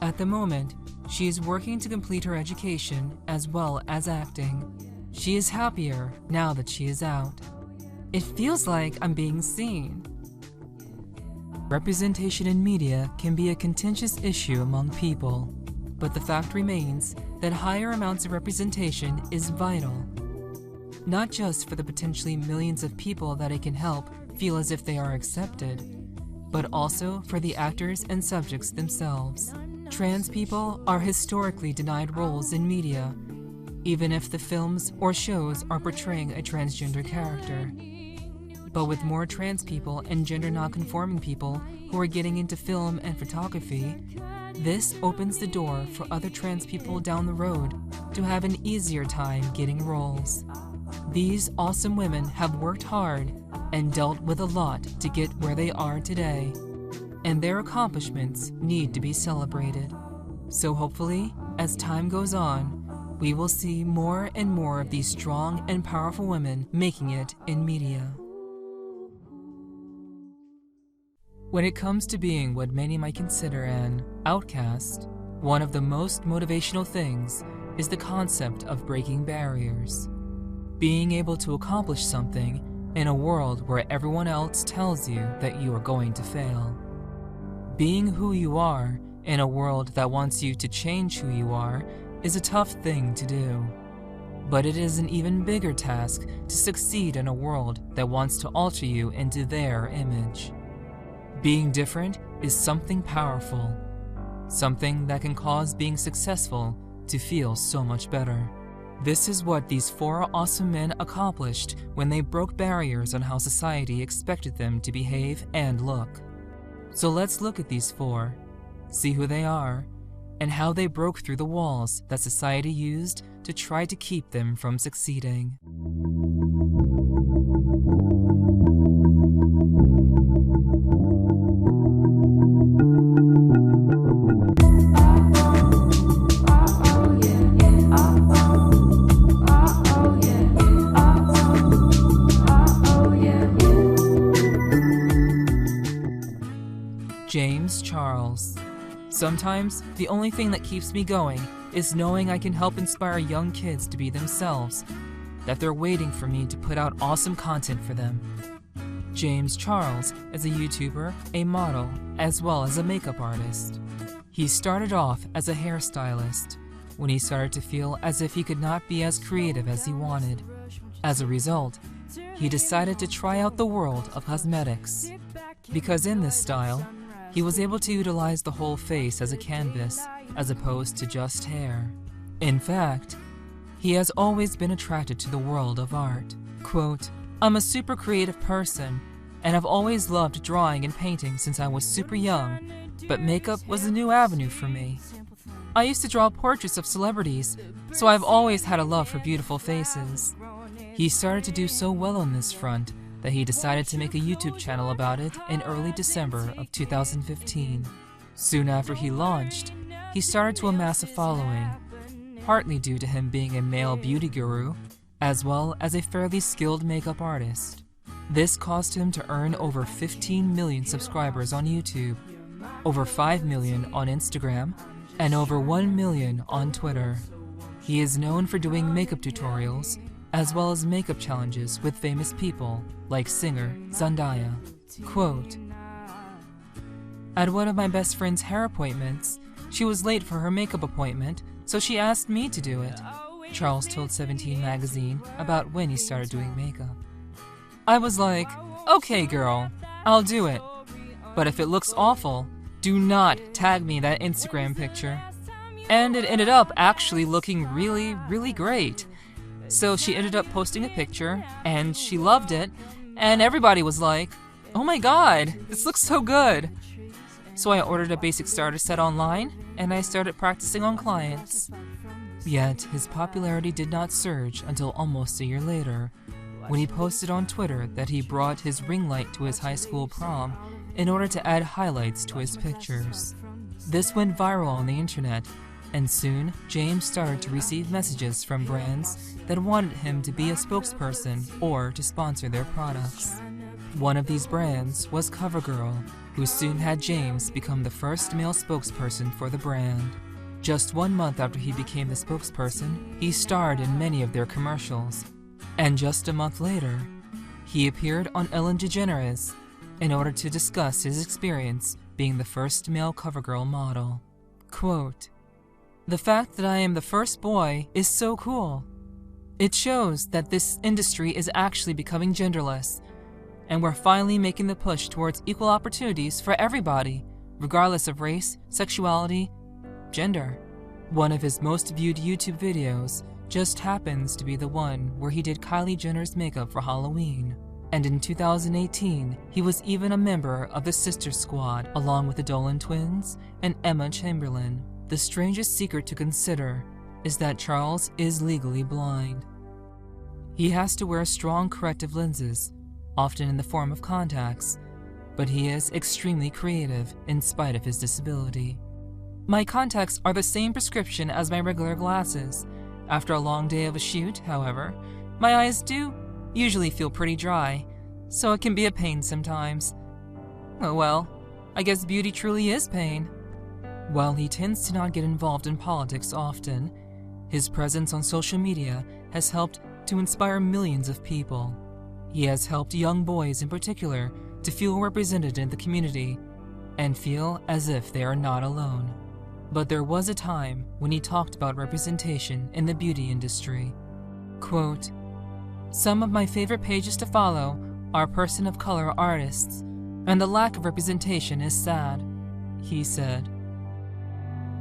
At the moment, she is working to complete her education as well as acting. She is happier now that she is out. It feels like I'm being seen. Representation in media can be a contentious issue among people, but the fact remains that higher amounts of representation is vital, not just for the potentially millions of people that it can help feel as if they are accepted, but also for the actors and subjects themselves. Trans people are historically denied roles in media, even if the films or shows are portraying a transgender character. But with more trans people and gender non-conforming people who are getting into film and photography, this opens the door for other trans people down the road to have an easier time getting roles. These awesome women have worked hard and dealt with a lot to get where they are today, and their accomplishments need to be celebrated. So hopefully, as time goes on, we will see more and more of these strong and powerful women making it in media. When it comes to being what many might consider an outcast, one of the most motivational things is the concept of breaking barriers. Being able to accomplish something in a world where everyone else tells you that you are going to fail. Being who you are in a world that wants you to change who you are is a tough thing to do. But it is an even bigger task to succeed in a world that wants to alter you into their image. Being different is something powerful, something that can cause being successful to feel so much better. This is what these 4 awesome men accomplished when they broke barriers on how society expected them to behave and look. So let's look at these 4, see who they are, and how they broke through the walls that society used to try to keep them from succeeding. James Charles. Sometimes, the only thing that keeps me going is knowing I can help inspire young kids to be themselves, that they're waiting for me to put out awesome content for them. James Charles is a YouTuber, a model, as well as a makeup artist. He started off as a hairstylist when he started to feel as if he could not be as creative as he wanted. As a result, he decided to try out the world of cosmetics. Because in this style, he was able to utilize the whole face as a canvas, as opposed to just hair. In fact, he has always been attracted to the world of art. Quote, "I'm a super creative person, and I've always loved drawing and painting since I was super young, but makeup was a new avenue for me. I used to draw portraits of celebrities, so I've always had a love for beautiful faces." He started to do so well on this front that he decided to make a YouTube channel about it in early December of 2015. Soon after he launched, he started to amass a following, partly due to him being a male beauty guru, as well as a fairly skilled makeup artist. This caused him to earn over 15 million subscribers on YouTube, over 5 million on Instagram, and over 1 million on Twitter. He is known for doing makeup tutorials, as well as makeup challenges with famous people like singer Zendaya. Quote, "At one of my best friend's hair appointments, she was late for her makeup appointment, so she asked me to do it," Charles told 17 magazine about when he started doing makeup. "I was like, okay girl, I'll do it. But if it looks awful, do not tag me that Instagram picture." And it ended up actually looking really, really great. So she ended up posting a picture, and she loved it, and everybody was like, "Oh my god, this looks so good." So I ordered a basic starter set online, and I started practicing on clients. Yet, his popularity did not surge until almost a year later, when he posted on Twitter that he brought his ring light to his high school prom in order to add highlights to his pictures. This went viral on the internet, and soon James started to receive messages from brands that wanted him to be a spokesperson or to sponsor their products. One of these brands was CoverGirl, who soon had James become the first male spokesperson for the brand. Just 1 month after he became the spokesperson, he starred in many of their commercials. And just a month later, he appeared on Ellen DeGeneres in order to discuss his experience being the first male CoverGirl model. Quote, "The fact that I am the first boy is so cool. It shows that this industry is actually becoming genderless, and we're finally making the push towards equal opportunities for everybody, regardless of race, sexuality, gender." One of his most viewed YouTube videos just happens to be the one where he did Kylie Jenner's makeup for Halloween. And in 2018, he was even a member of the Sister Squad along with the Dolan twins and Emma Chamberlain. The strangest secret to consider is that Charles is legally blind. He has to wear strong corrective lenses, often in the form of contacts, but he is extremely creative in spite of his disability. "My contacts are the same prescription as my regular glasses. After a long day of a shoot, however, my eyes do usually feel pretty dry, so it can be a pain sometimes. Oh well, I guess beauty truly is pain." While he tends to not get involved in politics often, his presence on social media has helped to inspire millions of people. He has helped young boys in particular to feel represented in the community and feel as if they are not alone. But there was a time when he talked about representation in the beauty industry. Quote, "Some of my favorite pages to follow are person of color artists, and the lack of representation is sad," he said.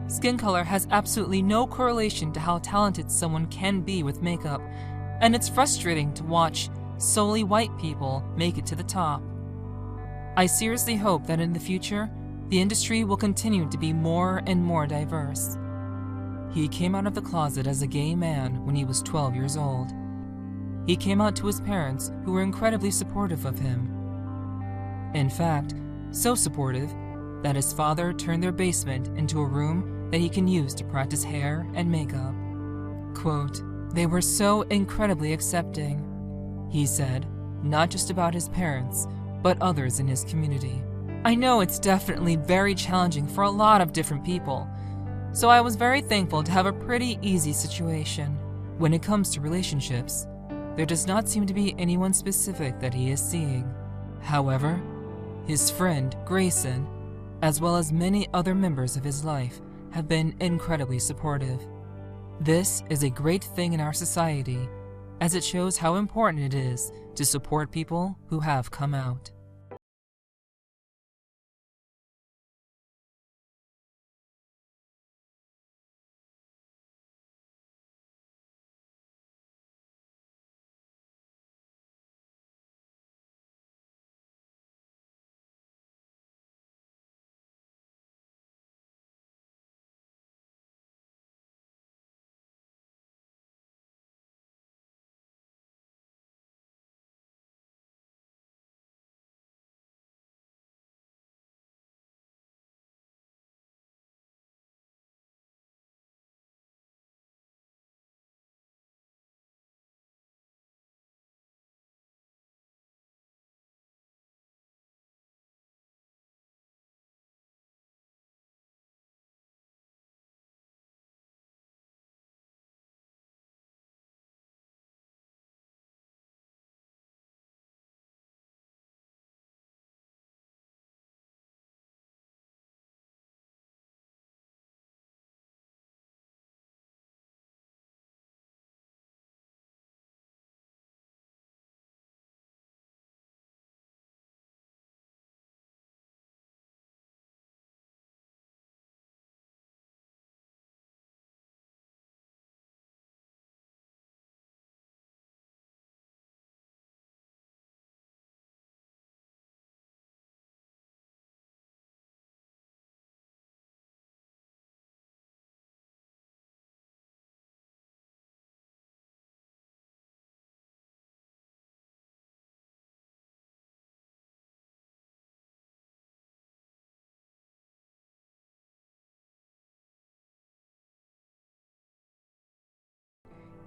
Skin color has absolutely no correlation to how talented someone can be with makeup, and it's frustrating to watch solely white people make it to the top. I seriously hope that in the future, the industry will continue to be more and more diverse. He came out of the closet as a gay man when he was 12 years old. He came out to his parents, who were incredibly supportive of him. In fact, so supportive that his father turned their basement into a room that he can use to practice hair and makeup. Quote, "They were so incredibly accepting," he said, not just about his parents, but others in his community. "I know it's definitely very challenging for a lot of different people, so I was very thankful to have a pretty easy situation. When it comes to relationships, there does not seem to be anyone specific that he is seeing. However, his friend, Grayson, as well as many other members of his life, have been incredibly supportive. This is a great thing in our society, as it shows how important it is to support people who have come out."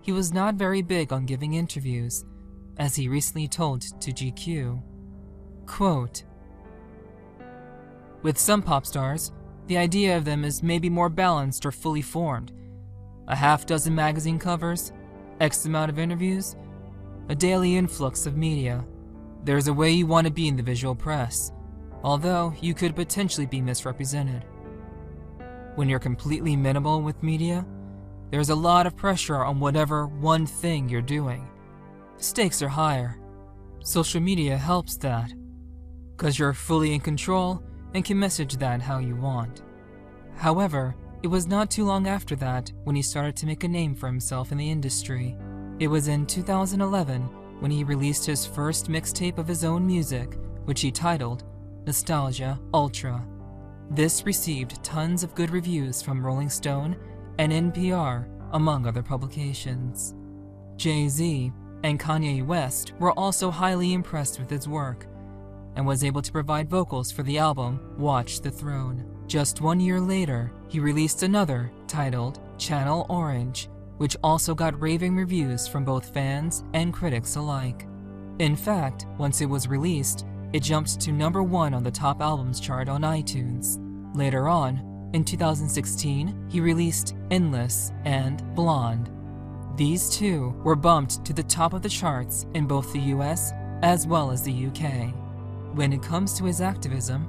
He was not very big on giving interviews, as he recently told to GQ. Quote, "With some pop stars, the idea of them is maybe more balanced or fully formed. A half dozen magazine covers, X amount of interviews, a daily influx of media. There's a way you want to be in the visual press, although you could potentially be misrepresented. When you're completely minimal with media, there's a lot of pressure on whatever one thing you're doing. Stakes are higher. Social media helps that, because you're fully in control and can message that how you want. However, it was not too long after that when he started to make a name for himself in the industry. It was in 2011 when he released his first mixtape of his own music, which he titled Nostalgia Ultra. This received tons of good reviews from Rolling Stone and NPR, among other publications. Jay-Z and Kanye West were also highly impressed with his work, and was able to provide vocals for the album Watch the Throne. Just 1 year later, he released another, titled Channel Orange, which also got raving reviews from both fans and critics alike. In fact, once it was released, it jumped to #1 on the top albums chart on iTunes. Later on, in 2016, he released Endless and Blonde. These two were bumped to the top of the charts in both the US as well as the UK. When it comes to his activism,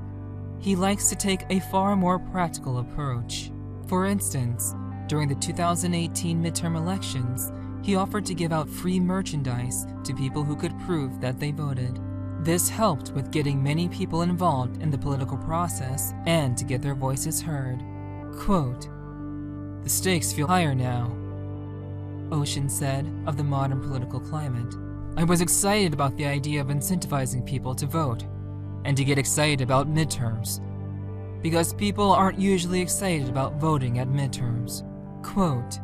he likes to take a far more practical approach. For instance, during the 2018 midterm elections, he offered to give out free merchandise to people who could prove that they voted. This helped with getting many people involved in the political process and to get their voices heard. Quote, "The stakes feel higher now," Ocean said of the modern political climate. "I was excited about the idea of incentivizing people to vote and to get excited about midterms, because people aren't usually excited about voting at midterms." Quote,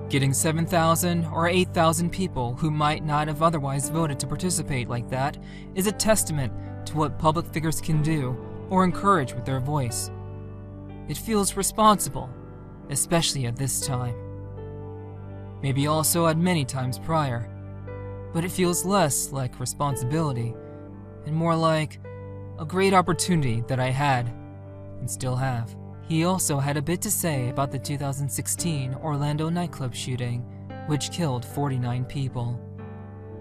"Getting 7,000 or 8,000 people who might not have otherwise voted to participate like that is a testament to what public figures can do or encourage with their voice. It feels responsible, especially at this time. Maybe also at many times prior, but it feels less like responsibility and more like a great opportunity that I had and still have." He also had a bit to say about the 2016 Orlando nightclub shooting, which killed 49 people.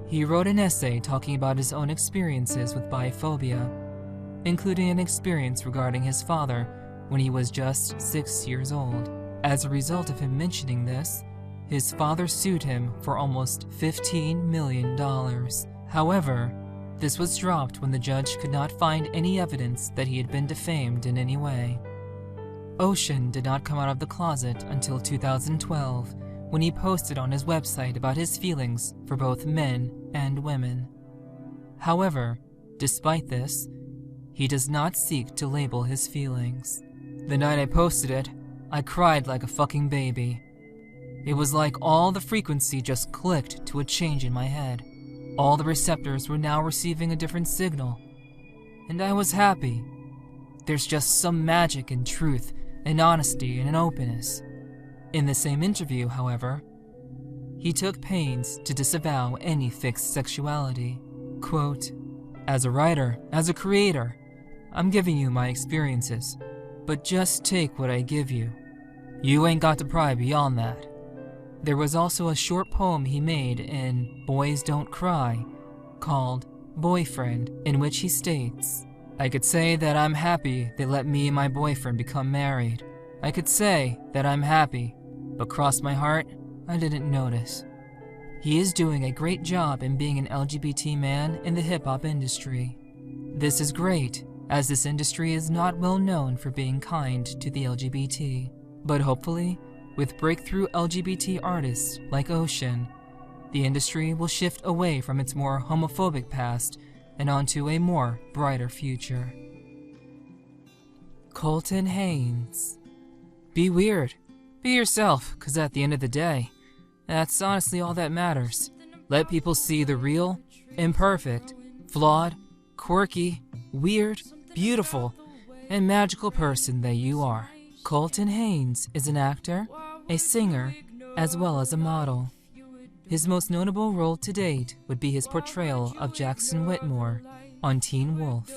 He wrote an essay talking about his own experiences with biphobia, including an experience regarding his father when he was just 6 years old. As a result of him mentioning this, his father sued him for almost $15 million. However, this was dropped when the judge could not find any evidence that he had been defamed in any way. Ocean did not come out of the closet until 2012, when he posted on his website about his feelings for both men and women. However, despite this, he does not seek to label his feelings. "The night I posted it, I cried like a fucking baby. It was like all the frequency just clicked to a change in my head. All the receptors were now receiving a different signal. And I was happy. There's just some magic in truth and honesty and an openness." In the same interview, however, he took pains to disavow any fixed sexuality. Quote, "As a writer, as a creator, I'm giving you my experiences, but just take what I give you. You ain't got to pry beyond that." There was also a short poem he made in Boys Don't Cry called Boyfriend, in which he states, "I could say that I'm happy they let me and my boyfriend become married. I could say that I'm happy, but cross my heart, I didn't notice." He is doing a great job in being an LGBT man in the hip-hop industry. This is great, as this industry is not well known for being kind to the LGBT. But hopefully, with breakthrough LGBT artists like Ocean, the industry will shift away from its more homophobic past and onto a more brighter future. Colton Haynes. Be weird. Be yourself, because at the end of the day, that's honestly all that matters. Let people see the real, imperfect, flawed, quirky, weird, beautiful, and magical person that you are. Colton Haynes is an actor, a singer, as well as a model. His most notable role to date would be his portrayal of Jackson Whitmore on Teen Wolf.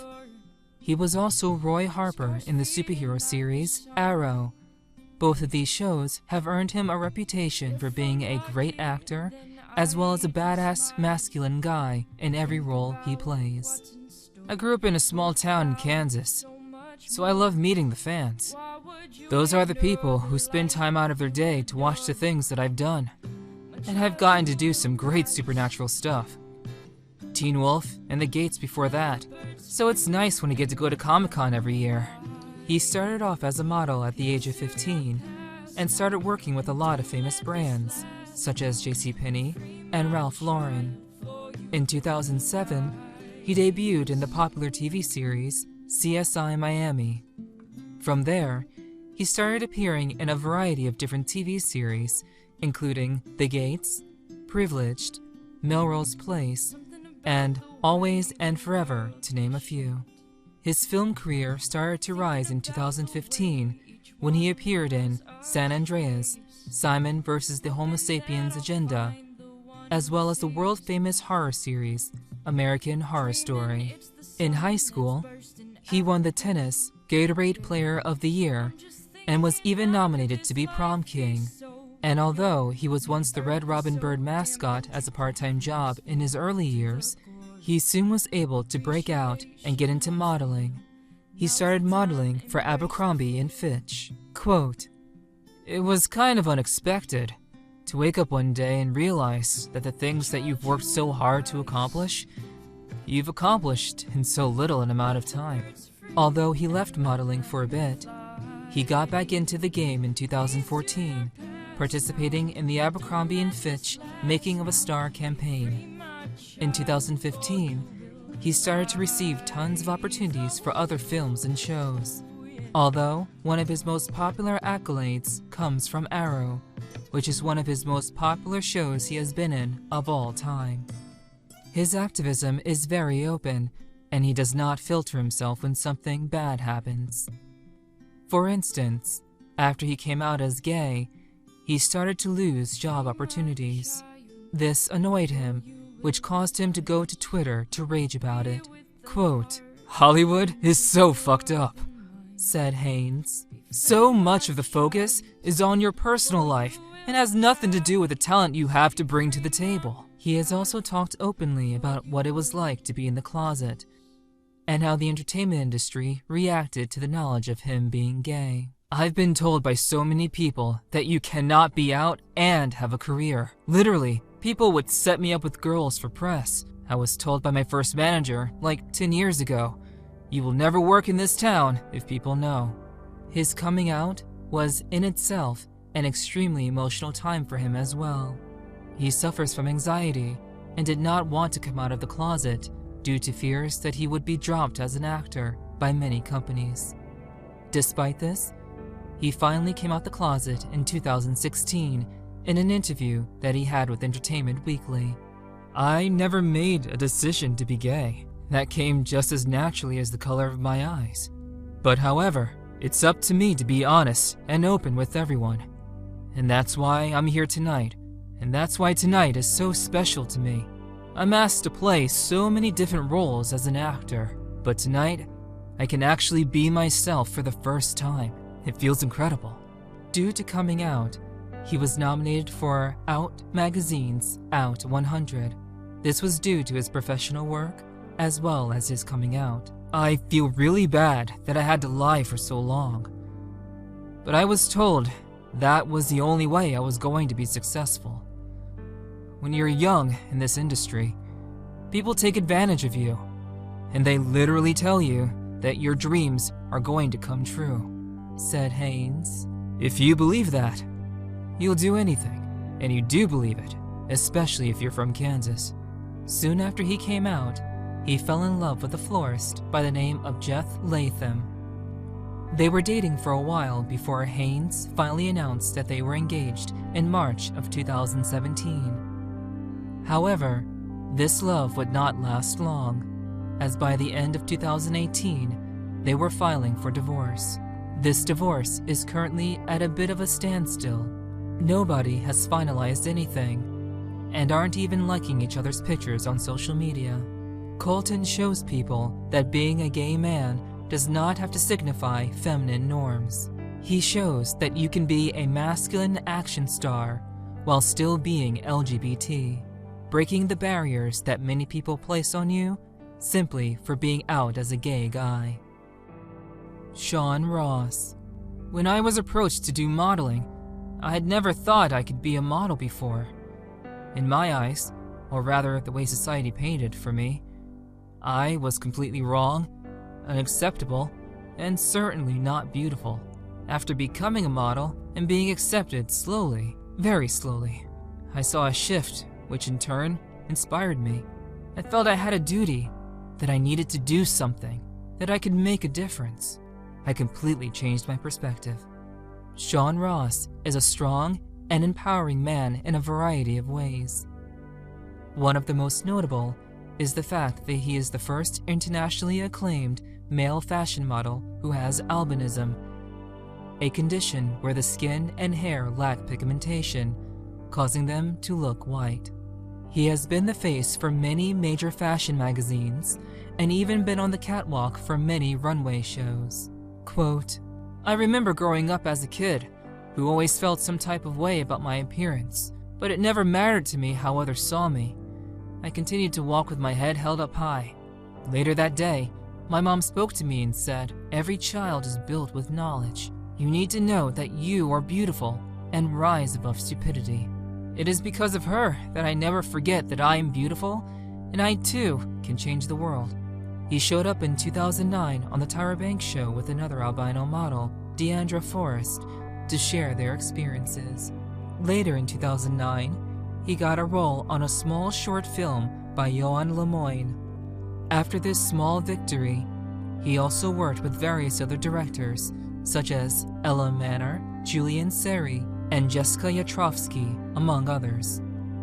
He was also Roy Harper in the superhero series Arrow. Both of these shows have earned him a reputation for being a great actor as well as a badass masculine guy in every role he plays. I grew up in a small town in Kansas, so I love meeting the fans. Those are the people who spend time out of their day to watch the things that I've done. And I've gotten to do some great supernatural stuff. Teen Wolf and the Gates before that, so it's nice when I get to go to Comic-Con every year. He started off as a model at the age of 15 and started working with a lot of famous brands, such as JCPenney and Ralph Lauren. In 2007, he debuted in the popular TV series CSI Miami. From there, he started appearing in a variety of different TV series, including The Gates, Privileged, Melrose Place, and Always and Forever, to name a few. His film career started to rise in 2015 when he appeared in San Andreas, Simon vs. the Homo sapiens Agenda, as well as the world-famous horror series American Horror Story. In high school, he won the tennis Gatorade Player of the Year and was even nominated to be prom king. And although he was once the Red Robin Bird mascot as a part-time job in his early years, he soon was able to break out and get into modeling. He started modeling for Abercrombie & Fitch. Quote, "It was kind of unexpected to wake up one day and realize that the things that you've worked so hard to accomplish, you've accomplished in so little an amount of time." Although he left modeling for a bit, he got back into the game in 2014, participating in the Abercrombie & Fitch Making of a Star campaign. In 2015, he started to receive tons of opportunities for other films and shows. Although one of his most popular accolades comes from Arrow, which is one of his most popular shows he has been in of all time. His activism is very open, and he does not filter himself when something bad happens. For instance, after he came out as gay, he started to lose job opportunities. This annoyed him, which caused him to go to Twitter to rage about it. Quote, "Hollywood is so fucked up," said Haynes. "So much of the focus is on your personal life and has nothing to do with the talent you have to bring to the table." He has also talked openly about what it was like to be in the closet, and how the entertainment industry reacted to the knowledge of him being gay. "I've been told by so many people that you cannot be out and have a career. Literally, people would set me up with girls for press. I was told by my first manager, like 10 years ago, 'You will never work in this town if people know.'" His coming out was in itself an extremely emotional time for him as well. He suffers from anxiety and did not want to come out of the closet due to fears that he would be dropped as an actor by many companies. Despite this, he finally came out the closet in 2016 in an interview that he had with Entertainment Weekly. "I never made a decision to be gay. That came just as naturally as the color of my eyes. But however, it's up to me to be honest and open with everyone. And that's why I'm here tonight, and that's why tonight is so special to me. I'm asked to play so many different roles as an actor, but tonight, I can actually be myself for the first time. It feels incredible." Due to coming out, he was nominated for Out Magazine's Out 100. This was due to his professional work, as well as his coming out. "I feel really bad that I had to lie for so long. But I was told that was the only way I was going to be successful. When you're young in this industry, people take advantage of you, and they literally tell you that your dreams are going to come true," said Haynes. "If you believe that, you'll do anything, and you do believe it, especially if you're from Kansas." Soon after he came out, he fell in love with a florist by the name of Jeff Latham. They were dating for a while before Haynes finally announced that they were engaged in March of 2017. However, this love would not last long, as by the end of 2018, they were filing for divorce. This divorce is currently at a bit of a standstill. Nobody has finalized anything, and aren't even liking each other's pictures on social media. Colton shows people that being a gay man does not have to signify feminine norms. He shows that you can be a masculine action star while still being LGBT. breaking the barriers that many people place on you simply for being out as a gay guy. Sean Ross. When I was approached to do modeling, I had never thought I could be a model before. In my eyes, or rather the way society painted for me, I was completely wrong, unacceptable, and certainly not beautiful. After becoming a model and being accepted slowly, very slowly, I saw a shift, which in turn inspired me. I felt I had a duty, that I needed to do something, that I could make a difference. I completely changed my perspective. Sean Ross is a strong and empowering man in a variety of ways. One of the most notable is the fact that he is the first internationally acclaimed male fashion model who has albinism, a condition where the skin and hair lack pigmentation, causing them to look white. He has been the face for many major fashion magazines and even been on the catwalk for many runway shows. Quote, I remember growing up as a kid who always felt some type of way about my appearance, but it never mattered to me how others saw me. I continued to walk with my head held up high. Later that day, my mom spoke to me and said, every child is built with knowledge. You need to know that you are beautiful and rise above stupidity. It is because of her that I never forget that I am beautiful and I too can change the world. He showed up in 2009 on the Tyra Banks show with another albino model, Deandra Forrest, to share their experiences. Later in 2009, he got a role on a small short film by Johan Lemoyne. After this small victory, he also worked with various other directors, such as Ella Manor, Julian Seri, and Jessica Yatrovsky, among others.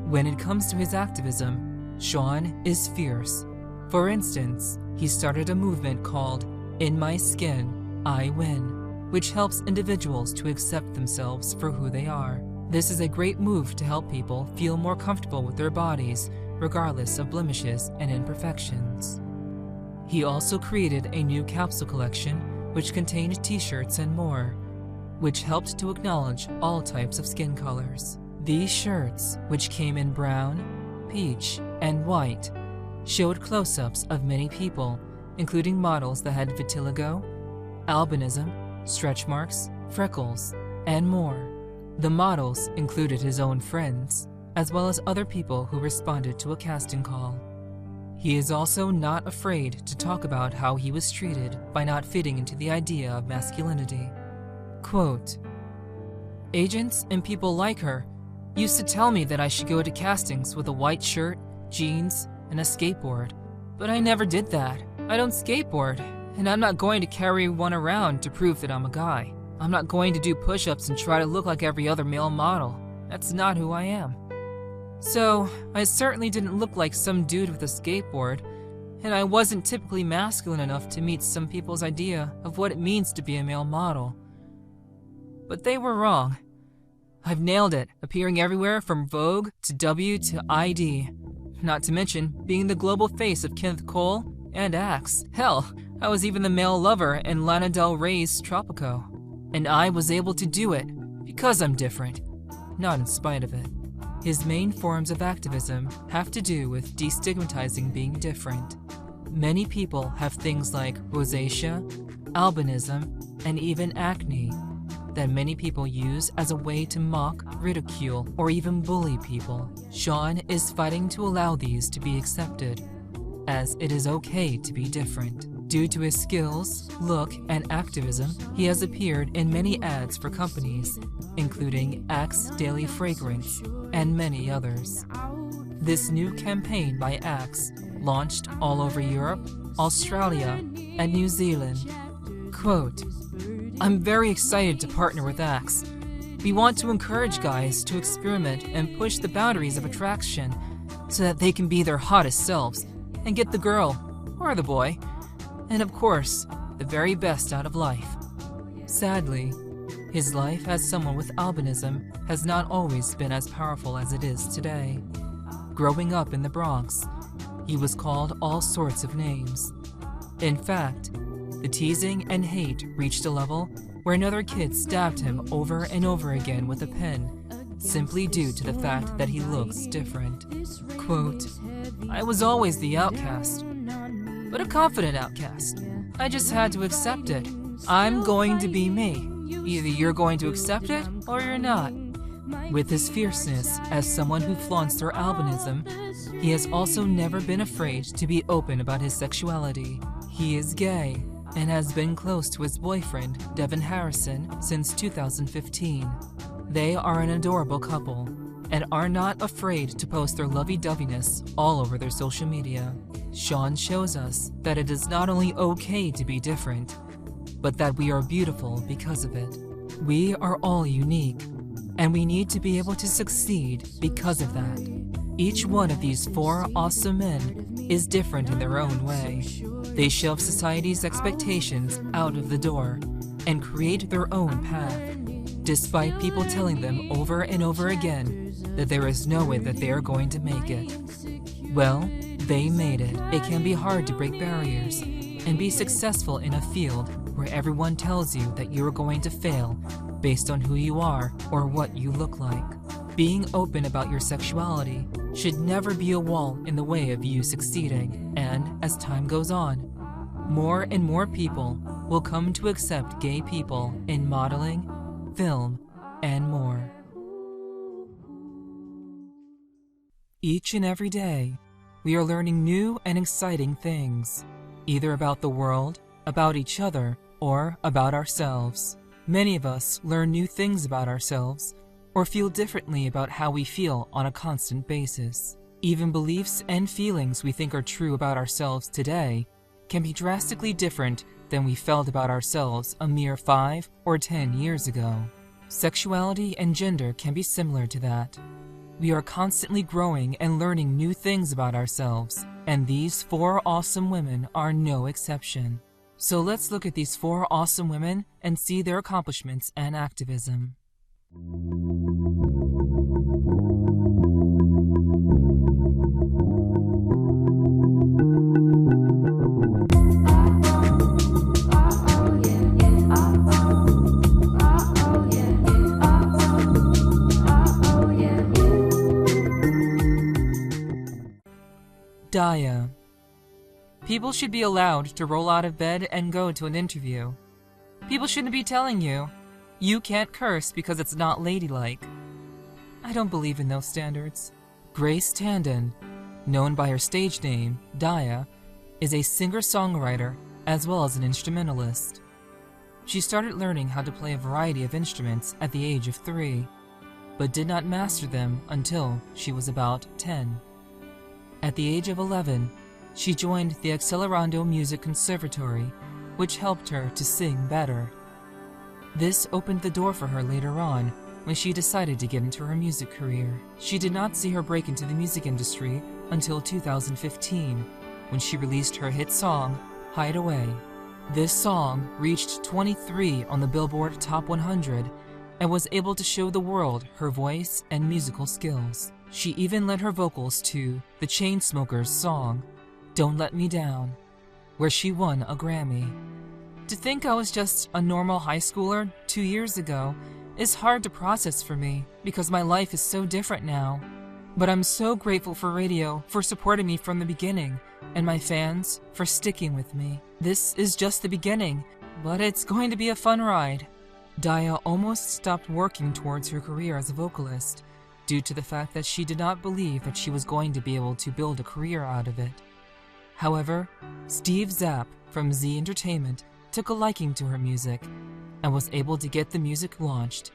When it comes to his activism, Sean is fierce. For instance, he started a movement called In My Skin, I Win, which helps individuals to accept themselves for who they are. This is a great move to help people feel more comfortable with their bodies, regardless of blemishes and imperfections. He also created a new capsule collection which contained t-shirts and more, which helped to acknowledge all types of skin colors. These shirts, which came in brown, peach, and white, showed close-ups of many people, including models that had vitiligo, albinism, stretch marks, freckles, and more. The models included his own friends, as well as other people who responded to a casting call. He is also not afraid to talk about how he was treated by not fitting into the idea of masculinity. Quote, agents and people like her used to tell me that I should go to castings with a white shirt, jeans, and a skateboard, but I never did that. I don't skateboard, and I'm not going to carry one around to prove that I'm a guy. I'm not going to do push-ups and try to look like every other male model. That's not who I am. So, I certainly didn't look like some dude with a skateboard, and I wasn't typically masculine enough to meet some people's idea of what it means to be a male model. But they were wrong. I've nailed it, appearing everywhere from Vogue to W to ID. Not to mention being the global face of Kenneth Cole and Axe. Hell, I was even the male lover in Lana Del Rey's Tropico. And I was able to do it because I'm different, not in spite of it. His main forms of activism have to do with destigmatizing being different. Many people have things like rosacea, albinism, and even acne that many people use as a way to mock, ridicule, or even bully people. Sean is fighting to allow these to be accepted, as it is okay to be different. Due to his skills, look, and activism, he has appeared in many ads for companies, including Axe Daily Fragrance and many others. This new campaign by Axe launched all over Europe, Australia, and New Zealand. Quote, I'm very excited to partner with Axe. We want to encourage guys to experiment and push the boundaries of attraction so that they can be their hottest selves and get the girl, or the boy, and of course, the very best out of life. Sadly, his life as someone with albinism has not always been as powerful as it is today. Growing up in the Bronx, he was called all sorts of names. In fact, the teasing and hate reached a level where another kid stabbed him over and over again with a pen, simply due to the fact that he looks different. Quote, I was always the outcast, but a confident outcast. I just had to accept it. I'm going to be me. Either you're going to accept it or you're not. With his fierceness as someone who flaunts their albinism, he has also never been afraid to be open about his sexuality. He is gay and has been close to his boyfriend, Devin Harrison, since 2015. They are an adorable couple and are not afraid to post their lovey-doveyness all over their social media. Sean shows us that it is not only okay to be different, but that we are beautiful because of it. We are all unique, and we need to be able to succeed because of that. Each one of these 4 awesome men is different in their own way. They shove society's expectations out of the door and create their own path, despite people telling them over and over again that there is no way that they are going to make it. Well, they made it. It can be hard to break barriers and be successful in a field where everyone tells you that you're going to fail based on who you are or what you look like. Being open about your sexuality should never be a wall in the way of you succeeding, and as time goes on, more and more people will come to accept gay people in modeling, film, and more. Each and every day, we are learning new and exciting things, either about the world, about each other, or about ourselves. Many of us learn new things about ourselves or feel differently about how we feel on a constant basis. Even beliefs and feelings we think are true about ourselves today can be drastically different than we felt about ourselves a mere 5 or 10 years ago. Sexuality and gender can be similar to that. We are constantly growing and learning new things about ourselves, and these 4 awesome women are no exception. So let's look at these 4 awesome women and see their accomplishments and activism. Daya. People should be allowed to roll out of bed and go to an interview. People shouldn't be telling you, you can't curse because it's not ladylike. I don't believe in those standards. Grace Tandon, known by her stage name, Daya, is a singer-songwriter as well as an instrumentalist. She started learning how to play a variety of instruments at the age of 3, but did not master them until she was about 10. At the age of 11, she joined the Accelerando Music Conservatory, which helped her to sing better. This opened the door for her later on when she decided to get into her music career. She did not see her break into the music industry until 2015, when she released her hit song, Hideaway. This song reached 23 on the Billboard Top 100 and was able to show the world her voice and musical skills. She even lent her vocals to the Chainsmokers' song, Don't Let Me Down, where she won a Grammy. To think I was just a normal high schooler 2 years ago is hard to process for me because my life is so different now. But I'm so grateful for radio for supporting me from the beginning and my fans for sticking with me. This is just the beginning, but it's going to be a fun ride. Daya almost stopped working towards her career as a vocalist due to the fact that she did not believe that she was going to be able to build a career out of it. However, Steve Zapp from Z Entertainment took a liking to her music and was able to get the music launched.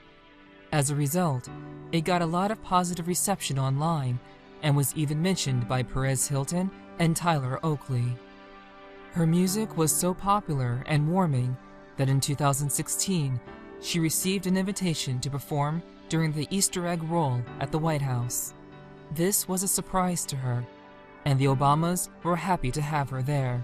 As a result, it got a lot of positive reception online and was even mentioned by Perez Hilton and Tyler Oakley. Her music was so popular and warming that in 2016, she received an invitation to perform during the Easter egg roll at the White House. This was a surprise to her, and the Obamas were happy to have her there.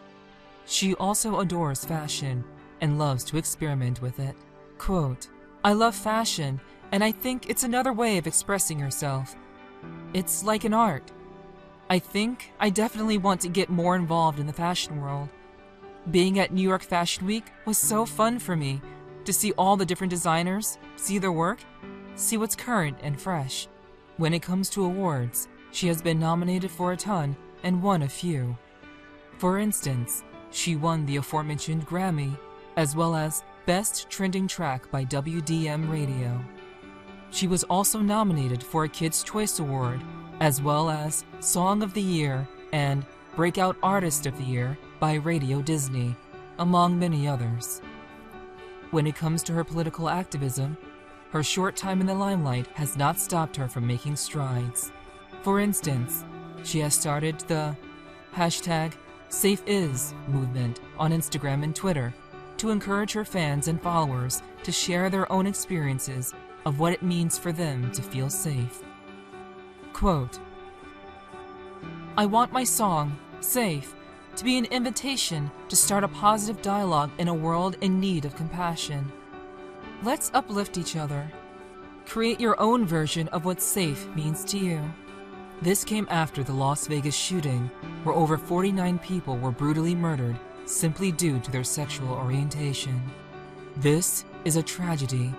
She also adores fashion and loves to experiment with it. Quote, I love fashion, and I think it's another way of expressing yourself. It's like an art. I think I definitely want to get more involved in the fashion world. Being at New York Fashion Week was so fun for me to see all the different designers, see their work, see what's current and fresh. When it comes to awards, she has been nominated for a ton and won a few. For instance, she won the aforementioned Grammy, as well as Best Trending Track by WDM Radio. She was also nominated for a Kids' Choice Award, as well as Song of the Year and Breakout Artist of the Year by Radio Disney, among many others. When it comes to her political activism, her short time in the limelight has not stopped her from making strides. For instance, she has started the #SafeIs movement on Instagram and Twitter to encourage her fans and followers to share their own experiences of what it means for them to feel safe. Quote, "I want my song, Safe, to be an invitation to start a positive dialogue in a world in need of compassion. Let's uplift each other. Create your own version of what safe means to you." This came after the Las Vegas shooting, where over 49 people were brutally murdered simply due to their sexual orientation. This is a tragedy,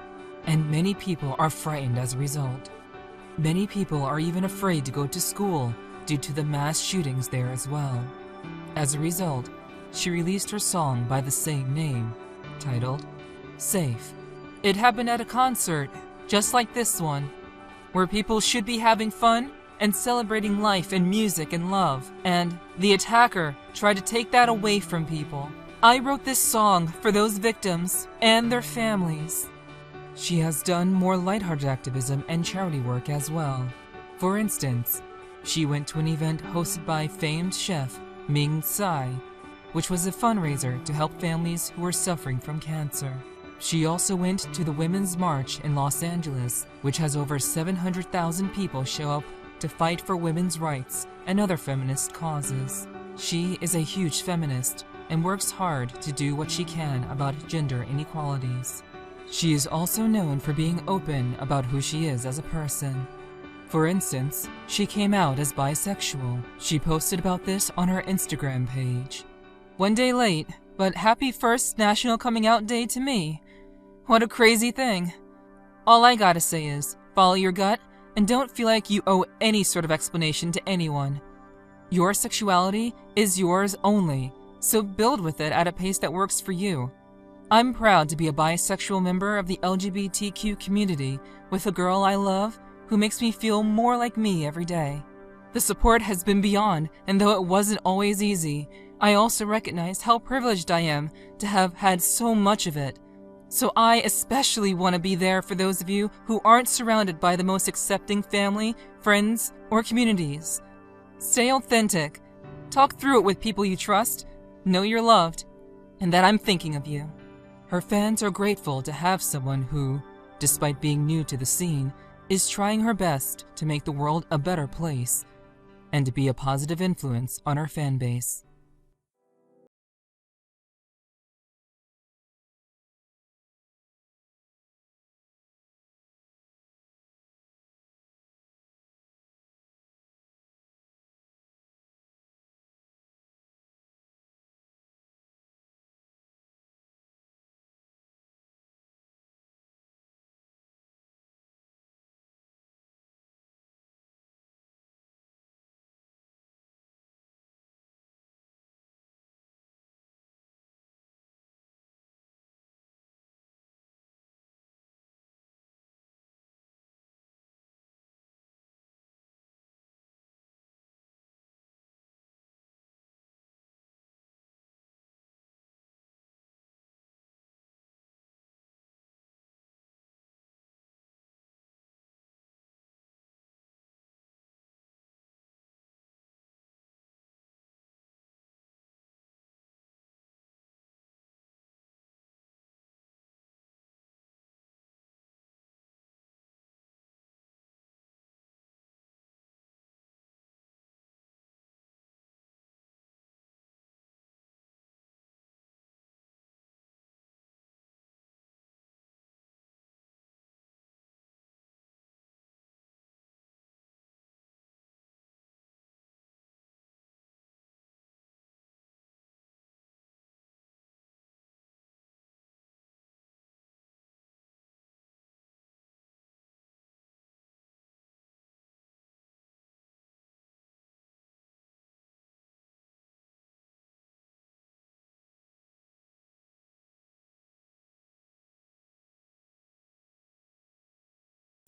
and many people are frightened as a result. Many people are even afraid to go to school due to the mass shootings there as well. As a result, she released her song by the same name, titled Safe. It happened at a concert, just like this one, where people should be having fun and celebrating life and music and love, and the attacker tried to take that away from people. I wrote this song for those victims and their families. She has done more lighthearted activism and charity work as well. For instance, she went to an event hosted by famed chef Ming Tsai, which was a fundraiser to help families who were suffering from cancer. She also went to the Women's March in Los Angeles, which has over 700,000 people show up to fight for women's rights and other feminist causes. She is a huge feminist and works hard to do what she can about gender inequalities. She is also known for being open about who she is as a person. For instance, she came out as bisexual. She posted about this on her Instagram page. "One day late, but happy first National Coming Out Day to me. What a crazy thing. All I gotta say is, follow your gut and don't feel like you owe any sort of explanation to anyone. Your sexuality is yours only, so build with it at a pace that works for you. I'm proud to be a bisexual member of the LGBTQ community with a girl I love who makes me feel more like me every day. The support has been beyond, and though it wasn't always easy, I also recognize how privileged I am to have had so much of it. So I especially want to be there for those of you who aren't surrounded by the most accepting family, friends, or communities. Stay authentic. Talk through it with people you trust. Know you're loved, and that I'm thinking of you." Her fans are grateful to have someone who, despite being new to the scene, is trying her best to make the world a better place and to be a positive influence on her fan base.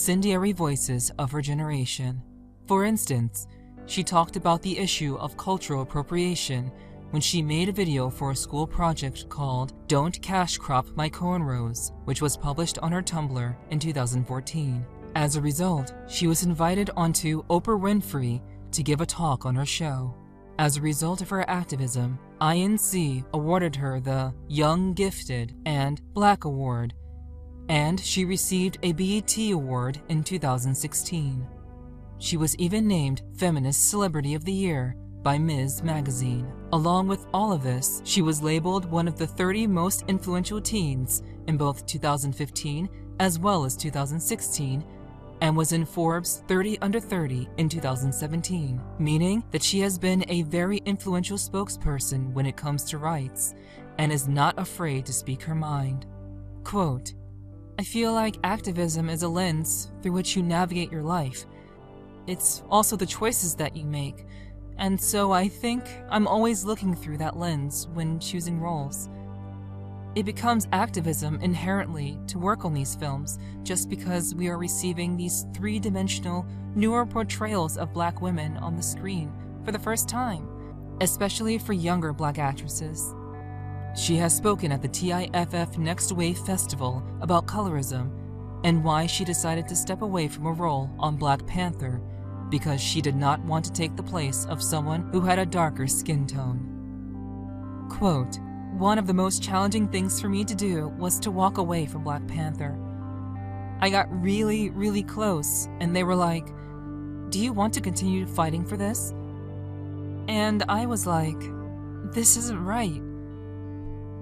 incendiary voices of her generation. For instance, she talked about the issue of cultural appropriation when she made a video for a school project called Don't Cash Crop My Cornrows, which was published on her Tumblr in 2014. As a result, she was invited onto Oprah Winfrey to give a talk on her show. As a result of her activism, INC awarded her the Young Gifted and Black Award, and she received a BET Award in 2016. She was even named Feminist Celebrity of the Year by Ms. Magazine. Along with all of this, she was labeled one of the 30 most influential teens in both 2015 as well as 2016, and was in Forbes 30 Under 30 in 2017, meaning that she has been a very influential spokesperson when it comes to rights, and is not afraid to speak her mind. Quote, "I feel like activism is a lens through which you navigate your life. It's also the choices that you make, and so I think I'm always looking through that lens when choosing roles. It becomes activism inherently to work on these films just because we are receiving these three-dimensional, newer portrayals of Black women on the screen for the first time, especially for younger Black actresses." She has spoken at the TIFF Next Wave Festival about colorism and why she decided to step away from a role on Black Panther because she did not want to take the place of someone who had a darker skin tone. Quote, "One of the most challenging things for me to do was to walk away from Black Panther. I got really, really close, and they were like, 'Do you want to continue fighting for this?' And I was like, 'This isn't right.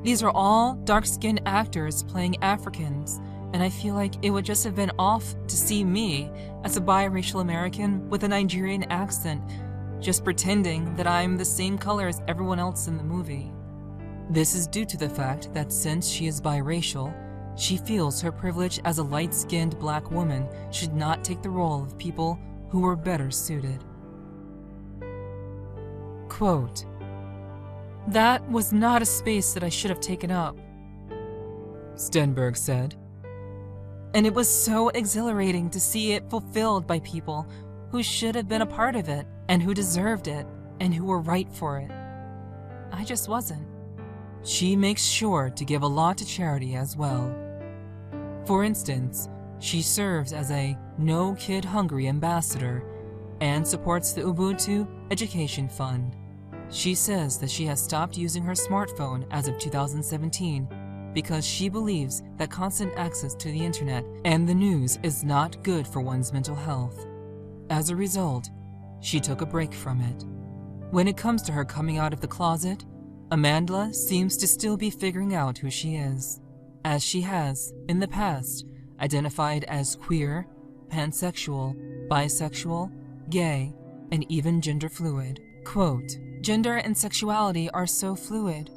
These are all dark-skinned actors playing Africans, and I feel like it would just have been off to see me as a biracial American with a Nigerian accent, just pretending that I'm the same color as everyone else in the movie.' This is due to the fact that since she is biracial, she feels her privilege as a light-skinned Black woman should not take the role of people who were better suited." Quote, "That was not a space that I should have taken up," Stenberg said. "And it was so exhilarating to see it fulfilled by people who should have been a part of it, and who deserved it, and who were right for it. I just wasn't." She makes sure to give a lot to charity as well. For instance, she serves as a No Kid Hungry ambassador and supports the Ubuntu Education Fund. She says that she has stopped using her smartphone as of 2017 because she believes that constant access to the internet and the news is not good for one's mental health. As a result, she took a break from it. When it comes to her coming out of the closet, Amandla seems to still be figuring out who she is, as she has, in the past, identified as queer, pansexual, bisexual, gay, and even gender fluid. Quote, "Gender and sexuality are so fluid.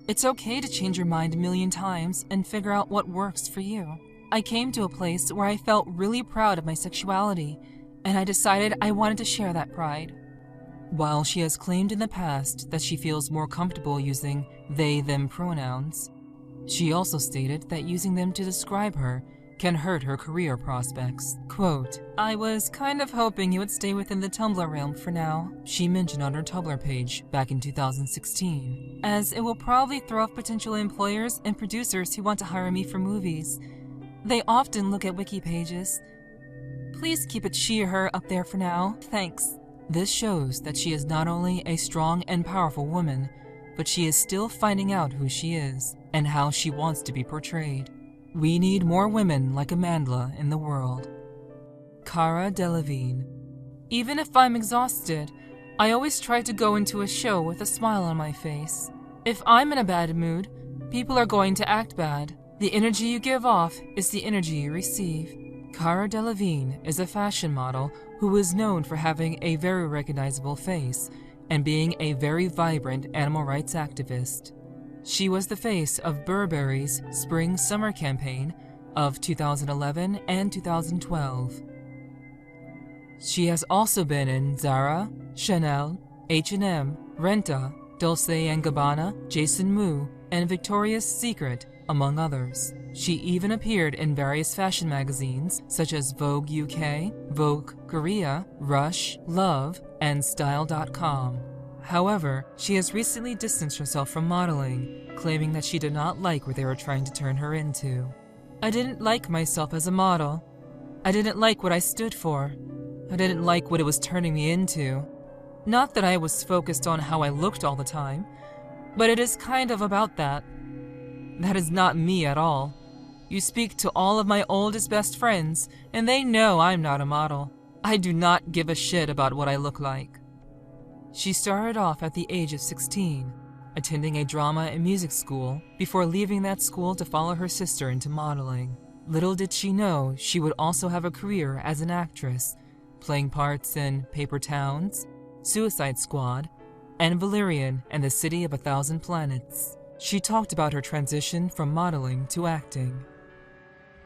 It's okay to change your mind a million times and figure out what works for you. I came to a place where I felt really proud of my sexuality, and I decided I wanted to share that pride." While she has claimed in the past that she feels more comfortable using they/them pronouns, she also stated that using them to describe her can hurt her career prospects. Quote, "I was kind of hoping you would stay within the Tumblr realm for now," she mentioned on her Tumblr page back in 2016, "as it will probably throw off potential employers and producers who want to hire me for movies. They often look at wiki pages. Please keep it she or her up there for now. Thanks." This shows that she is not only a strong and powerful woman, but she is still finding out who she is and how she wants to be portrayed. We need more women like Amandla in the world. Cara Delevingne. "Even if I'm exhausted, I always try to go into a show with a smile on my face. If I'm in a bad mood, people are going to act bad. The energy you give off is the energy you receive." Cara Delevingne is a fashion model who is known for having a very recognizable face and being a very vibrant animal rights activist. She was the face of Burberry's Spring-Summer campaign of 2011 and 2012. She has also been in Zara, Chanel, H&M, Renta, Dolce & Gabbana, Jason Moo, and Victoria's Secret, among others. She even appeared in various fashion magazines such as Vogue UK, Vogue Korea, Rush, Love, and Style.com. However, she has recently distanced herself from modeling, claiming that she did not like what they were trying to turn her into. I didn't like myself as a model. I didn't like what I stood for. I didn't like what it was turning me into. Not that I was focused on how I looked all the time, but it is kind of about that. That is not me at all. You speak to all of my oldest best friends, and they know I'm not a model. I do not give a shit about what I look like. She started off at the age of 16, attending a drama and music school before leaving that school to follow her sister into modeling. Little did she know she would also have a career as an actress, playing parts in Paper Towns, Suicide Squad, and Valerian and the City of a Thousand Planets. She talked about her transition from modeling to acting.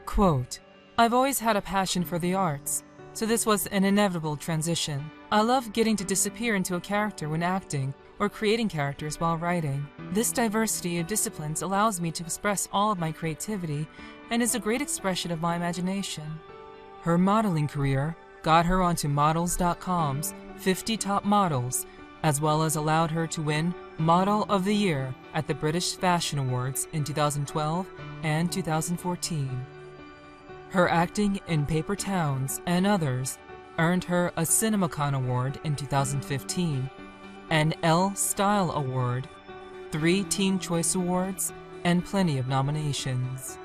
Quote, "I've always had a passion for the arts, so this was an inevitable transition. I love getting to disappear into a character when acting or creating characters while writing. This diversity of disciplines allows me to express all of my creativity and is a great expression of my imagination." Her modeling career got her onto Models.com's 50 Top Models, as well as allowed her to win Model of the Year at the British Fashion Awards in 2012 and 2014. Her acting in Paper Towns and others earned her a CinemaCon Award in 2015, an Elle Style Award, 3 Teen Choice Awards, and plenty of nominations.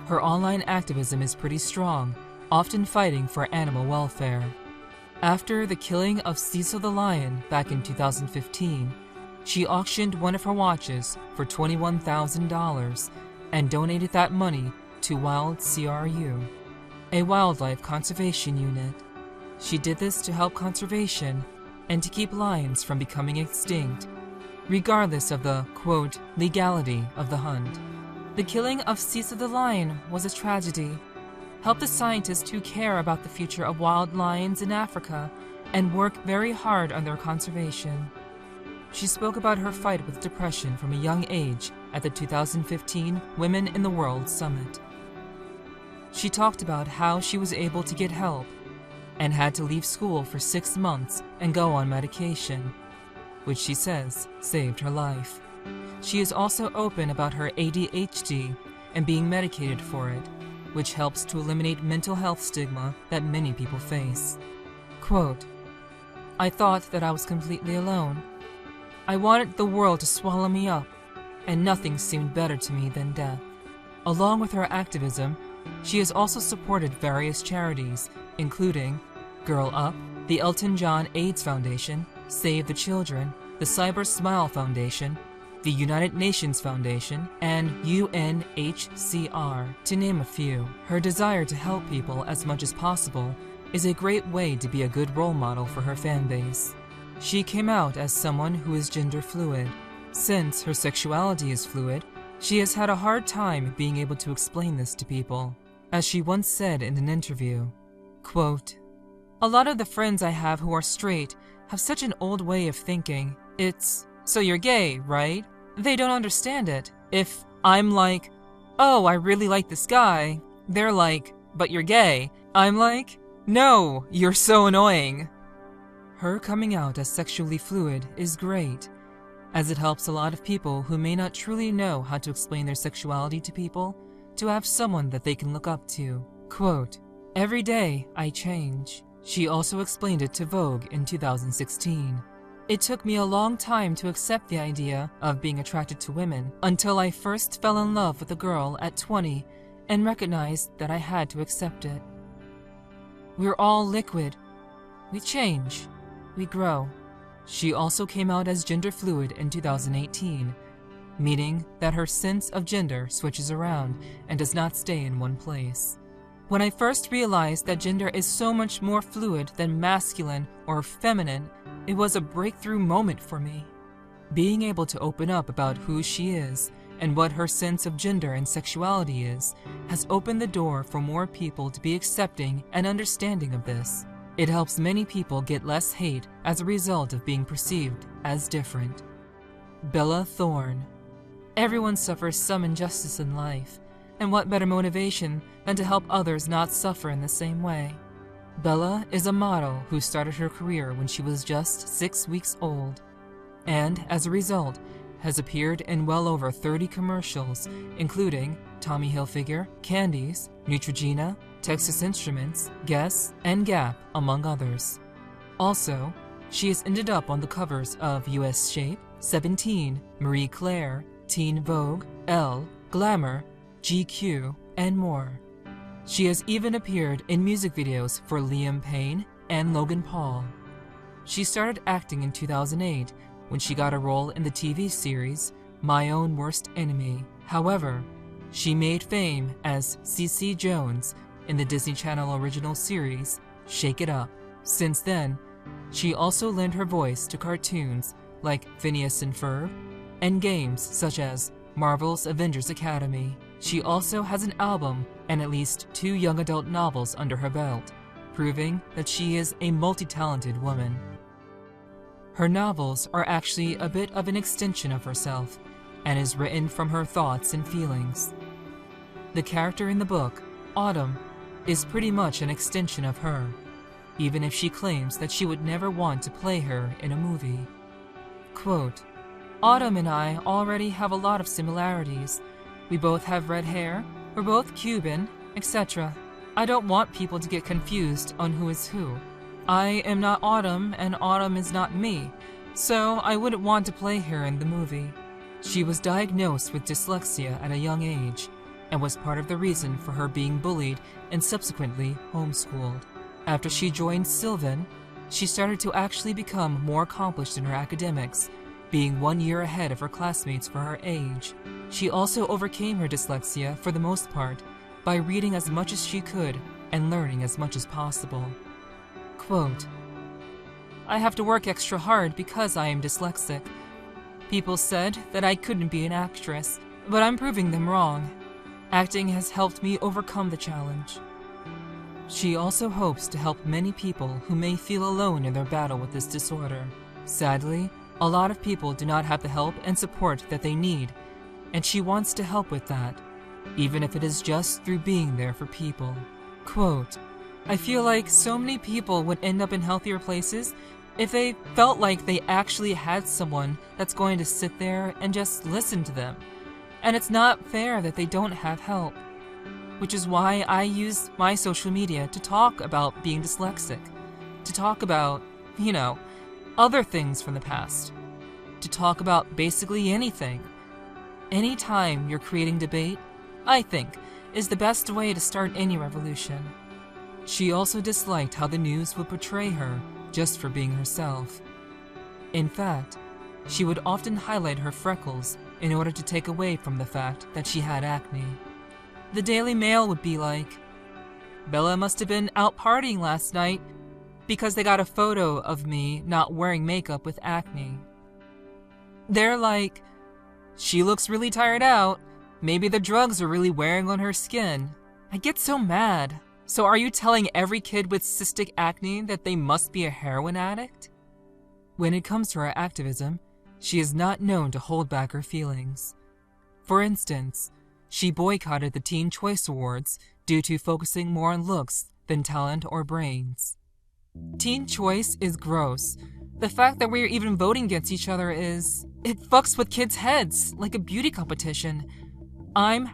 Her online activism is pretty strong, often fighting for animal welfare. After the killing of Cecil the lion back in 2015, she auctioned one of her watches for $21,000 and donated that money to Wild CRU, a wildlife conservation unit. She did this to help conservation and to keep lions from becoming extinct, regardless of the, quote, legality of the hunt. The killing of Cecil the lion was a tragedy. Help the scientists who care about the future of wild lions in Africa and work very hard on their conservation. She spoke about her fight with depression from a young age at the 2015 Women in the World Summit. She talked about how she was able to get help and had to leave school for 6 months and go on medication, which she says saved her life. She is also open about her ADHD and being medicated for it, which helps to eliminate mental health stigma that many people face. Quote, "I thought that I was completely alone. I wanted the world to swallow me up, and nothing seemed better to me than death." Along with her activism, she has also supported various charities, including Girl Up, the Elton John AIDS Foundation, Save the Children, the Cyber Smile Foundation, the United Nations Foundation, and UNHCR, to name a few. Her desire to help people as much as possible is a great way to be a good role model for her fan base. She came out as someone who is gender fluid. Since her sexuality is fluid, she has had a hard time being able to explain this to people. As she once said in an interview, quote, "A lot of the friends I have who are straight have such an old way of thinking. It's, so you're gay, right? They don't understand it. If I'm like, oh, I really like this guy, they're like, but you're gay. I'm like, no, you're so annoying." Her coming out as sexually fluid is great, as it helps a lot of people who may not truly know how to explain their sexuality to people to have someone that they can look up to. Quote, "Every day I change." She also explained it to Vogue in 2016. "It took me a long time to accept the idea of being attracted to women until I first fell in love with a girl at 20 and recognized that I had to accept it. We're all liquid. We change. We grow." She also came out as gender fluid in 2018, meaning that her sense of gender switches around and does not stay in one place. "When I first realized that gender is so much more fluid than masculine or feminine, it was a breakthrough moment for me." Being able to open up about who she is and what her sense of gender and sexuality is has opened the door for more people to be accepting and understanding of this. It helps many people get less hate as a result of being perceived as different. Bella Thorne. Everyone suffers some injustice in life, and what better motivation than to help others not suffer in the same way? Bella is a model who started her career when she was just 6 weeks old, and as a result, has appeared in well over 30 commercials, including Tommy Hilfiger, Candies, Neutrogena, Texas Instruments, Guess, and Gap, among others. Also, she has ended up on the covers of US Shape, 17, Marie Claire, Teen Vogue, Elle, Glamour, GQ, and more. She has even appeared in music videos for Liam Payne and Logan Paul. She started acting in 2008 when she got a role in the TV series My Own Worst Enemy. However, she made fame as CeCe Jones in the Disney Channel original series Shake It Up. Since then, she also lent her voice to cartoons like Phineas and Ferb and games such as Marvel's Avengers Academy. She also has an album and at least 2 young adult novels under her belt, proving that she is a multi-talented woman. Her novels are actually a bit of an extension of herself and is written from her thoughts and feelings. The character in the book, Autumn, is pretty much an extension of her, even if she claims that she would never want to play her in a movie. Quote, Autumn and I already have a lot of similarities. We both have red hair, we're both Cuban, etc. I don't want people to get confused on who is who. I am not Autumn, and Autumn is not me, so I wouldn't want to play her in the movie. She was diagnosed with dyslexia at a young age, and was part of the reason for her being bullied and subsequently homeschooled. After she joined Sylvan, she started to actually become more accomplished in her academics, being 1 year ahead of her classmates for her age. She also overcame her dyslexia for the most part by reading as much as she could and learning as much as possible. Quote, I have to work extra hard because I am dyslexic. People said that I couldn't be an actress, but I'm proving them wrong. Acting has helped me overcome the challenge. She also hopes to help many people who may feel alone in their battle with this disorder. Sadly, a lot of people do not have the help and support that they need, and she wants to help with that, even if it is just through being there for people. Quote, I feel like so many people would end up in healthier places if they felt like they actually had someone that's going to sit there and just listen to them. And it's not fair that they don't have help, which is why I use my social media to talk about being dyslexic, to talk about, other things from the past, to talk about basically anything. Anytime you're creating debate, I think, is the best way to start any revolution. She also disliked how the news would portray her just for being herself. In fact, she would often highlight her freckles in order to take away from the fact that she had acne. The Daily Mail would be like, Bella must have been out partying last night because they got a photo of me not wearing makeup with acne. They're like, she looks really tired out. Maybe the drugs are really wearing on her skin. I get so mad. So are you telling every kid with cystic acne that they must be a heroin addict? When it comes to her activism, she is not known to hold back her feelings. For instance, she boycotted the Teen Choice Awards due to focusing more on looks than talent or brains. Teen Choice is gross. The fact that we're even voting against each other it fucks with kids' heads like a beauty competition. I'm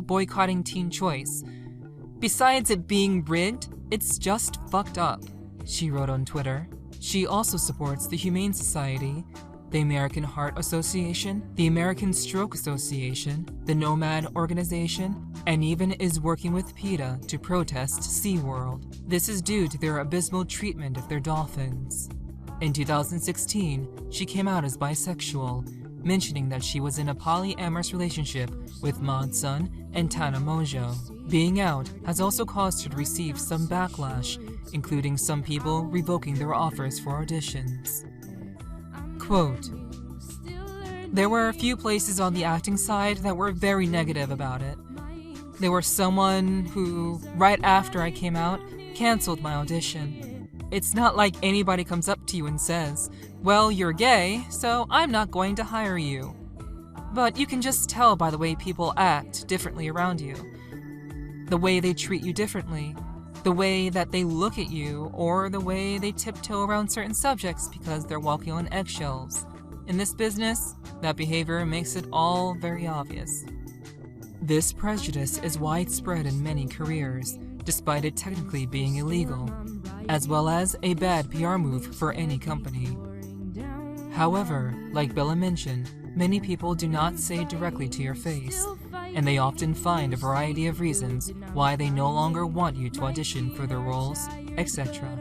#boycotting Teen Choice. Besides it being rigged, it's just fucked up, she wrote on Twitter. She also supports the Humane Society, the American Heart Association, the American Stroke Association, the Nomad Organization, and even is working with PETA to protest SeaWorld. This is due to their abysmal treatment of their dolphins. In 2016, she came out as bisexual, mentioning that she was in a polyamorous relationship with Mod Sun and Tana Mojo. Being out has also caused her to receive some backlash, including some people revoking their offers for auditions. Quote, there were a few places on the acting side that were very negative about it. There was someone who, right after I came out, canceled my audition. It's not like anybody comes up to you and says, well, you're gay, so I'm not going to hire you. but you can just tell by the way people act differently around you. The way they treat you differently, the way that they look at you, or the way they tiptoe around certain subjects because they're walking on eggshells. In this business, that behavior makes it all very obvious. This prejudice is widespread in many careers, despite it technically being illegal, as well as a bad PR move for any company. However, like Bella mentioned, many people do not say it directly to your face, and they often find a variety of reasons why they no longer want you to audition for their roles, etc.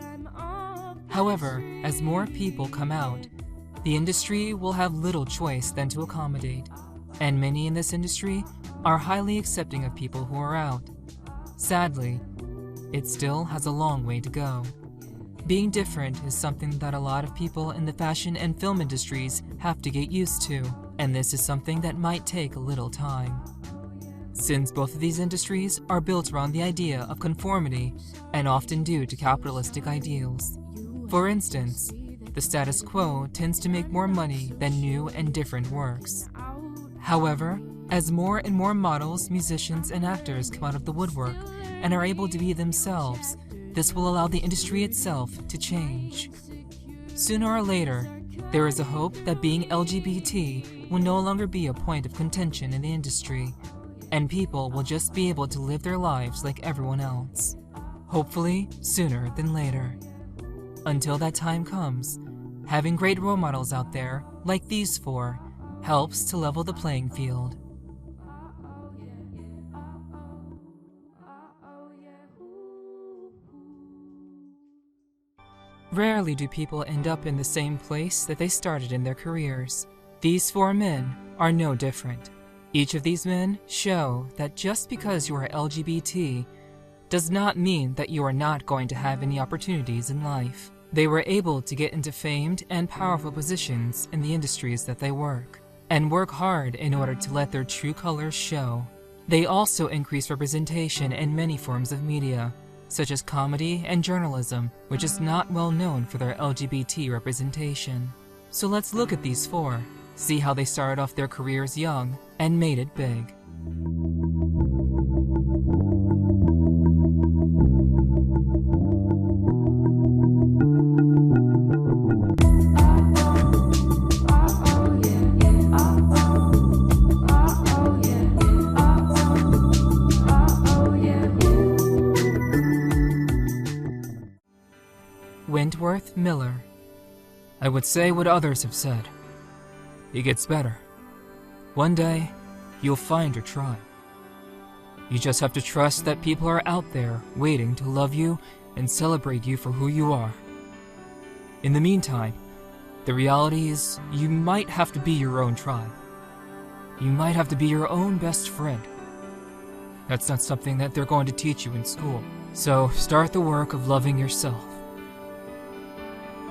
However, as more people come out, the industry will have little choice than to accommodate, and many in this industry are highly accepting of people who are out. Sadly, it still has a long way to go. Being different is something that a lot of people in the fashion and film industries have to get used to, and this is something that might take a little time. Since both of these industries are built around the idea of conformity and often due to capitalistic ideals. For instance, the status quo tends to make more money than new and different works. However, as more and more models, musicians, and actors come out of the woodwork and are able to be themselves, this will allow the industry itself to change. Sooner or later, there is a hope that being LGBT will no longer be a point of contention in the industry, and people will just be able to live their lives like everyone else. Hopefully, sooner than later. Until that time comes, having great role models out there, like these four, helps to level the playing field. Rarely do people end up in the same place that they started in their careers. These four men are no different. Each of these men show that just because you are LGBT does not mean that you are not going to have any opportunities in life. They were able to get into famed and powerful positions in the industries that they work, and work hard in order to let their true colors show. They also increase representation in many forms of media, such as comedy and journalism, which is not well known for their LGBT representation. So let's look at these four, see how they started off their careers young and made it big. Wentworth Miller. I would say what others have said. It gets better. One day, you'll find your tribe. You just have to trust that people are out there waiting to love you and celebrate you for who you are. In the meantime, the reality is you might have to be your own tribe. You might have to be your own best friend. That's not something that they're going to teach you in school. So start the work of loving yourself.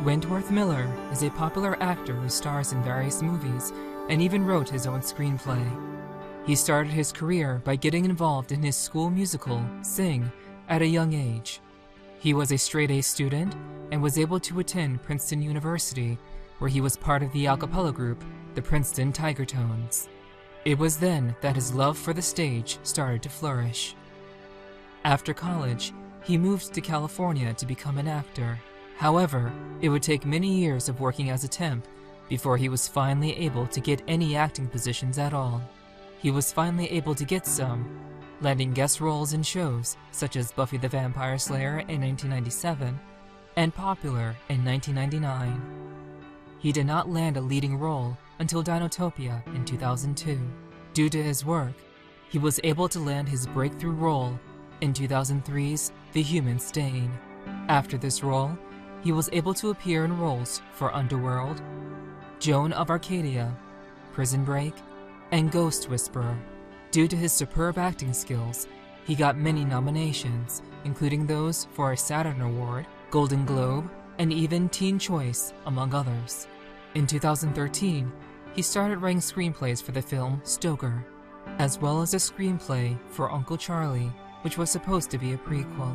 Wentworth Miller is a popular actor who stars in various movies and even wrote his own screenplay. He started his career by getting involved in his school musical, Sing, at a young age. He was a straight-A student and was able to attend Princeton University, where he was part of the a cappella group, the Princeton Tiger Tones. It was then that his love for the stage started to flourish. After college, he moved to California to become an actor. However, it would take many years of working as a temp before he was finally able to get any acting positions at all. He was finally able to get some, landing guest roles in shows such as Buffy the Vampire Slayer in 1997 and Popular in 1999. He did not land a leading role until Dinotopia in 2002. Due to his work, he was able to land his breakthrough role in 2003's The Human Stain. After this role, he was able to appear in roles for Underworld, Joan of Arcadia, Prison Break, and Ghost Whisperer. Due to his superb acting skills, he got many nominations, including those for a Saturn Award, Golden Globe, and even Teen Choice, among others. In 2013, he started writing screenplays for the film Stoker, as well as a screenplay for Uncle Charlie, which was supposed to be a prequel.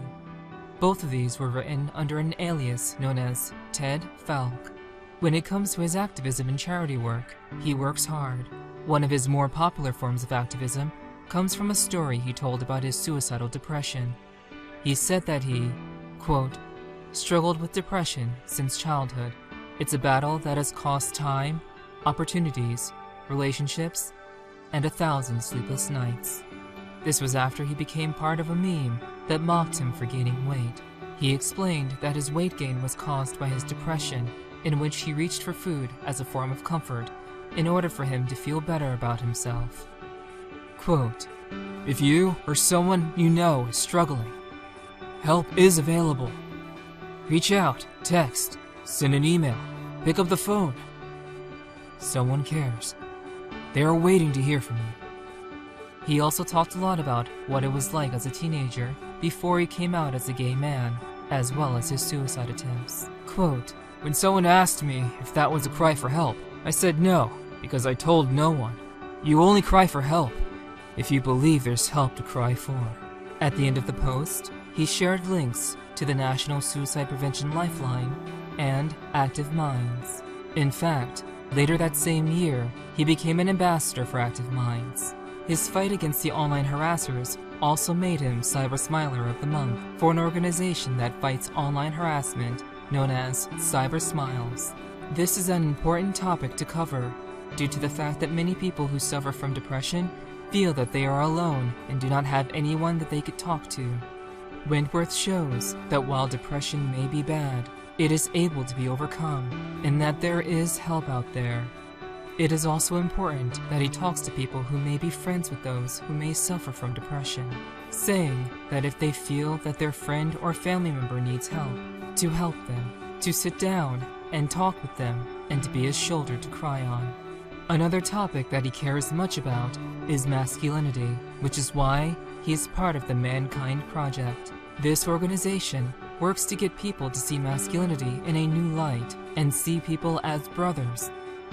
Both of these were written under an alias known as Ted Falk. When it comes to his activism and charity work, he works hard, One of his more popular forms of activism comes from a story he told about his suicidal depression. He said that he, quote, struggled with depression since childhood. It's a battle that has cost time, opportunities, relationships, and 1,000 sleepless nights. This was after he became part of a meme that mocked him for gaining weight. He explained that his weight gain was caused by his depression, in which he reached for food as a form of comfort in order for him to feel better about himself. Quote, if you or someone you know is struggling, help is available. Reach out, text, send an email, pick up the phone. Someone cares. They are waiting to hear from you. He also talked a lot about what it was like as a teenager before he came out as a gay man, as well as his suicide attempts. Quote, when someone asked me if that was a cry for help, I said no, because I told no one. You only cry for help if you believe there's help to cry for. At the end of the post, he shared links to the National Suicide Prevention Lifeline and Active Minds. In fact, later that same year, he became an ambassador for Active Minds. His fight against the online harassers also made him Cyber Smiler of the Month for an organization that fights online harassment known as Cyber Smiles. This is an important topic to cover due to the fact that many people who suffer from depression feel that they are alone and do not have anyone that they could talk to. Wentworth shows that while depression may be bad, it is able to be overcome and that there is help out there. It is also important that he talks to people who may be friends with those who may suffer from depression, saying that if they feel that their friend or family member needs help, to help them, to sit down and talk with them, and to be a shoulder to cry on. Another topic that he cares much about is masculinity, which is why he is part of the Mankind Project. This organization works to get people to see masculinity in a new light and see people as brothers,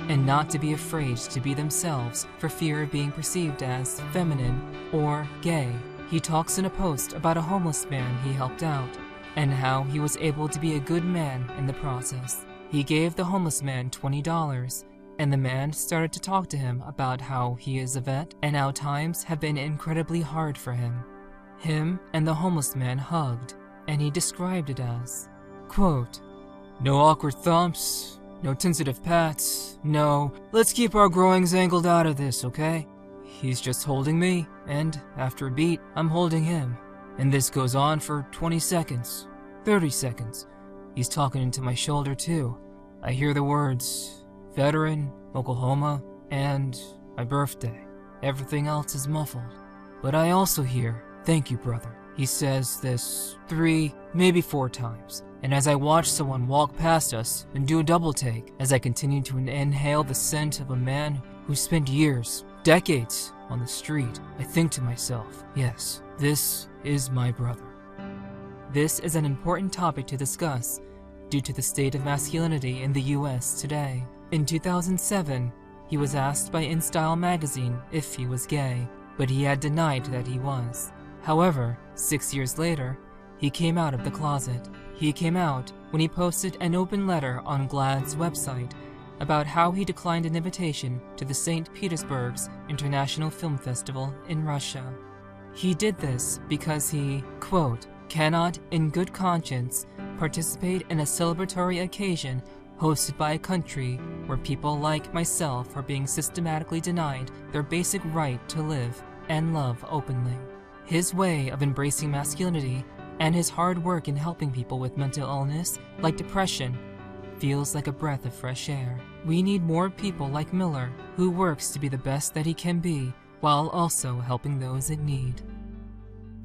and not to be afraid to be themselves for fear of being perceived as feminine or gay. He talks in a post about a homeless man he helped out, and how he was able to be a good man in the process. He gave the homeless man $20, and the man started to talk to him about how he is a vet and how times have been incredibly hard for him. Him and the homeless man hugged, and he described it as, quote, no awkward thumps, no tentative pats, no, let's keep our groins angled out of this, okay? He's just holding me, and after a beat, I'm holding him. And this goes on for 20 seconds, 30 seconds. He's talking into my shoulder too. I hear the words, veteran, Oklahoma, and my birthday. Everything else is muffled. But I also hear, thank you, brother. He says this 3, maybe 4 times. And as I watch someone walk past us and do a double take, as I continue to inhale the scent of a man who spent years, decades on the street, I think to myself, yes, this is my brother. This is an important topic to discuss due to the state of masculinity in the US today. In 2007, he was asked by InStyle magazine if he was gay, but he had denied that he was. However, 6 years later, he came out of the closet. He came out when he posted an open letter on GLAAD's website about how he declined an invitation to the St. Petersburg's International Film Festival in Russia. He did this because he, quote, cannot in good conscience participate in a celebratory occasion hosted by a country where people like myself are being systematically denied their basic right to live and love openly. His way of embracing masculinity and his hard work in helping people with mental illness like depression feels like a breath of fresh air. We need more people like Miller who works to be the best that he can be while also helping those in need.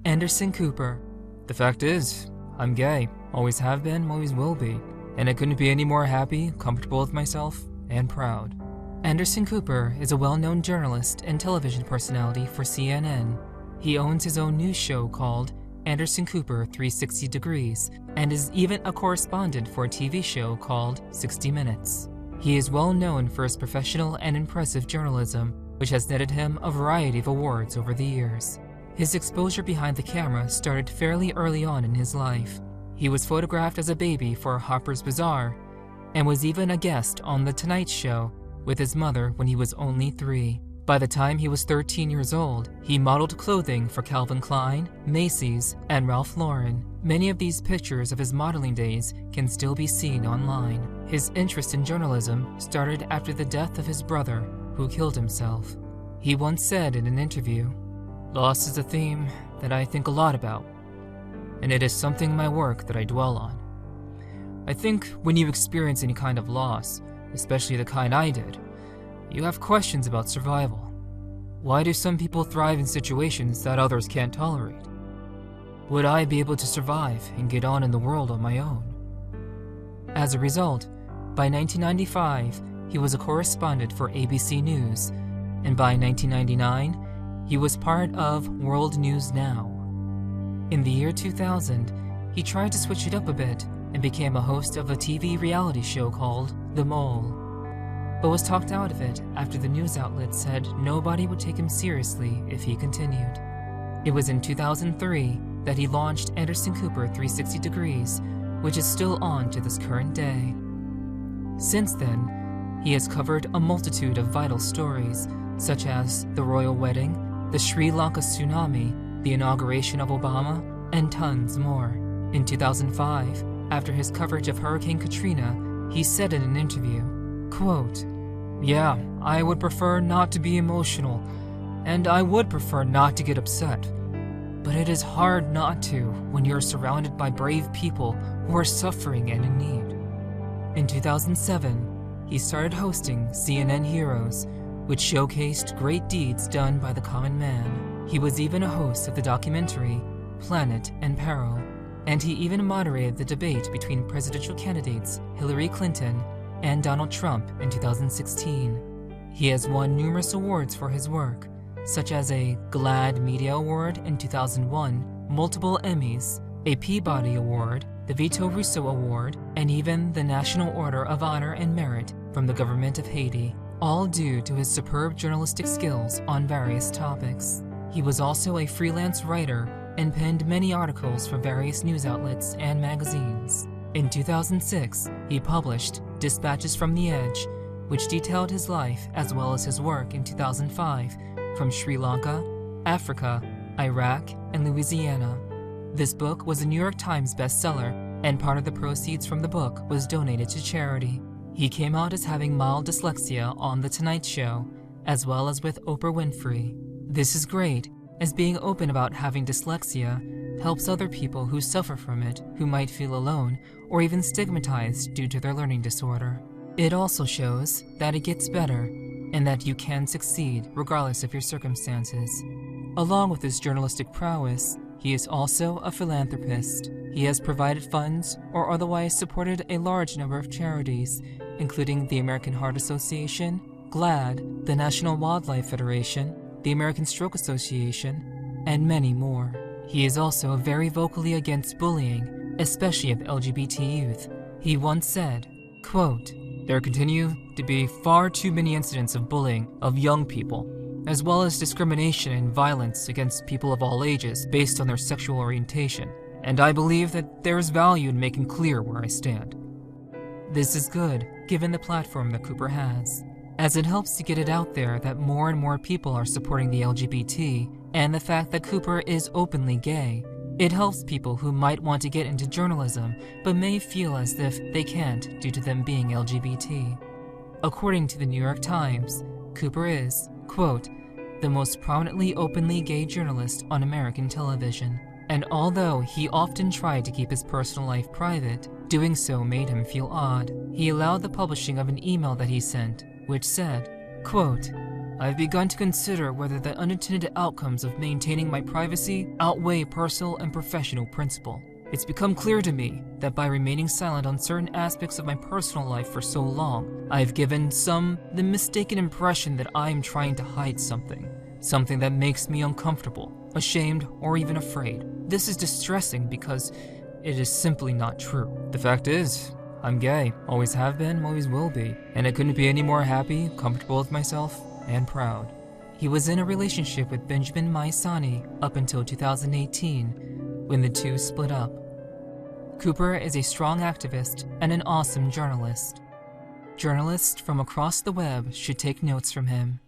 Anderson Cooper. The fact is, I'm gay. Always have been, always will be. And I couldn't be any more happy, comfortable with myself, and proud. Anderson Cooper is a well-known journalist and television personality for CNN. He owns his own news show called Anderson Cooper 360 Degrees, and is even a correspondent for a TV show called 60 Minutes. He is well known for his professional and impressive journalism, which has netted him a variety of awards over the years. His exposure behind the camera started fairly early on in his life. He was photographed as a baby for Harper's Bazaar, and was even a guest on The Tonight Show with his mother when he was only 3. By the time he was 13 years old, he modeled clothing for Calvin Klein, Macy's, and Ralph Lauren. Many of these pictures of his modeling days can still be seen online. His interest in journalism started after the death of his brother, who killed himself. He once said in an interview, "Loss is a theme that I think a lot about, and it is something in my work that I dwell on. I think when you experience any kind of loss, especially the kind I did, you have questions about survival. Why do some people thrive in situations that others can't tolerate? Would I be able to survive and get on in the world on my own?" As a result, by 1995, he was a correspondent for ABC News, and by 1999, he was part of World News Now. In the year 2000, he tried to switch it up a bit and became a host of a TV reality show called The Mole, but was talked out of it after the news outlet said nobody would take him seriously if he continued. It was in 2003 that he launched Anderson Cooper 360 Degrees, which is still on to this current day. Since then, he has covered a multitude of vital stories, such as the royal wedding, the Sri Lanka tsunami, the inauguration of Obama, and tons more. In 2005, after his coverage of Hurricane Katrina, he said in an interview, quote, "Yeah, I would prefer not to be emotional, and I would prefer not to get upset. But it is hard not to when you're surrounded by brave people who are suffering and in need." In 2007, he started hosting CNN Heroes, which showcased great deeds done by the common man. He was even a host of the documentary Planet and Peril, and he even moderated the debate between presidential candidates Hillary Clinton and Donald Trump in 2016. He has won numerous awards for his work, such as a GLAAD Media Award in 2001, multiple Emmys, a Peabody Award, the Vito Russo Award, and even the National Order of Honor and Merit from the government of Haiti, all due to his superb journalistic skills on various topics. He was also a freelance writer and penned many articles for various news outlets and magazines. In 2006, he published Dispatches from the Edge, which detailed his life as well as his work in 2005 from Sri Lanka, Africa, Iraq, and Louisiana. This book was a New York Times bestseller, and part of the proceeds from the book was donated to charity. He came out as having mild dyslexia on The Tonight Show, as well as with Oprah Winfrey. This is great, as being open about having dyslexia helps other people who suffer from it, who might feel alone or even stigmatized due to their learning disorder. It also shows that it gets better and that you can succeed regardless of your circumstances. Along with his journalistic prowess, he is also a philanthropist. He has provided funds or otherwise supported a large number of charities, including the American Heart Association, GLAAD, the National Wildlife Federation, the American Stroke Association, and many more. He is also very vocally against bullying, especially of LGBT youth. He once said, quote, "There continue to be far too many incidents of bullying of young people, as well as discrimination and violence against people of all ages based on their sexual orientation, and I believe that there is value in making clear where I stand." This is good, given the platform that Cooper has, as it helps to get it out there that more and more people are supporting the LGBT, and the fact that Cooper is openly gay. It helps people who might want to get into journalism, but may feel as if they can't due to them being LGBT. According to the New York Times, Cooper is, quote, "the most prominently openly gay journalist on American television." And although he often tried to keep his personal life private, doing so made him feel odd. He allowed the publishing of an email that he sent, which said, quote, "I've begun to consider whether the unintended outcomes of maintaining my privacy outweigh personal and professional principle. It's become clear to me that by remaining silent on certain aspects of my personal life for so long, I've given some the mistaken impression that I'm trying to hide something that makes me uncomfortable, ashamed, or even afraid. This is distressing because it is simply not true. The fact is, I'm gay, always have been, always will be, and I couldn't be any more happy, comfortable with myself, and proud." He was in a relationship with Benjamin Maisani up until 2018, when the two split up. Cooper is a strong activist and an awesome journalist. Journalists from across the web should take notes from him.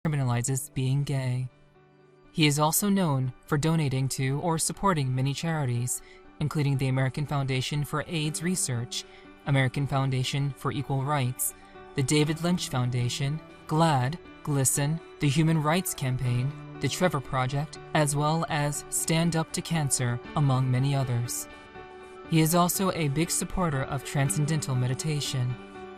criminalizes being gay. He is also known for donating to or supporting many charities, including the American Foundation for AIDS Research, American Foundation for Equal Rights, the David Lynch Foundation, GLAAD, GLSEN, the Human Rights Campaign, the Trevor Project, as well as Stand Up to Cancer, among many others. He is also a big supporter of transcendental meditation.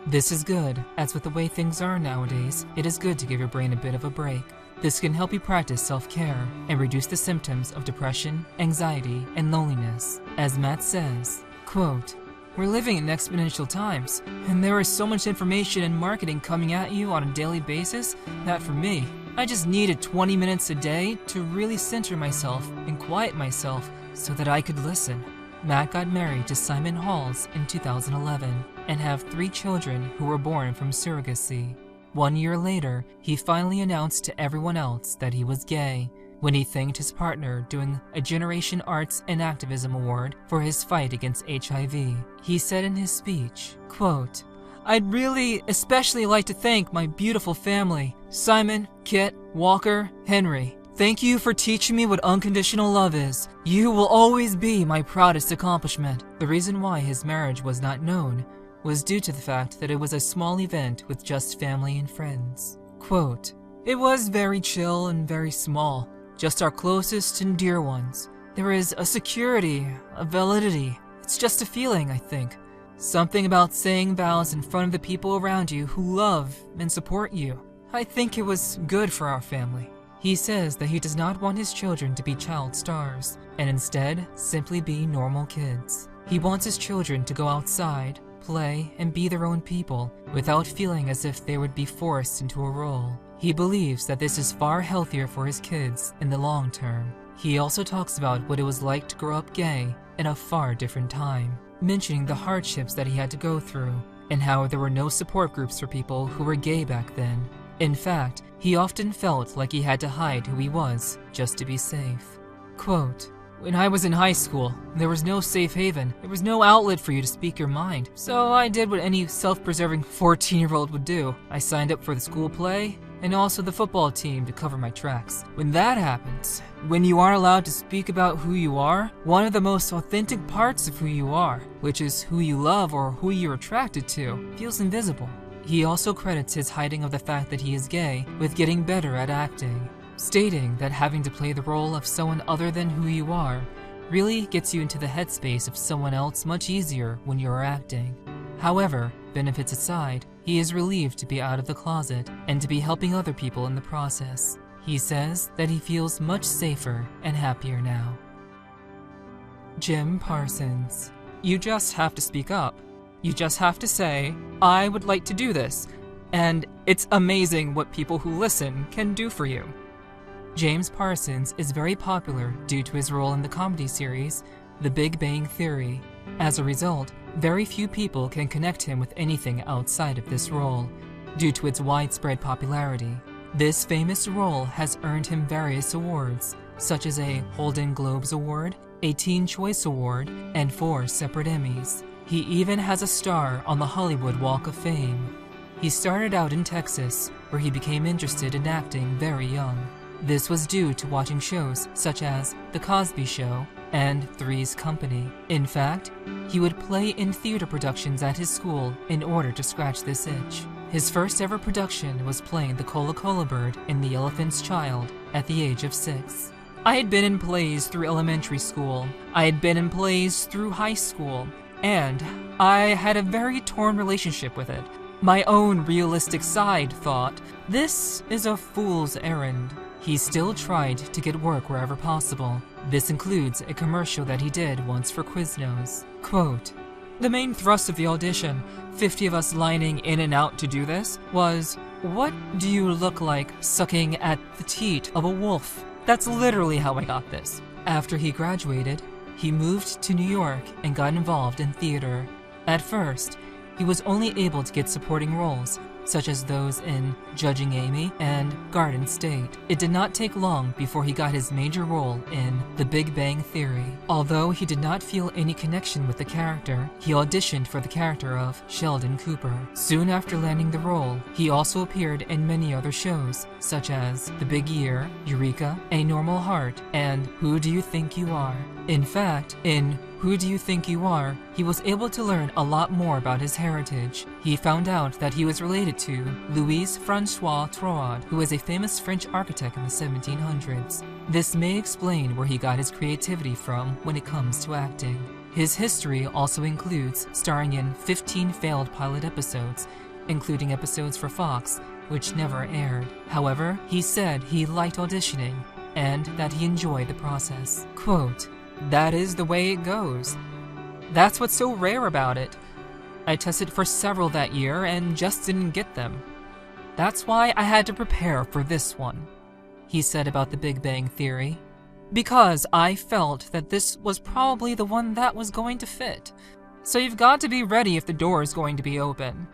This is good, as with the way things are nowadays, it is good to give your brain a bit of a break. This can help you practice self-care and reduce the symptoms of depression, anxiety, and loneliness. As Matt says, quote, "We're living in exponential times, and there is so much information and marketing coming at you on a daily basis that for me, I just needed 20 minutes a day to really center myself and quiet myself so that I could listen." Matt got married to Simon Halls in 2011 and have 3 children who were born from surrogacy. 1 year later, he finally announced to everyone else that he was gay when he thanked his partner during a Generation Arts and Activism Award for his fight against HIV. He said in his speech, quote, "I'd really especially like to thank my beautiful family, Simon, Kit, Walker, Henry. Thank you for teaching me what unconditional love is. You will always be my proudest accomplishment." The reason why his marriage was not known was due to the fact that it was a small event with just family and friends. Quote, "It was very chill and very small, just our closest and dear ones. There is a security, a validity. It's just a feeling, I think. Something about saying vows in front of the people around you who love and support you. I think it was good for our family." He says that he does not want his children to be child stars, and instead simply be normal kids. He wants his children to go outside, play, and be their own people without feeling as if they would be forced into a role. He believes that this is far healthier for his kids in the long term. He also talks about what it was like to grow up gay in a far different time, mentioning the hardships that he had to go through and how there were no support groups for people who were gay back then. In fact, he often felt like he had to hide who he was just to be safe. Quote, "When I was in high school, there was no safe haven. There was no outlet for you to speak your mind. So I did what any self-preserving 14-year-old would do. I signed up for the school play and also the football team to cover my tracks. When that happens, when you aren't allowed to speak about who you are, one of the most authentic parts of who you are, which is who you love or who you're attracted to, feels invisible." He also credits his hiding of the fact that he is gay with getting better at acting, stating that having to play the role of someone other than who you are really gets you into the headspace of someone else much easier when you're acting. However, benefits aside, he is relieved to be out of the closet and to be helping other people in the process. He says that he feels much safer and happier now. Jim Parsons. You just have to speak up. You just have to say, "I would like to do this," and it's amazing what people who listen can do for you. James Parsons is very popular due to his role in the comedy series The Big Bang Theory. As a result, very few people can connect him with anything outside of this role, due to its widespread popularity. This famous role has earned him various awards, such as a Golden Globes Award, a Teen Choice Award, and 4 separate Emmys. He even has a star on the Hollywood Walk of Fame. He started out in Texas, where he became interested in acting very young. This was due to watching shows such as The Cosby Show and Three's Company. In fact, he would play in theater productions at his school in order to scratch this itch. His first ever production was playing the Cola-Cola Bird in The Elephant's Child at the age of 6. I had been in plays through elementary school. I had been in plays through high school. And I had a very torn relationship with it. My own realistic side thought, this is a fool's errand. He still tried to get work wherever possible. This includes a commercial that he did once for Quiznos. Quote, "The main thrust of the audition, 50 of us lining in and out to do this, was, what do you look like sucking at the teat of a wolf?" That's literally how I got this. After he graduated, he moved to New York and got involved in theater. At first, he was only able to get supporting roles, such as those in Judging Amy and Garden State. It did not take long before he got his major role in The Big Bang Theory. Although he did not feel any connection with the character, he auditioned for the character of Sheldon Cooper. Soon after landing the role, he also appeared in many other shows, such as The Big Year, Eureka, A Normal Heart, and Who Do You Think You Are? In fact, in Who Do You Think You Are?, he was able to learn a lot more about his heritage. He found out that he was related to Louis Francois Troad, who was a famous French architect in the 1700s. This may explain where he got his creativity from when it comes to acting. His history also includes starring in 15 failed pilot episodes, including episodes for Fox, which never aired. However, he said he liked auditioning and that he enjoyed the process. Quote, "That is the way it goes. That's what's so rare about it. I tested for several that year and just didn't get them. That's why I had to prepare for this one," he said about The Big Bang Theory. "Because I felt that this was probably the one that was going to fit. So you've got to be ready if the door is going to be open."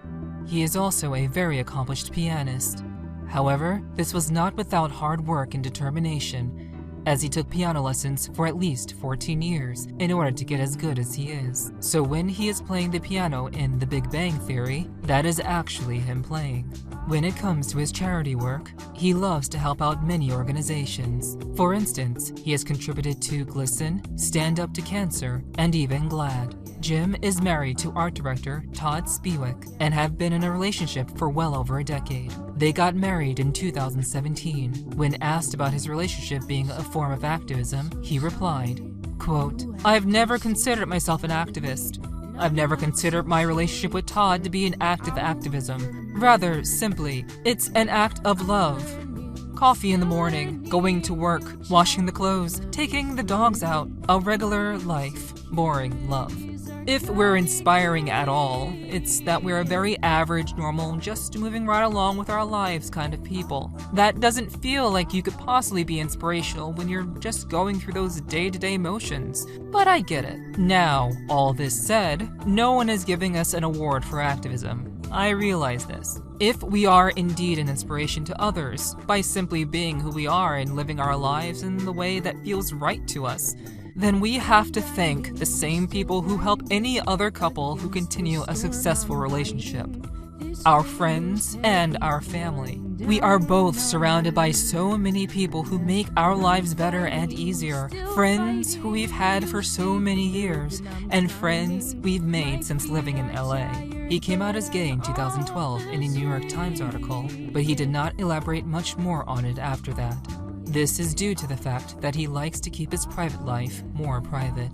He is also a very accomplished pianist. However, this was not without hard work and determination, as he took piano lessons for at least 14 years in order to get as good as he is. So when he is playing the piano in The Big Bang Theory, that is actually him playing. When it comes to his charity work, he loves to help out many organizations. For instance, he has contributed to GLSEN, Stand Up to Cancer, and even GLAAD. Jim is married to art director Todd Spiewak and have been in a relationship for well over a decade. They got married in 2017. When asked about his relationship being a form of activism, he replied, quote, "I've never considered myself an activist. I've never considered my relationship with Todd to be an act of activism. Rather, simply, it's an act of love. Coffee in the morning, going to work, washing the clothes, taking the dogs out, a regular life, boring love. If we're inspiring at all, it's that we're a very average, normal, just moving right along with our lives kind of people. That doesn't feel like you could possibly be inspirational when you're just going through those day-to-day motions. But I get it. Now, all this said, no one is giving us an award for activism. I realize this. If we are indeed an inspiration to others, by simply being who we are and living our lives in the way that feels right to us, then we have to thank the same people who help any other couple who continue a successful relationship. Our friends and our family. We are both surrounded by so many people who make our lives better and easier. Friends who we've had for so many years, and friends we've made since living in LA. He came out as gay in 2012 in a New York Times article, but he did not elaborate much more on it after that. This is due to the fact that he likes to keep his private life more private.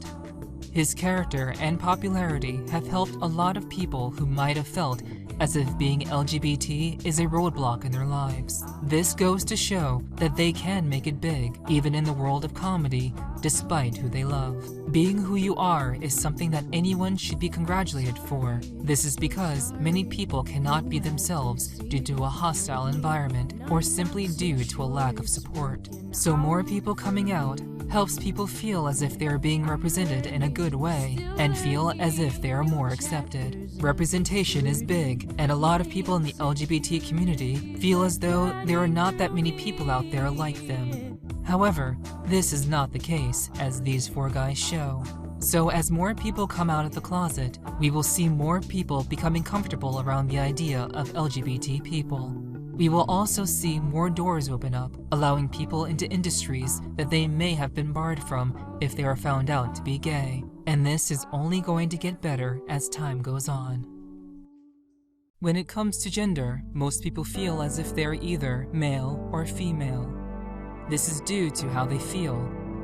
His character and popularity have helped a lot of people who might have felt as if being LGBT is a roadblock in their lives. This goes to show that they can make it big, even in the world of comedy, despite who they love. Being who you are is something that anyone should be congratulated for. This is because many people cannot be themselves due to a hostile environment or simply due to a lack of support. So more people coming out helps people feel as if they are being represented in a good way and feel as if they are more accepted. Representation is big, and a lot of people in the LGBT community feel as though there are not that many people out there like them. However, this is not the case, as these four guys show. So as more people come out of the closet, we will see more people becoming comfortable around the idea of LGBT people. We will also see more doors open up, allowing people into industries that they may have been barred from if they are found out to be gay. And this is only going to get better as time goes on. When it comes to gender, most people feel as if they're either male or female. This is due to how they feel,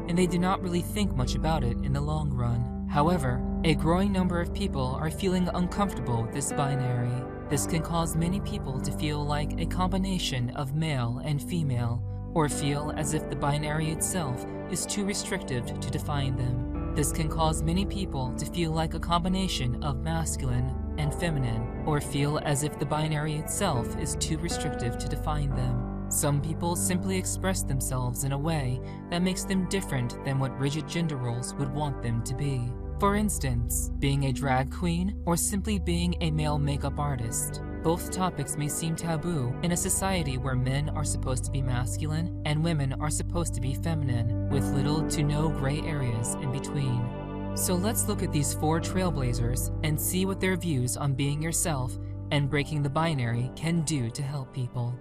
and they do not really think much about it in the long run. However, a growing number of people are feeling uncomfortable with this binary. This can cause many people to feel like a combination of male and female, or feel as if the binary itself is too restrictive to define them. This can cause many people to feel like a combination of masculine and feminine, or feel as if the binary itself is too restrictive to define them. Some people simply express themselves in a way that makes them different than what rigid gender roles would want them to be. For instance, being a drag queen or simply being a male makeup artist. Both topics may seem taboo in a society where men are supposed to be masculine and women are supposed to be feminine, with little to no gray areas in between. So let's look at these 4 trailblazers and see what their views on being yourself and breaking the binary can do to help people.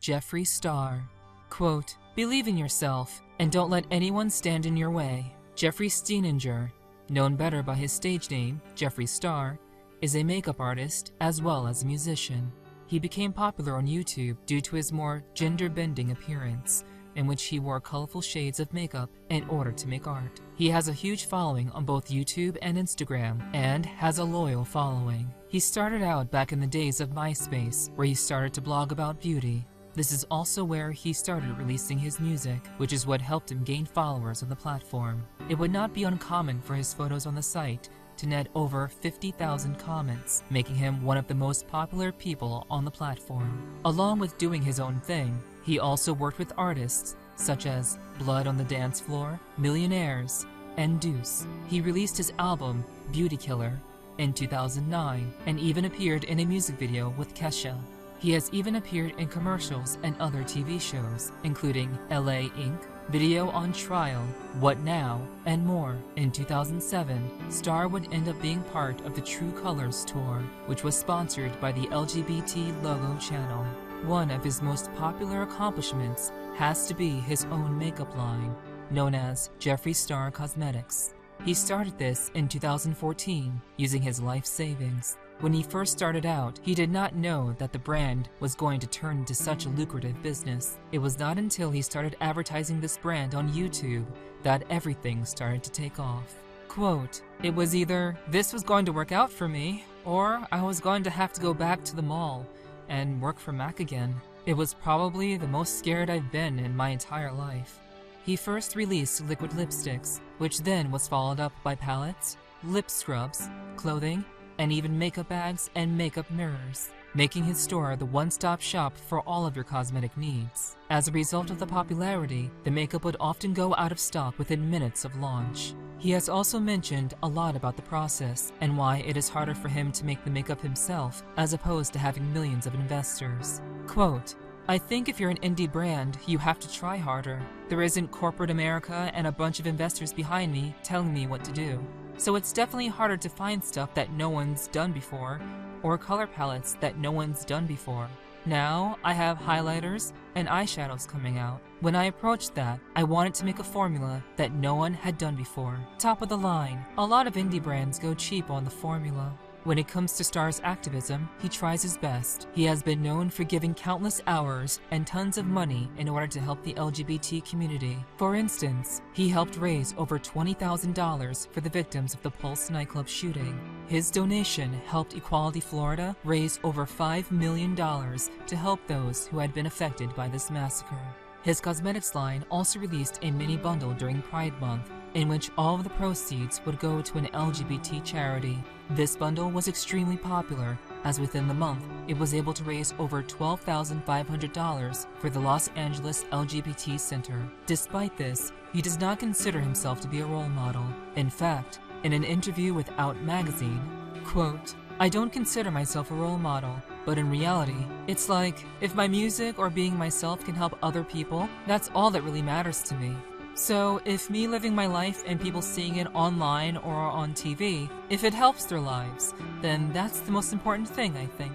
Jeffree Star. Quote, "Believe in yourself and don't let anyone stand in your way." Jeffrey Steininger, known better by his stage name, Jeffree Star, is a makeup artist as well as a musician. He became popular on YouTube due to his more gender-bending appearance, in which he wore colorful shades of makeup in order to make art. He has a huge following on both YouTube and Instagram, and has a loyal following. He started out back in the days of MySpace, where he started to blog about beauty. This is also where he started releasing his music, which is what helped him gain followers on the platform. It would not be uncommon for his photos on the site to net over 50,000 comments, making him one of the most popular people on the platform. Along with doing his own thing, he also worked with artists such as Blood on the Dance Floor, Millionaires, and Deuce. He released his album, Beauty Killer, in 2009, and even appeared in a music video with Kesha. He has even appeared in commercials and other TV shows, including LA Inc., Video on Trial, What Now, and more. In 2007, Star would end up being part of the True Colors Tour, which was sponsored by the LGBT Logo channel. One of his most popular accomplishments has to be his own makeup line, known as Jeffree Star Cosmetics. He started this in 2014 using his life savings. When he first started out, he did not know that the brand was going to turn into such a lucrative business. It was not until he started advertising this brand on YouTube that everything started to take off. Quote, "It was either this was going to work out for me, or I was going to have to go back to the mall and work for Mac again. It was probably the most scared I've been in my entire life." He first released liquid lipsticks, which then was followed up by palettes, lip scrubs, clothing, and even makeup bags and makeup mirrors, making his store the one-stop shop for all of your cosmetic needs. As a result of the popularity, the makeup would often go out of stock within minutes of launch. He has also mentioned a lot about the process and why it is harder for him to make the makeup himself as opposed to having millions of investors. Quote, "I think if you're an indie brand, you have to try harder. There isn't corporate America and a bunch of investors behind me telling me what to do. So it's definitely harder to find stuff that no one's done before, or color palettes that no one's done before. Now, I have highlighters and eyeshadows coming out. When I approached that, I wanted to make a formula that no one had done before. Top of the line. A lot of indie brands go cheap on the formula. When it comes to Star's activism, he tries his best. He has been known for giving countless hours and tons of money in order to help the LGBT community. For instance, he helped raise over $20,000 for the victims of the Pulse nightclub shooting. His donation helped Equality Florida raise over $5 million to help those who had been affected by this massacre. His cosmetics line also released a mini bundle during Pride Month, in which all of the proceeds would go to an LGBT charity. This bundle was extremely popular, as within the month, it was able to raise over $12,500 for the Los Angeles LGBT Center. Despite this, he does not consider himself to be a role model. In fact, in an interview with Out magazine, quote, "I don't consider myself a role model, but in reality, it's like, if my music or being myself can help other people, that's all that really matters to me. So if me living my life and people seeing it online or on TV, if it helps their lives, then that's the most important thing, I think."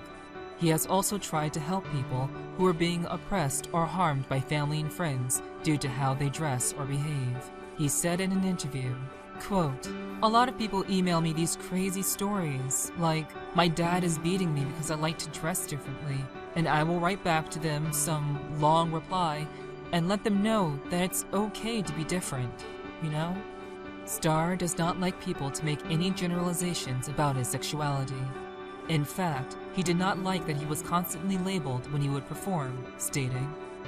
He has also tried to help people who are being oppressed or harmed by family and friends due to how they dress or behave. He said in an interview, quote, "A lot of people email me these crazy stories, like, my dad is beating me because I like to dress differently, and I will write back to them some long reply and let them know that it's okay to be different, you know?" Star does not like people to make any generalizations about his sexuality. In fact, he did not like that he was constantly labeled when he would perform, stating,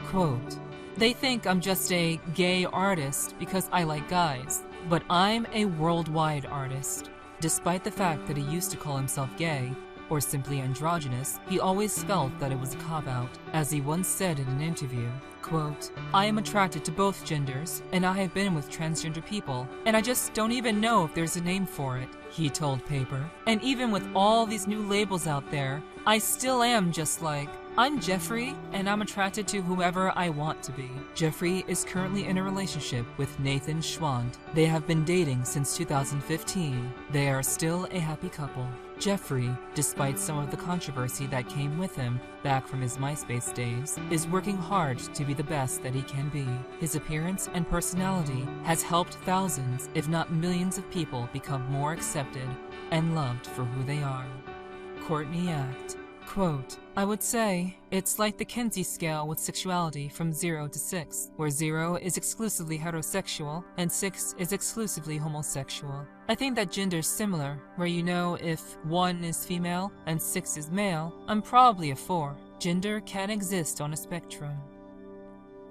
quote, They think I'm just a gay artist because I like guys, but I'm a worldwide artist. Despite the fact that he used to call himself gay, or simply androgynous, he always felt that it was a cop-out. As he once said in an interview, quote, "I am attracted to both genders, and I have been with transgender people, and I just don't even know if there's a name for it," he told Paper. And even with all these new labels out there, I still am just like, I'm Jeffrey, and I'm attracted to whoever I want to be. Jeffrey is currently in a relationship with Nathan Schwand. They have been dating since 2015. They are still a happy couple. Jeffrey, despite some of the controversy that came with him back from his MySpace days, is working hard to be the best that he can be. His appearance and personality has helped thousands, if not millions of people become more accepted and loved for who they are. Courtney Act. Quote, "I would say it's like the Kinsey scale with sexuality from 0 to 6, where 0 is exclusively heterosexual and 6 is exclusively homosexual. I think that gender's similar, where you know if 1 is female and 6 is male, I'm probably a 4. Gender can exist on a spectrum."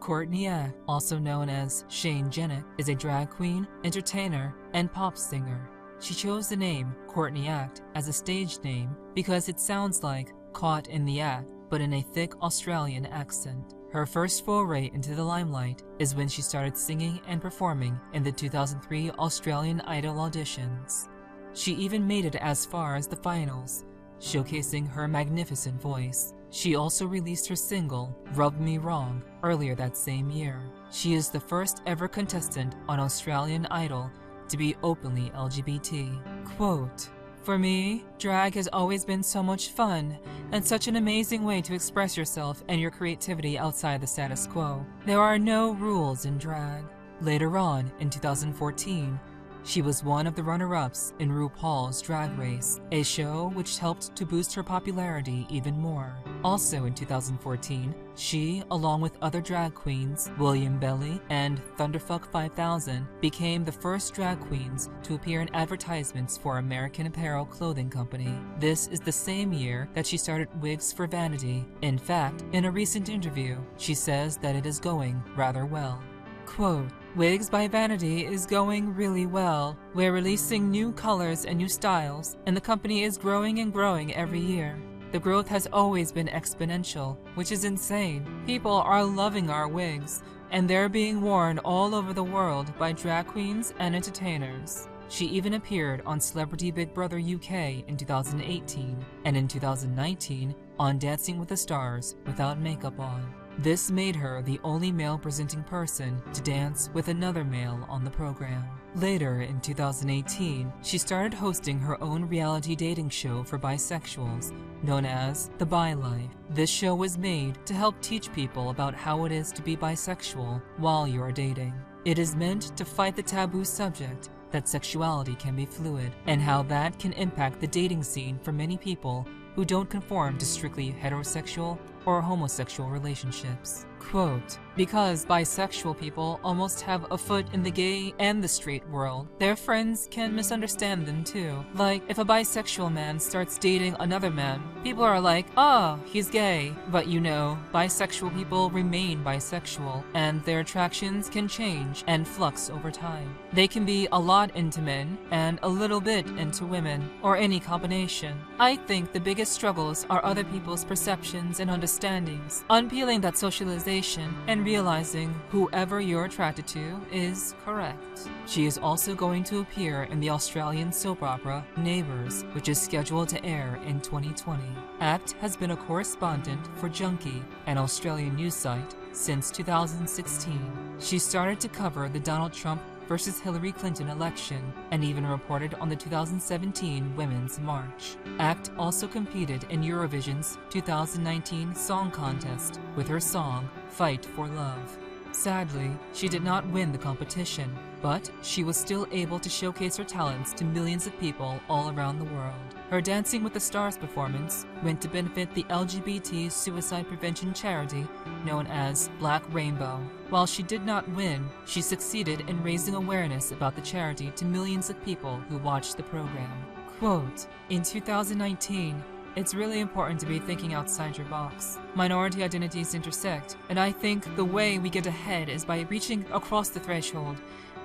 Courtney Act, also known as Shane Jennett, is a drag queen, entertainer, and pop singer. She chose the name Courtney Act as a stage name because it sounds like caught in the act, but in a thick Australian accent. Her first foray into the limelight is when she started singing and performing in the 2003 Australian Idol auditions. She even made it as far as the finals, showcasing her magnificent voice. She also released her single, Rub Me Wrong, earlier that same year. She is the first ever contestant on Australian Idol to be openly LGBT. Quote, "For me, drag has always been so much fun and such an amazing way to express yourself and your creativity outside the status quo. There are no rules in drag." Later on, in 2014, she was one of the runner-ups in RuPaul's Drag Race, a show which helped to boost her popularity even more. Also in 2014, she, along with other drag queens, William Belly and Thunderfuck 5000, became the first drag queens to appear in advertisements for American Apparel clothing company. This is the same year that she started Wigs for Vanity. In fact, in a recent interview, she says that it is going rather well. Quote, "Wigs by Vanity is going really well. We're releasing new colors and new styles, and the company is growing and growing every year. The growth has always been exponential, which is insane. People are loving our wigs, and they're being worn all over the world by drag queens and entertainers." She even appeared on Celebrity Big Brother UK in 2018, and in 2019 on Dancing with the Stars without makeup on. This made her the only male-presenting person to dance with another male on the program. Later, in 2018, she started hosting her own reality dating show for bisexuals, known as The Bi Life. This show was made to help teach people about how it is to be bisexual while you're dating. It is meant to fight the taboo subject that sexuality can be fluid, and how that can impact the dating scene for many people who don't conform to strictly heterosexual or homosexual relationships. Quote, "Because bisexual people almost have a foot in the gay and the straight world, their friends can misunderstand them too. Like, if a bisexual man starts dating another man, people are like, oh, he's gay. But you know, bisexual people remain bisexual, and their attractions can change and flux over time. They can be a lot into men and a little bit into women, or any combination. I think the biggest struggles are other people's perceptions and understandings, unpeeling that socialization and realizing whoever you're attracted to is correct." She is also going to appear in the Australian soap opera Neighbours, which is scheduled to air in 2020. Act has been a correspondent for Junkie, an Australian news site, since 2016. She started to cover the Donald Trump versus Hillary Clinton election, and even reported on the 2017 Women's March. Act also competed in Eurovision's 2019 Song Contest with her song, Fight for Love. Sadly, she did not win the competition, but she was still able to showcase her talents to millions of people all around the world. Her Dancing with the Stars performance went to benefit the LGBT suicide prevention charity known as Black Rainbow. While she did not win, she succeeded in raising awareness about the charity to millions of people who watched the program. Quote, "In 2019, It's really important to be thinking outside your box. Minority identities intersect, and I think the way we get ahead is by reaching across the threshold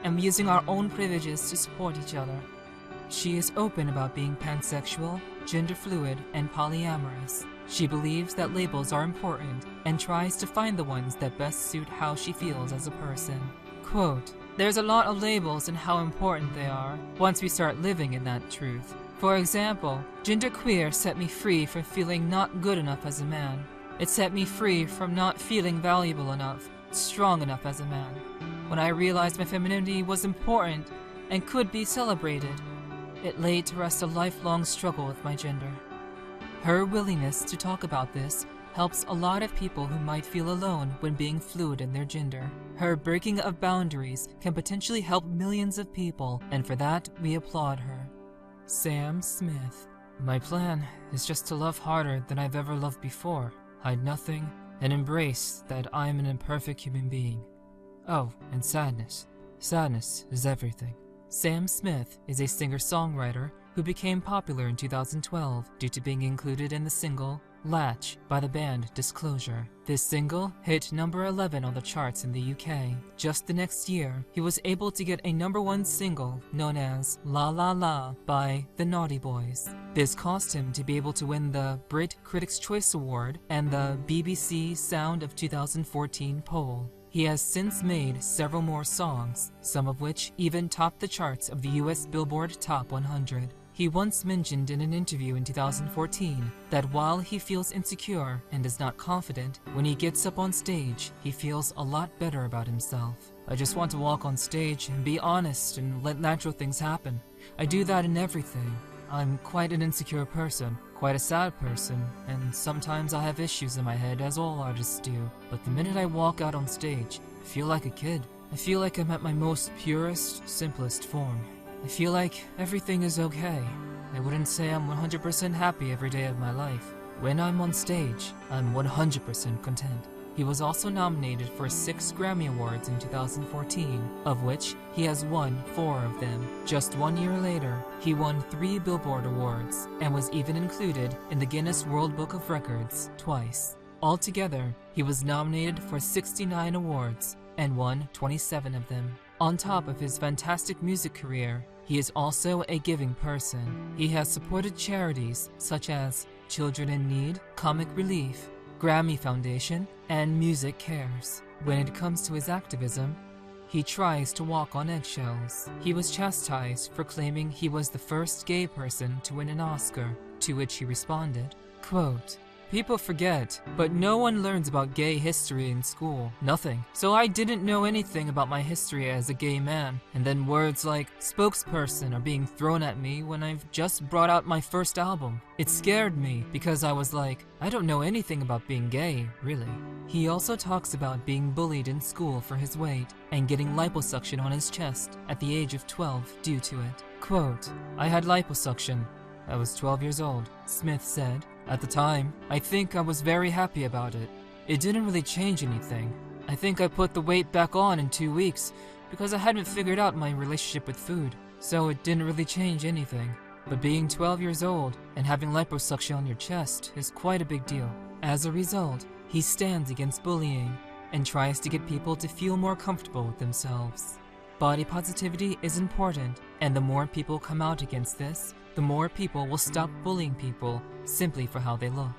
and using our own privileges to support each other. She is open about being pansexual, gender fluid, and polyamorous. She believes that labels are important and tries to find the ones that best suit how she feels as a person. Quote, "There's a lot of labels and how important they are once we start living in that truth. For example, genderqueer set me free from feeling not good enough as a man. It set me free from not feeling valuable enough, strong enough as a man. When I realized my femininity was important and could be celebrated, it laid to rest a lifelong struggle with my gender." Her willingness to talk about this helps a lot of people who might feel alone when being fluid in their gender. Her breaking of boundaries can potentially help millions of people, and for that, we applaud her. Sam Smith. "My plan is just to love harder than I've ever loved before, hide nothing, and embrace that I'm an imperfect human being. Oh, and sadness. Sadness is everything." Sam Smith is a singer-songwriter who became popular in 2012 due to being included in the single Latch by the band Disclosure. This single hit number 11 on the charts in the UK. Just the next year, he was able to get a #1 single known as La La La by the Naughty Boys. This caused him to be able to win the Brit Critics' Choice Award and the BBC Sound of 2014 poll. He has since made several more songs, some of which even topped the charts of the US Billboard Top 100. He once mentioned in an interview in 2014 that while he feels insecure and is not confident, when he gets up on stage, he feels a lot better about himself. "I just want to walk on stage and be honest and let natural things happen. I do that in everything. I'm quite an insecure person, quite a sad person, and sometimes I have issues in my head, as all artists do. But the minute I walk out on stage, I feel like a kid. I feel like I'm at my most purest, simplest form. I feel like everything is okay. I wouldn't say I'm 100% happy every day of my life. When I'm on stage, I'm 100% content." He was also nominated for 6 Grammy Awards in 2014, of which he has won 4 of them. Just 1 year later, he won 3 Billboard Awards and was even included in the Guinness World Book of Records twice. Altogether, he was nominated for 69 awards and won 27 of them. On top of his fantastic music career, he is also a giving person. He has supported charities such as Children in Need, Comic Relief, Grammy Foundation, and Music Cares. When it comes to his activism, he tries to walk on eggshells. He was chastised for claiming he was the first gay person to win an Oscar, to which he responded, quote, "People forget, but no one learns about gay history in school. Nothing. So I didn't know anything about my history as a gay man, and then words like spokesperson are being thrown at me when I've just brought out my first album. It scared me because I was like, I don't know anything about being gay, really." He also talks about being bullied in school for his weight and getting liposuction on his chest at the age of 12 due to it. Quote, "I had liposuction. I was 12 years old," Smith said. "At the time, I think I was very happy about it. It didn't really change anything. I think I put the weight back on in 2 weeks because I hadn't figured out my relationship with food, so it didn't really change anything. But being 12 years old and having liposuction on your chest is quite a big deal." As a result, he stands against bullying and tries to get people to feel more comfortable with themselves. Body positivity is important, and the more people come out against this, the more people will stop bullying people simply for how they look.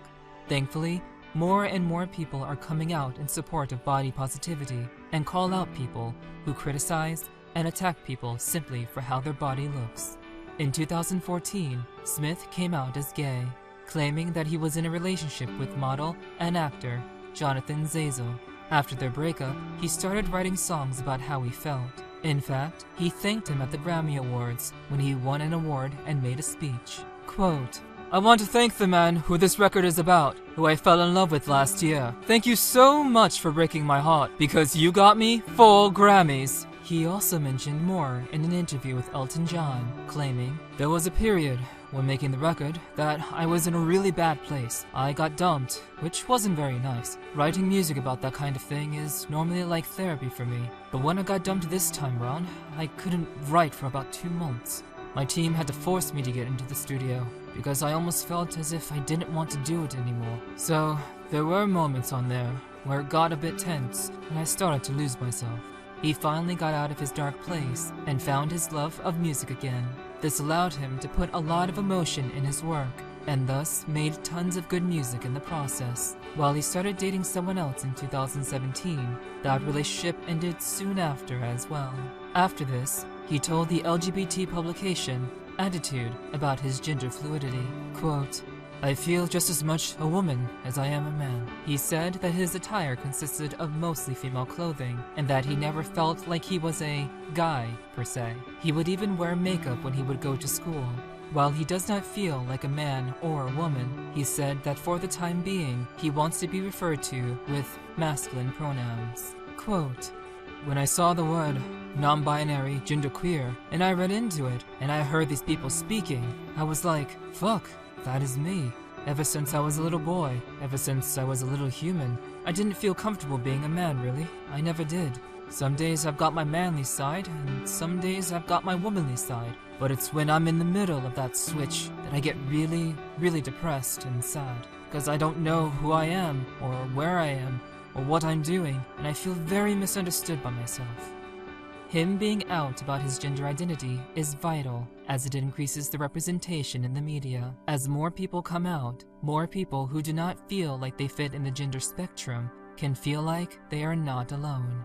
Thankfully, more and more people are coming out in support of body positivity and call out people who criticize and attack people simply for how their body looks. In 2014, Smith came out as gay, claiming that he was in a relationship with model and actor Jonathan Zazel. After their breakup, he started writing songs about how he felt. In fact, he thanked him at the Grammy Awards when he won an award and made a speech. Quote, "I want to thank the man who this record is about, who I fell in love with last year. Thank you so much for breaking my heart, because you got me 4 Grammys. He also mentioned more in an interview with Elton John, claiming, "There was a period when making the record that I was in a really bad place. I got dumped, which wasn't very nice. Writing music about that kind of thing is normally like therapy for me. But when I got dumped this time around, I couldn't write for about 2 months. My team had to force me to get into the studio. because I almost felt as if I didn't want to do it anymore. So there were moments on there where it got a bit tense and I started to lose myself. He finally got out of his dark place and found his love of music again. This allowed him to put a lot of emotion in his work and thus made tons of good music in the process. While he started dating someone else in 2017, that relationship ended soon after as well. After this, he told the LGBT publication Attitude about his gender fluidity. Quote, "I feel just as much a woman as I am a man." He said that his attire consisted of mostly female clothing and that he never felt like he was a guy, per se. He would even wear makeup when he would go to school. While he does not feel like a man or a woman, he said that for the time being, he wants to be referred to with masculine pronouns. Quote, "When I saw the word non-binary, genderqueer, and I read into it, and I heard these people speaking, I was like, fuck, that is me. Ever since I was a little boy, ever since I was a little human, I didn't feel comfortable being a man, really. I never did. Some days I've got my manly side, and some days I've got my womanly side. But it's when I'm in the middle of that switch that I get really, really depressed and sad, because I don't know who I am, or where I am, or what I'm doing, and I feel very misunderstood by myself." Him being out about his gender identity is vital, as it increases the representation in the media. As more people come out, more people who do not feel like they fit in the gender spectrum can feel like they are not alone.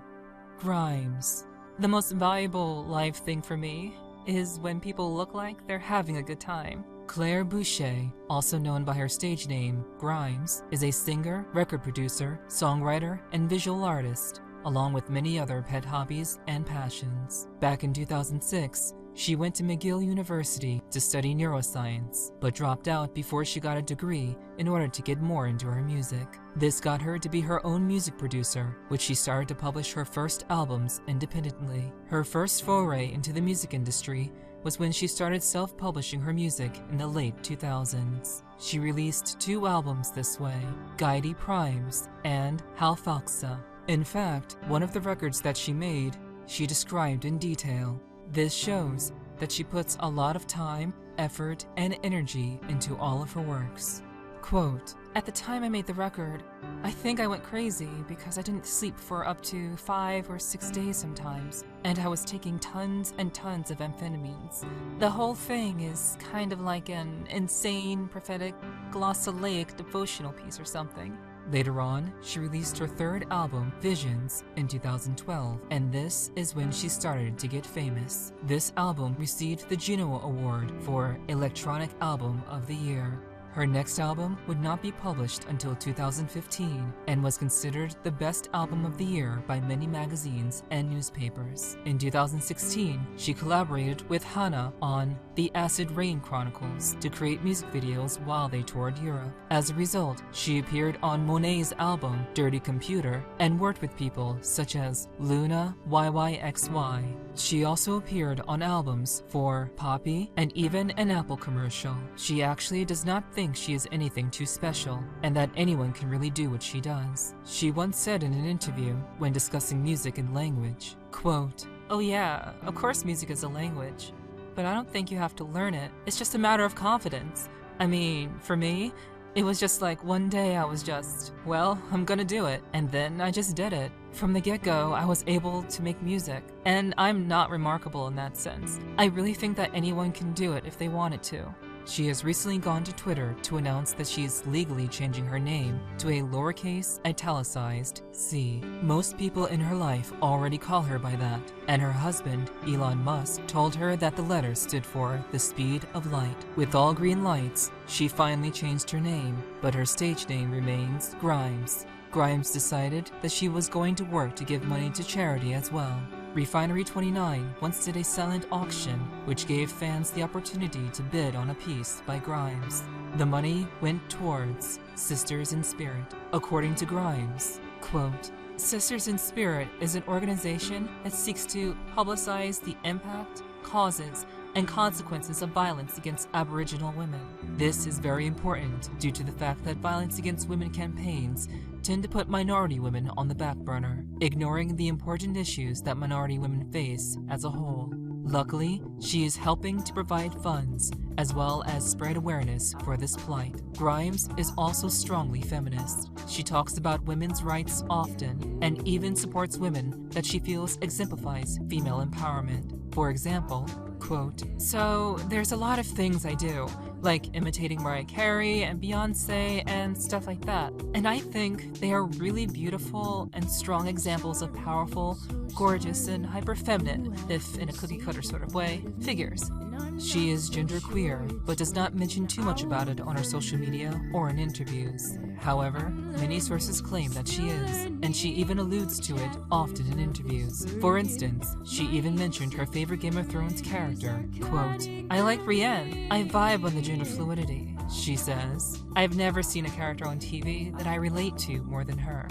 Grimes. The most valuable life thing for me is when people look like they're having a good time. Claire Boucher, also known by her stage name, Grimes, is a singer, record producer, songwriter, and visual artist, along with many other pet hobbies and passions. Back in 2006, she went to McGill University to study neuroscience, but dropped out before she got a degree in order to get more into her music. This got her to be her own music producer, which she started to publish her first albums independently. Her first foray into the music industry was when she started self-publishing her music in the late 2000s. She released 2 albums this way, Guidey Primes and Halfaxa. In fact, one of the records that she made, she described in detail. This shows that she puts a lot of time, effort, and energy into all of her works. Quote, "At the time I made the record, I think I went crazy because I didn't sleep for up to 5 or 6 days sometimes, and I was taking tons and tons of amphetamines. The whole thing is kind of like an insane, prophetic, glossolaic devotional piece or something." Later on, she released her 3rd album, Visions, in 2012, and this is when she started to get famous. This album received the Juno Award for Electronic Album of the Year. Her next album would not be published until 2015 and was considered the best album of the year by many magazines and newspapers. In 2016, she collaborated with Hannah on The Acid Rain Chronicles to create music videos while they toured Europe. As a result, she appeared on Monet's album Dirty Computer and worked with people such as Luna YYXY. She also appeared on albums for Poppy and even an Apple commercial. She actually does not think she is anything too special, and that anyone can really do what she does. She once said in an interview, when discussing music and language, quote, "Oh yeah, of course music is a language, but I don't think you have to learn it. It's just a matter of confidence. I mean, for me, it was just like one day I was just, well, I'm gonna do it, and then I just did it. From the get-go, I was able to make music, and I'm not remarkable in that sense. I really think that anyone can do it if they wanted to." She has recently gone to Twitter to announce that she is legally changing her name to a lowercase italicized c. Most people in her life already call her by that, and her husband, Elon Musk, told her that the letter stood for the speed of light. With all green lights, she finally changed her name, but her stage name remains Grimes. Grimes decided that she was going to work to give money to charity as well. Refinery 29 once did a silent auction, which gave fans the opportunity to bid on a piece by Grimes. The money went towards Sisters in Spirit. According to Grimes, quote, "Sisters in Spirit is an organization that seeks to publicize the impact, causes, and consequences of violence against Aboriginal women. This is very important due to the fact that violence against women campaigns tend to put minority women on the back burner, ignoring the important issues that minority women face as a whole. Luckily, she is helping to provide funds as well as spread awareness for this plight. Grimes is also strongly feminist. She talks about women's rights often and even supports women that she feels exemplifies female empowerment. For example, quote, "So there's a lot of things I do, like imitating Mariah Carey and Beyonce and stuff like that. And I think they are really beautiful and strong examples of powerful, gorgeous, and hyper-feminine, if in a cookie-cutter sort of way, figures." She is genderqueer, but does not mention too much about it on her social media or in interviews. However, many sources claim that she is, and she even alludes to it often in interviews. For instance, she even mentioned her favorite Game of Thrones character, quote, "I like Brienne. I vibe on the gender fluidity," she says. "I've never seen a character on TV that I relate to more than her."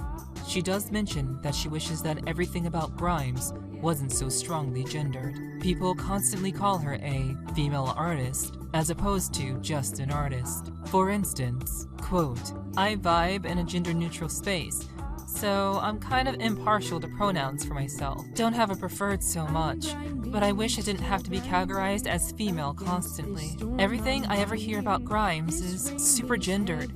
She does mention that she wishes that everything about Grimes wasn't so strongly gendered. People constantly call her a female artist as opposed to just an artist. For instance, quote, "I vibe in a gender-neutral space, so I'm kind of impartial to pronouns for myself. Don't have a preferred so much, but I wish I didn't have to be categorized as female constantly. Everything I ever hear about Grimes is super gendered,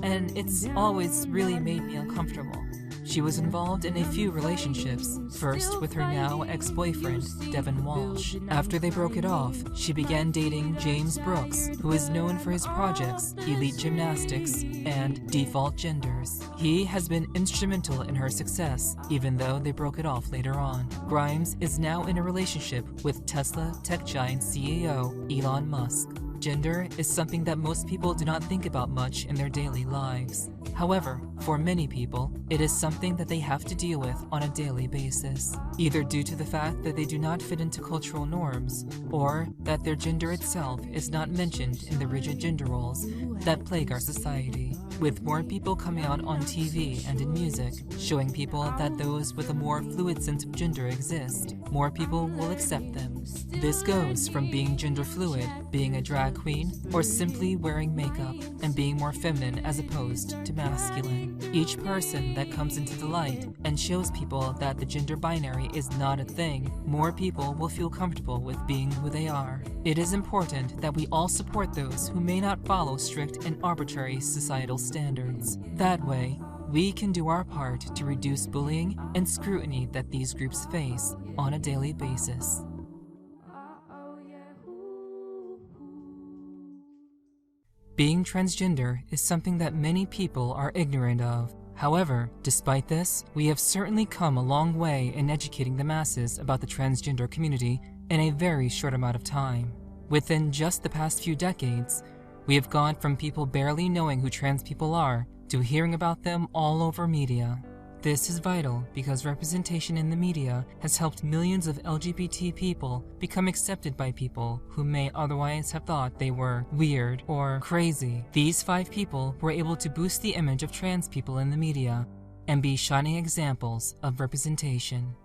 and it's always really made me uncomfortable." She was involved in a few relationships, first with her now ex-boyfriend, Devin Walsh. After they broke it off, she began dating James Brooks, who is known for his projects Elite Gymnastics and Default Genders. He has been instrumental in her success, even though they broke it off later on. Grimes is now in a relationship with Tesla tech giant CEO Elon Musk. Gender is something that most people do not think about much in their daily lives. However, for many people, it is something that they have to deal with on a daily basis, either due to the fact that they do not fit into cultural norms, or that their gender itself is not mentioned in the rigid gender roles that plague our society. With more people coming out on TV and in music, showing people that those with a more fluid sense of gender exist, more people will accept them. This goes from being gender fluid, being a drag queen, or simply wearing makeup and being more feminine as opposed to masculine. Each person that comes into the light and shows people that the gender binary is not a thing, more people will feel comfortable with being who they are. It is important that we all support those who may not follow strict and arbitrary societal standards. That way, we can do our part to reduce bullying and scrutiny that these groups face on a daily basis. Being transgender is something that many people are ignorant of. However, despite this, we have certainly come a long way in educating the masses about the transgender community in a very short amount of time. Within just the past few decades, we have gone from people barely knowing who trans people are to hearing about them all over media. This is vital because representation in the media has helped millions of LGBT people become accepted by people who may otherwise have thought they were weird or crazy. These 5 people were able to boost the image of trans people in the media and be shining examples of representation.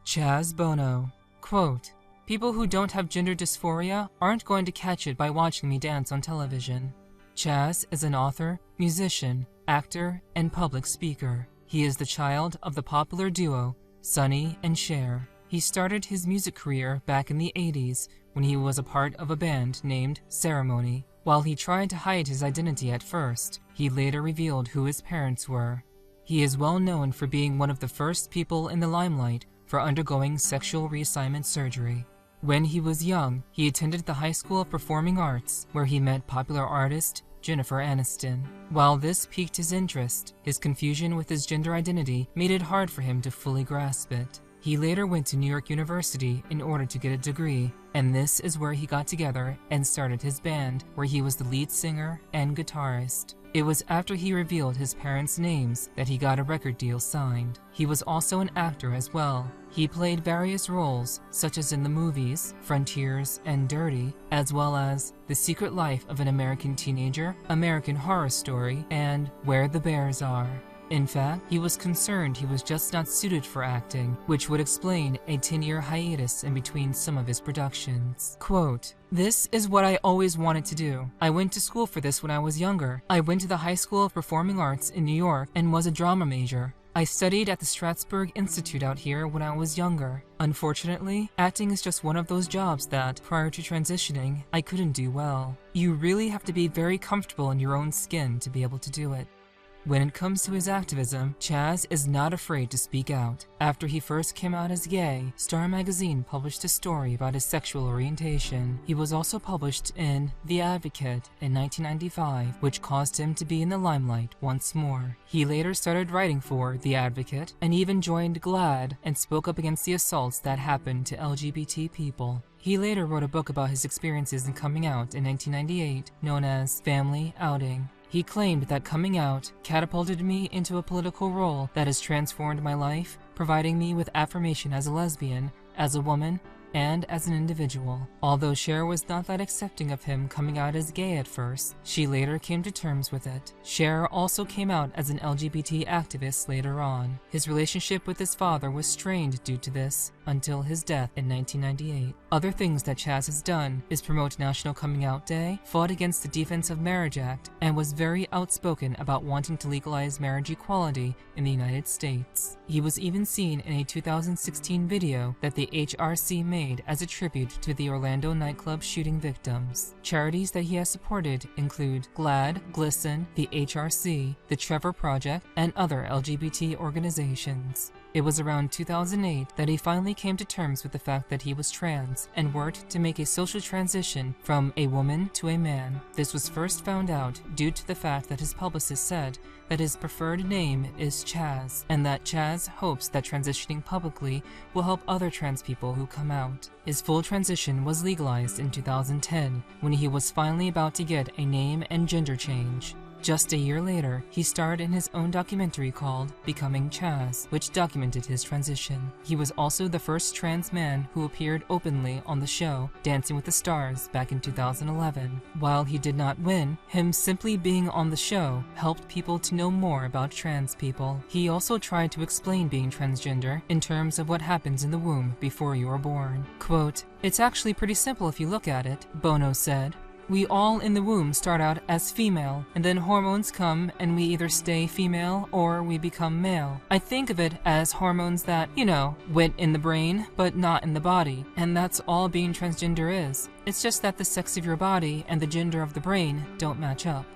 Chaz Bono, quote, "People who don't have gender dysphoria aren't going to catch it by watching me dance on television." Chaz is an author, musician, actor, and public speaker. He is the child of the popular duo Sonny and Cher. He started his music career back in the 80s when he was a part of a band named Ceremony. While he tried to hide his identity at first, he later revealed who his parents were. He is well known for being one of the first people in the limelight for undergoing sexual reassignment surgery. When he was young, he attended the High School of Performing Arts, where he met popular artist Jennifer Aniston. While this piqued his interest, his confusion with his gender identity made it hard for him to fully grasp it. He later went to New York University in order to get a degree, and this is where he got together and started his band, where he was the lead singer and guitarist. It was after he revealed his parents' names that he got a record deal signed. He was also an actor as well. He played various roles, such as in the movies Frontiers and Dirty, as well as The Secret Life of an American Teenager, American Horror Story, and Where the Bears Are. In fact, he was concerned he was just not suited for acting, which would explain a 10-year hiatus in between some of his productions. Quote, "This is what I always wanted to do. I went to school for this when I was younger. I went to the High School of Performing Arts in New York and was a drama major. I studied at the Strasberg Institute out here when I was younger. Unfortunately, acting is just one of those jobs that, prior to transitioning, I couldn't do well. You really have to be very comfortable in your own skin to be able to do it." When it comes to his activism, Chaz is not afraid to speak out. After he first came out as gay, Star magazine published a story about his sexual orientation. He was also published in The Advocate in 1995, which caused him to be in the limelight once more. He later started writing for The Advocate and even joined GLAAD and spoke up against the assaults that happened to LGBT people. He later wrote a book about his experiences in coming out in 1998, known as Family Outing. He claimed that coming out catapulted me into a political role that has transformed my life, providing me with affirmation as a lesbian, as a woman, and as an individual. Although Cher was not that accepting of him coming out as gay at first, she later came to terms with it. Cher also came out as an LGBT activist later on. His relationship with his father was strained due to this until his death in 1998. Other things that Chaz has done is promote National Coming Out Day, fought against the Defense of Marriage Act, and was very outspoken about wanting to legalize marriage equality in the United States. He was even seen in a 2016 video that the HRC made as a tribute to the Orlando nightclub shooting victims. Charities that he has supported include GLAAD, GLSEN, the HRC, the Trevor Project, and other LGBT organizations. It was around 2008 that he finally came to terms with the fact that he was trans and worked to make a social transition from a woman to a man. This was first found out due to the fact that his publicist said that his preferred name is Chaz, and that Chaz hopes that transitioning publicly will help other trans people who come out. His full transition was legalized in 2010, when he was finally about to get a name and gender change. Just a year later, he starred in his own documentary called Becoming Chaz, which documented his transition. He was also the first trans man who appeared openly on the show Dancing with the Stars back in 2011. While he did not win, him simply being on the show helped people to know more about trans people. He also tried to explain being transgender in terms of what happens in the womb before you are born. Quote, "It's actually pretty simple if you look at it," Bono said. "We all in the womb start out as female, and then hormones come and we either stay female or we become male. I think of it as hormones that, went in the brain, but not in the body. And that's all being transgender is. It's just that the sex of your body and the gender of the brain don't match up."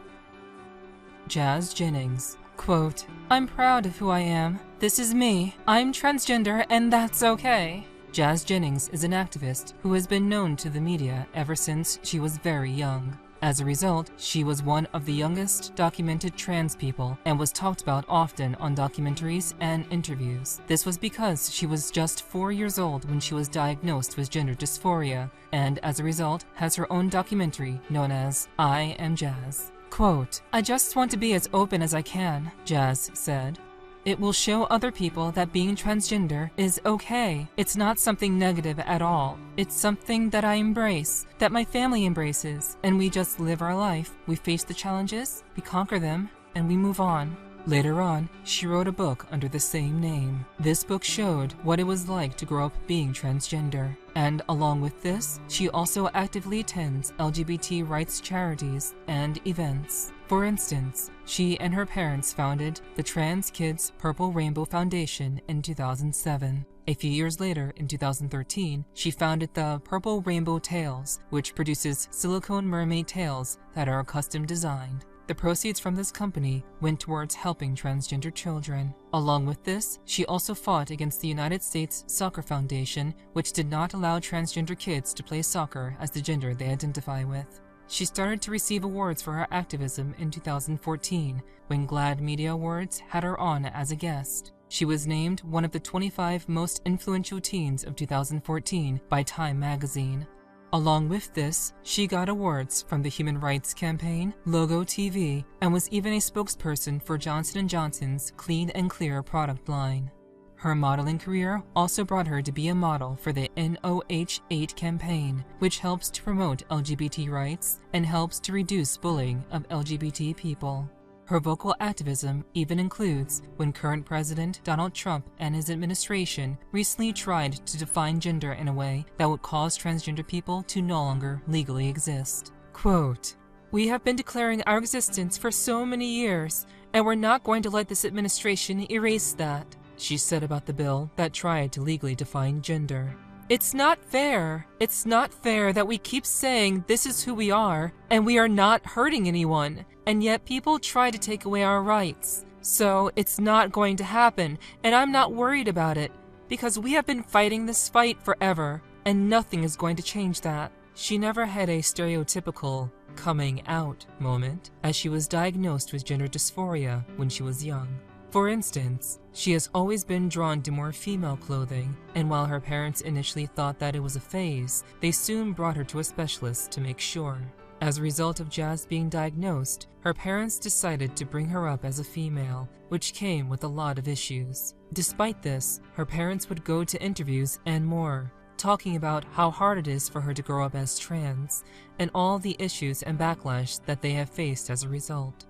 Jazz Jennings, quote, "I'm proud of who I am. This is me. I'm transgender and that's okay." Jazz Jennings is an activist who has been known to the media ever since she was very young. As a result, she was one of the youngest documented trans people and was talked about often on documentaries and interviews. This was because she was just 4 years old when she was diagnosed with gender dysphoria, and as a result has her own documentary known as I Am Jazz. Quote, "I just want to be as open as I can," Jazz said. "It will show other people that being transgender is okay. It's not something negative at all. It's something that I embrace, that my family embraces, and we just live our life. We face the challenges, we conquer them, and we move on." Later on, she wrote a book under the same name. This book showed what it was like to grow up being transgender. And along with this, she also actively attends LGBT rights charities and events. For instance, she and her parents founded the Trans Kids Purple Rainbow Foundation in 2007. A few years later, in 2013, she founded the Purple Rainbow Tails, which produces silicone mermaid tails that are custom designed. The proceeds from this company went towards helping transgender children. Along with this, she also fought against the United States Soccer Foundation, which did not allow transgender kids to play soccer as the gender they identify with. She started to receive awards for her activism in 2014, when GLAAD Media Awards had her on as a guest. She was named one of the 25 most influential teens of 2014 by Time magazine. Along with this, she got awards from the Human Rights Campaign, Logo TV, and was even a spokesperson for Johnson & Johnson's Clean and Clear product line. Her modeling career also brought her to be a model for the NOH8 campaign, which helps to promote LGBT rights and helps to reduce bullying of LGBT people. Her vocal activism even includes when current President Donald Trump and his administration recently tried to define gender in a way that would cause transgender people to no longer legally exist. Quote, "We have been declaring our existence for so many years, and we're not going to let this administration erase that," she said about the bill that tried to legally define gender. "It's not fair. It's not fair that we keep saying this is who we are, and we are not hurting anyone, and yet people try to take away our rights. So it's not going to happen, and I'm not worried about it, because we have been fighting this fight forever, and nothing is going to change that." She never had a stereotypical coming out moment, as she was diagnosed with gender dysphoria when she was young. For instance, she has always been drawn to more female clothing, and while her parents initially thought that it was a phase, they soon brought her to a specialist to make sure. As a result of Jazz being diagnosed, her parents decided to bring her up as a female, which came with a lot of issues. Despite this, her parents would go to interviews and more, talking about how hard it is for her to grow up as trans, and all the issues and backlash that they have faced as a result.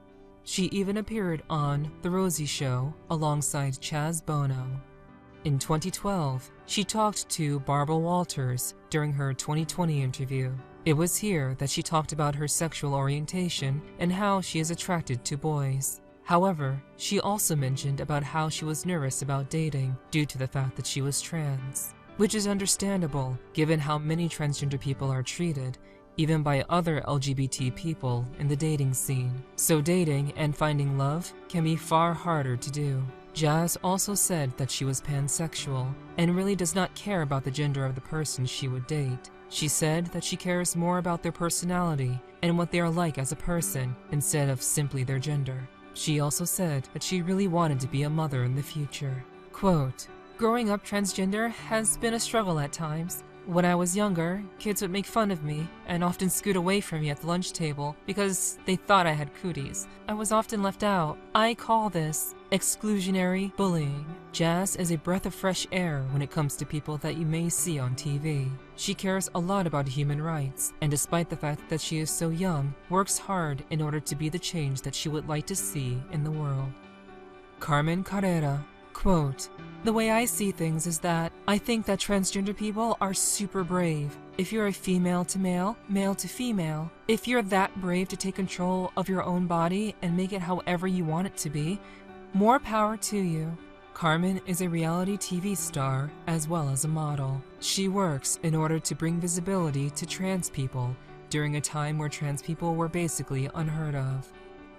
She even appeared on The Rosie Show alongside Chaz Bono. In 2012, she talked to Barbara Walters during her 2020 interview. It was here that she talked about her sexual orientation and how she is attracted to boys. However, she also mentioned about how she was nervous about dating due to the fact that she was trans, which is understandable given how many transgender people are treated, even by other LGBT people in the dating scene. So dating and finding love can be far harder to do. Jazz also said that she was pansexual and really does not care about the gender of the person she would date. She said that she cares more about their personality and what they are like as a person instead of simply their gender. She also said that she really wanted to be a mother in the future. Quote, "Growing up transgender has been a struggle at times. When I was younger, kids would make fun of me and often scoot away from me at the lunch table because they thought I had cooties. I was often left out. I call this exclusionary bullying." Jazz is a breath of fresh air when it comes to people that you may see on TV. She cares a lot about human rights, and despite the fact that she is so young, works hard in order to be the change that she would like to see in the world. Carmen Carrera, quote, "The way I see things is that I think that transgender people are super brave. If you're a female to male, male to female, if you're that brave to take control of your own body and make it however you want it to be, more power to you." Carmen is a reality TV star as well as a model. She works in order to bring visibility to trans people during a time where trans people were basically unheard of.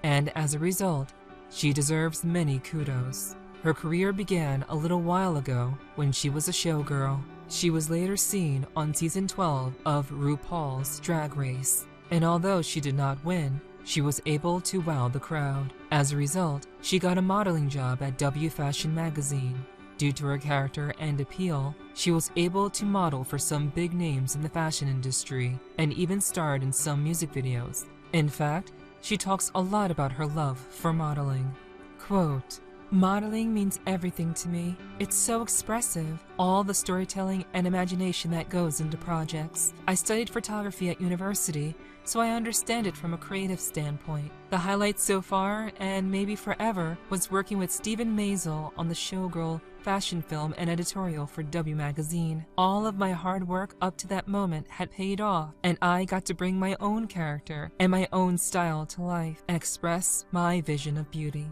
And as a result, she deserves many kudos. Her career began a little while ago when she was a showgirl. She was later seen on season 12 of RuPaul's Drag Race, and although she did not win, she was able to wow the crowd. As a result, she got a modeling job at W Fashion magazine. Due to her character and appeal, she was able to model for some big names in the fashion industry and even starred in some music videos. In fact, she talks a lot about her love for modeling. Quote, "Modeling means everything to me. It's so expressive, all the storytelling and imagination that goes into projects. I studied photography at university, so I understand it from a creative standpoint. The highlight so far, and maybe forever, was working with Stephen Maisel on the Showgirl fashion film and editorial for W Magazine. All of my hard work up to that moment had paid off, and I got to bring my own character and my own style to life and express my vision of beauty."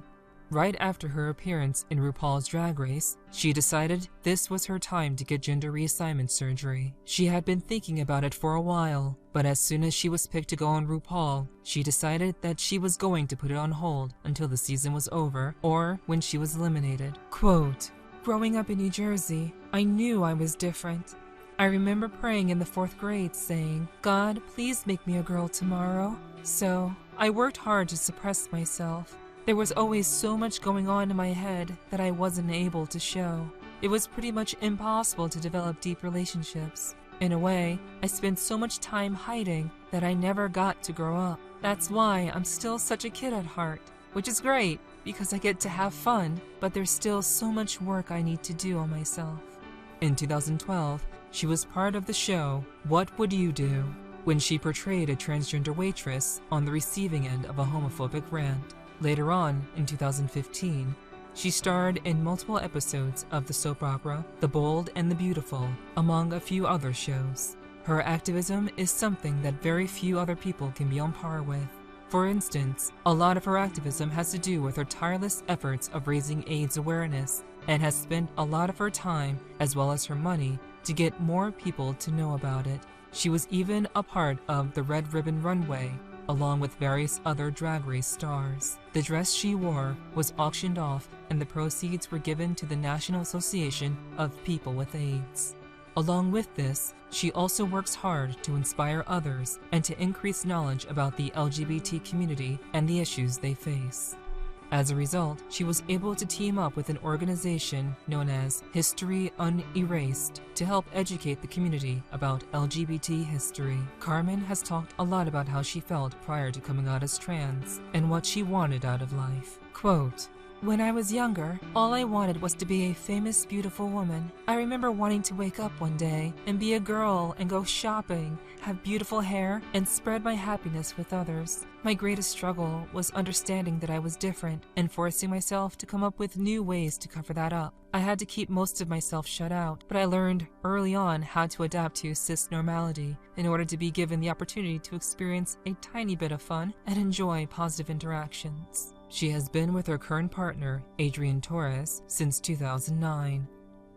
Right after her appearance in RuPaul's Drag Race, she decided this was her time to get gender reassignment surgery. She had been thinking about it for a while, but as soon as she was picked to go on RuPaul, she decided that she was going to put it on hold until the season was over or when she was eliminated. Quote, "Growing up in New Jersey, I knew I was different. I remember praying in the 4th grade saying, 'God, please make me a girl tomorrow.' So I worked hard to suppress myself. There was always so much going on in my head that I wasn't able to show. It was pretty much impossible to develop deep relationships. In a way, I spent so much time hiding that I never got to grow up. That's why I'm still such a kid at heart, which is great because I get to have fun, but there's still so much work I need to do on myself." In 2012, she was part of the show What Would You Do? When she portrayed a transgender waitress on the receiving end of a homophobic rant. Later on, in 2015, she starred in multiple episodes of the soap opera The Bold and the Beautiful, among a few other shows. Her activism is something that very few other people can be on par with. For instance, a lot of her activism has to do with her tireless efforts of raising AIDS awareness, and has spent a lot of her time, as well as her money, to get more people to know about it. She was even a part of the Red Ribbon Runway, along with various other drag race stars. The dress she wore was auctioned off, and the proceeds were given to the National Association of People with AIDS. Along with this, she also works hard to inspire others and to increase knowledge about the LGBT community and the issues they face. As a result, she was able to team up with an organization known as History Unerased to help educate the community about LGBT history. Carmen has talked a lot about how she felt prior to coming out as trans and what she wanted out of life. Quote, "When I was younger, all I wanted was to be a famous, beautiful woman. I remember wanting to wake up one day and be a girl and go shopping, have beautiful hair, and spread my happiness with others. My greatest struggle was understanding that I was different and forcing myself to come up with new ways to cover that up. I had to keep most of myself shut out, but I learned early on how to adapt to cis-normality in order to be given the opportunity to experience a tiny bit of fun and enjoy positive interactions." She has been with her current partner, Adrian Torres, since 2009.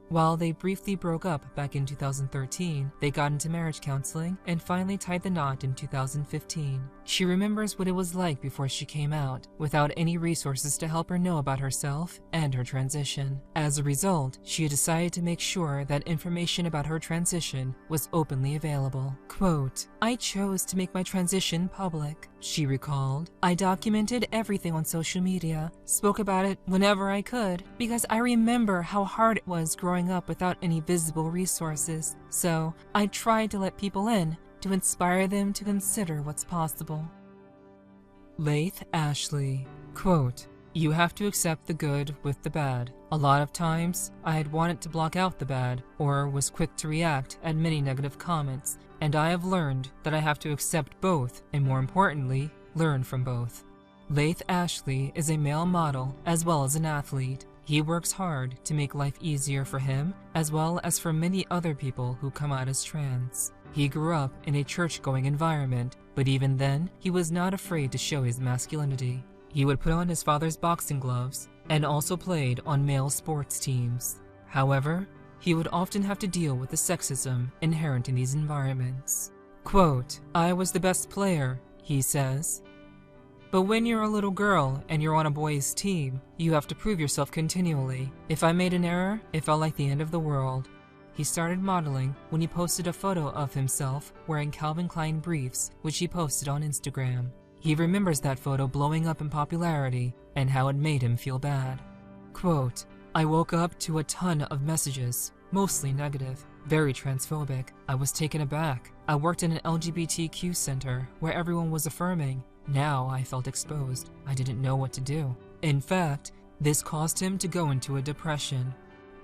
While they briefly broke up back in 2013, they got into marriage counseling and finally tied the knot in 2015. She remembers what it was like before she came out, without any resources to help her know about herself and her transition. As a result, she decided to make sure that information about her transition was openly available. Quote, "I chose to make my transition public," she recalled. "I documented everything on social media, spoke about it whenever I could, because I remember how hard it was growing up without any visible resources. So I tried to let people in, to inspire them to consider what's possible." Laith Ashley, quote, "You have to accept the good with the bad. A lot of times, I had wanted to block out the bad, or was quick to react at many negative comments, and I have learned that I have to accept both, and more importantly, learn from both." Laith Ashley is a male model as well as an athlete. He works hard to make life easier for him, as well as for many other people who come out as trans. He grew up in a church-going environment, but even then, he was not afraid to show his masculinity. He would put on his father's boxing gloves and also played on male sports teams. However, he would often have to deal with the sexism inherent in these environments. Quote, "I was the best player," he says. "But when you're a little girl and you're on a boys' team, you have to prove yourself continually. If I made an error, it felt like the end of the world." He started modeling when he posted a photo of himself wearing Calvin Klein briefs, which he posted on Instagram. He remembers that photo blowing up in popularity and how it made him feel bad. Quote, "I woke up to a ton of messages, mostly negative, very transphobic. I was taken aback. I worked in an LGBTQ center where everyone was affirming. Now I felt exposed. I didn't know what to do. In fact, this caused him to go into a depression,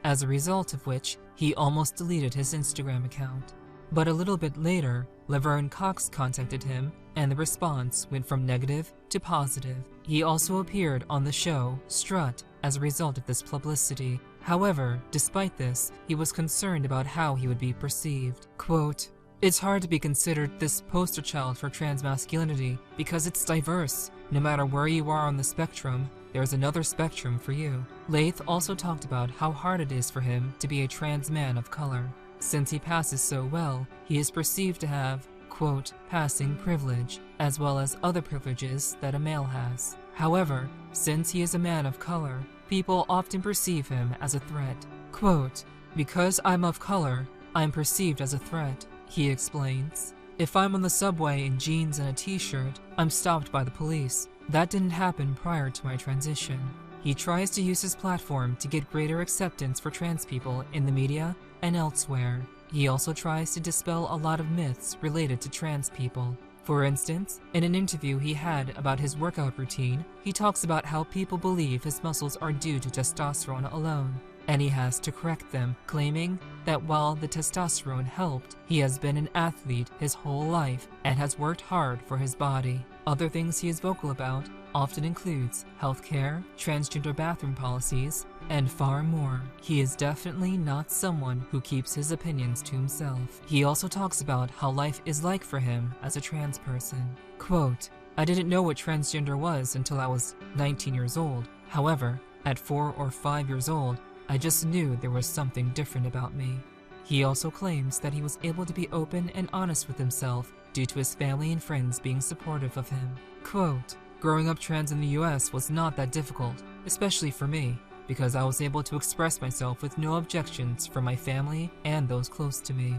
as a result of which he almost deleted his Instagram account. But a little bit later, Laverne Cox contacted him, and the response went from negative to positive. He also appeared on the show Strut as a result of this publicity. However, despite this, he was concerned about how he would be perceived. Quote, "It's hard to be considered this poster child for trans masculinity because it's diverse. No matter where you are on the spectrum, there's another spectrum for you." Laith also talked about how hard it is for him to be a trans man of color. Since he passes so well, he is perceived to have, quote, "passing privilege," as well as other privileges that a male has. However, since he is a man of color, people often perceive him as a threat. Quote, "Because I'm of color, I'm perceived as a threat," he explains. "If I'm on the subway in jeans and a t-shirt, I'm stopped by the police. That didn't happen prior to my transition." He tries to use his platform to get greater acceptance for trans people in the media and elsewhere. He also tries to dispel a lot of myths related to trans people. For instance, in an interview he had about his workout routine, he talks about how people believe his muscles are due to testosterone alone, and he has to correct them, claiming that while the testosterone helped, he has been an athlete his whole life and has worked hard for his body. Other things he is vocal about often includes healthcare, transgender bathroom policies, and far more. He is definitely not someone who keeps his opinions to himself. He also talks about how life is like for him as a trans person. Quote, "I didn't know what transgender was until I was 19 years old. However, at 4 or 5 years old, I just knew there was something different about me." He also claims that he was able to be open and honest with himself due to his family and friends being supportive of him. Quote, "Growing up trans in the US was not that difficult, especially for me, because I was able to express myself with no objections from my family and those close to me."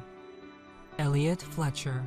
Elliot Fletcher.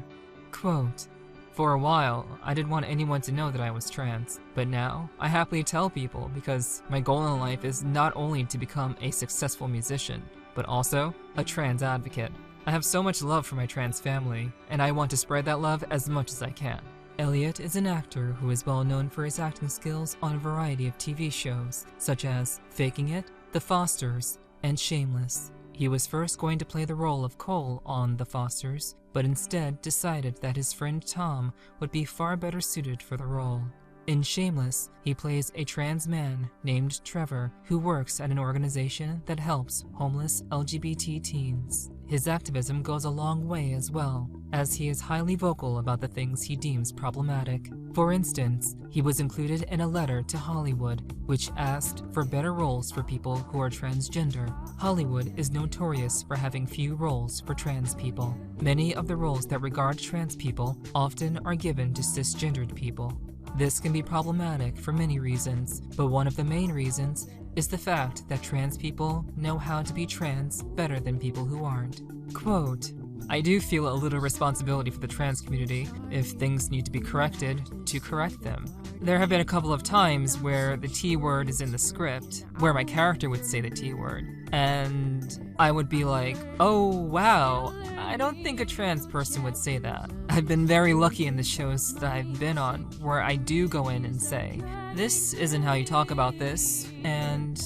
Quote, "For a while, I didn't want anyone to know that I was trans, but now I happily tell people because my goal in life is not only to become a successful musician, but also a trans advocate. I have so much love for my trans family, and I want to spread that love as much as I can." Elliot is an actor who is well known for his acting skills on a variety of TV shows, such as Faking It, The Fosters, and Shameless. He was first going to play the role of Cole on The Fosters, but instead decided that his friend Tom would be far better suited for the role. In Shameless, he plays a trans man named Trevor who works at an organization that helps homeless LGBT teens. His activism goes a long way as well, as he is highly vocal about the things he deems problematic. For instance, he was included in a letter to Hollywood, which asked for better roles for people who are transgender. Hollywood is notorious for having few roles for trans people. Many of the roles that regard trans people often are given to cisgendered people. This can be problematic for many reasons, but one of the main reasons is the fact that trans people know how to be trans better than people who aren't. Quote, "I do feel a little responsibility for the trans community if things need to be corrected, to correct them. There have been a couple of times where the T word is in the script, where my character would say the T word, and I would be like, oh wow, I don't think a trans person would say that. I've been very lucky in the shows that I've been on where I do go in and say, this isn't how you talk about this, and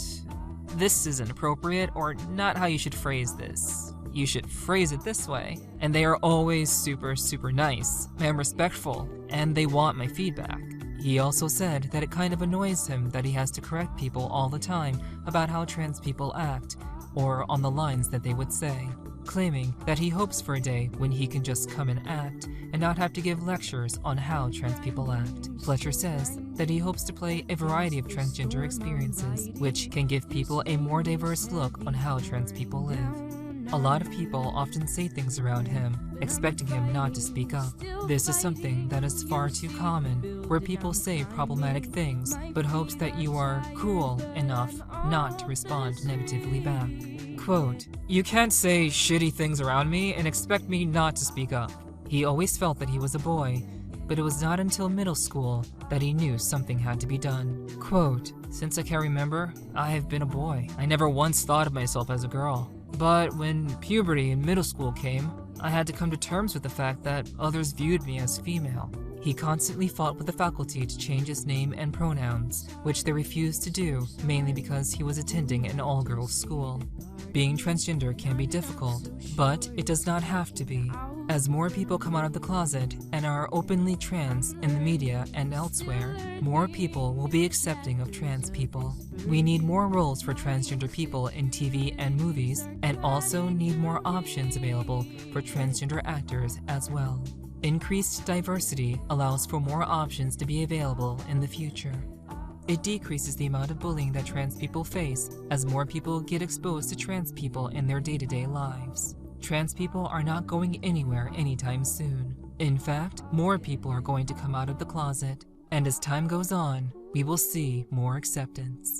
this isn't appropriate, or not how you should phrase this. You should phrase it this way." And they are always super, super nice and respectful, and they want my feedback. He also said that it kind of annoys him that he has to correct people all the time about how trans people act, or on the lines that they would say, claiming that he hopes for a day when he can just come and act and not have to give lectures on how trans people act. Fletcher says that he hopes to play a variety of transgender experiences, which can give people a more diverse look on how trans people live. A lot of people often say things around him, expecting him not to speak up. This is something that is far too common, where people say problematic things, but hopes that you are cool enough not to respond negatively back. Quote, "You can't say shitty things around me and expect me not to speak up." He always felt that he was a boy, but it was not until middle school that he knew something had to be done. Quote, "Since I can remember, I have been a boy. I never once thought of myself as a girl. But when puberty in middle school came, I had to come to terms with the fact that others viewed me as female." He constantly fought with the faculty to change his name and pronouns, which they refused to do, mainly because he was attending an all-girls school. Being transgender can be difficult, but it does not have to be. As more people come out of the closet and are openly trans in the media and elsewhere, more people will be accepting of trans people. We need more roles for transgender people in TV and movies, and also need more options available for transgender actors as well. Increased diversity allows for more options to be available in the future. It decreases the amount of bullying that trans people face as more people get exposed to trans people in their day-to-day lives. Trans people are not going anywhere anytime soon. In fact, more people are going to come out of the closet, and as time goes on, we will see more acceptance.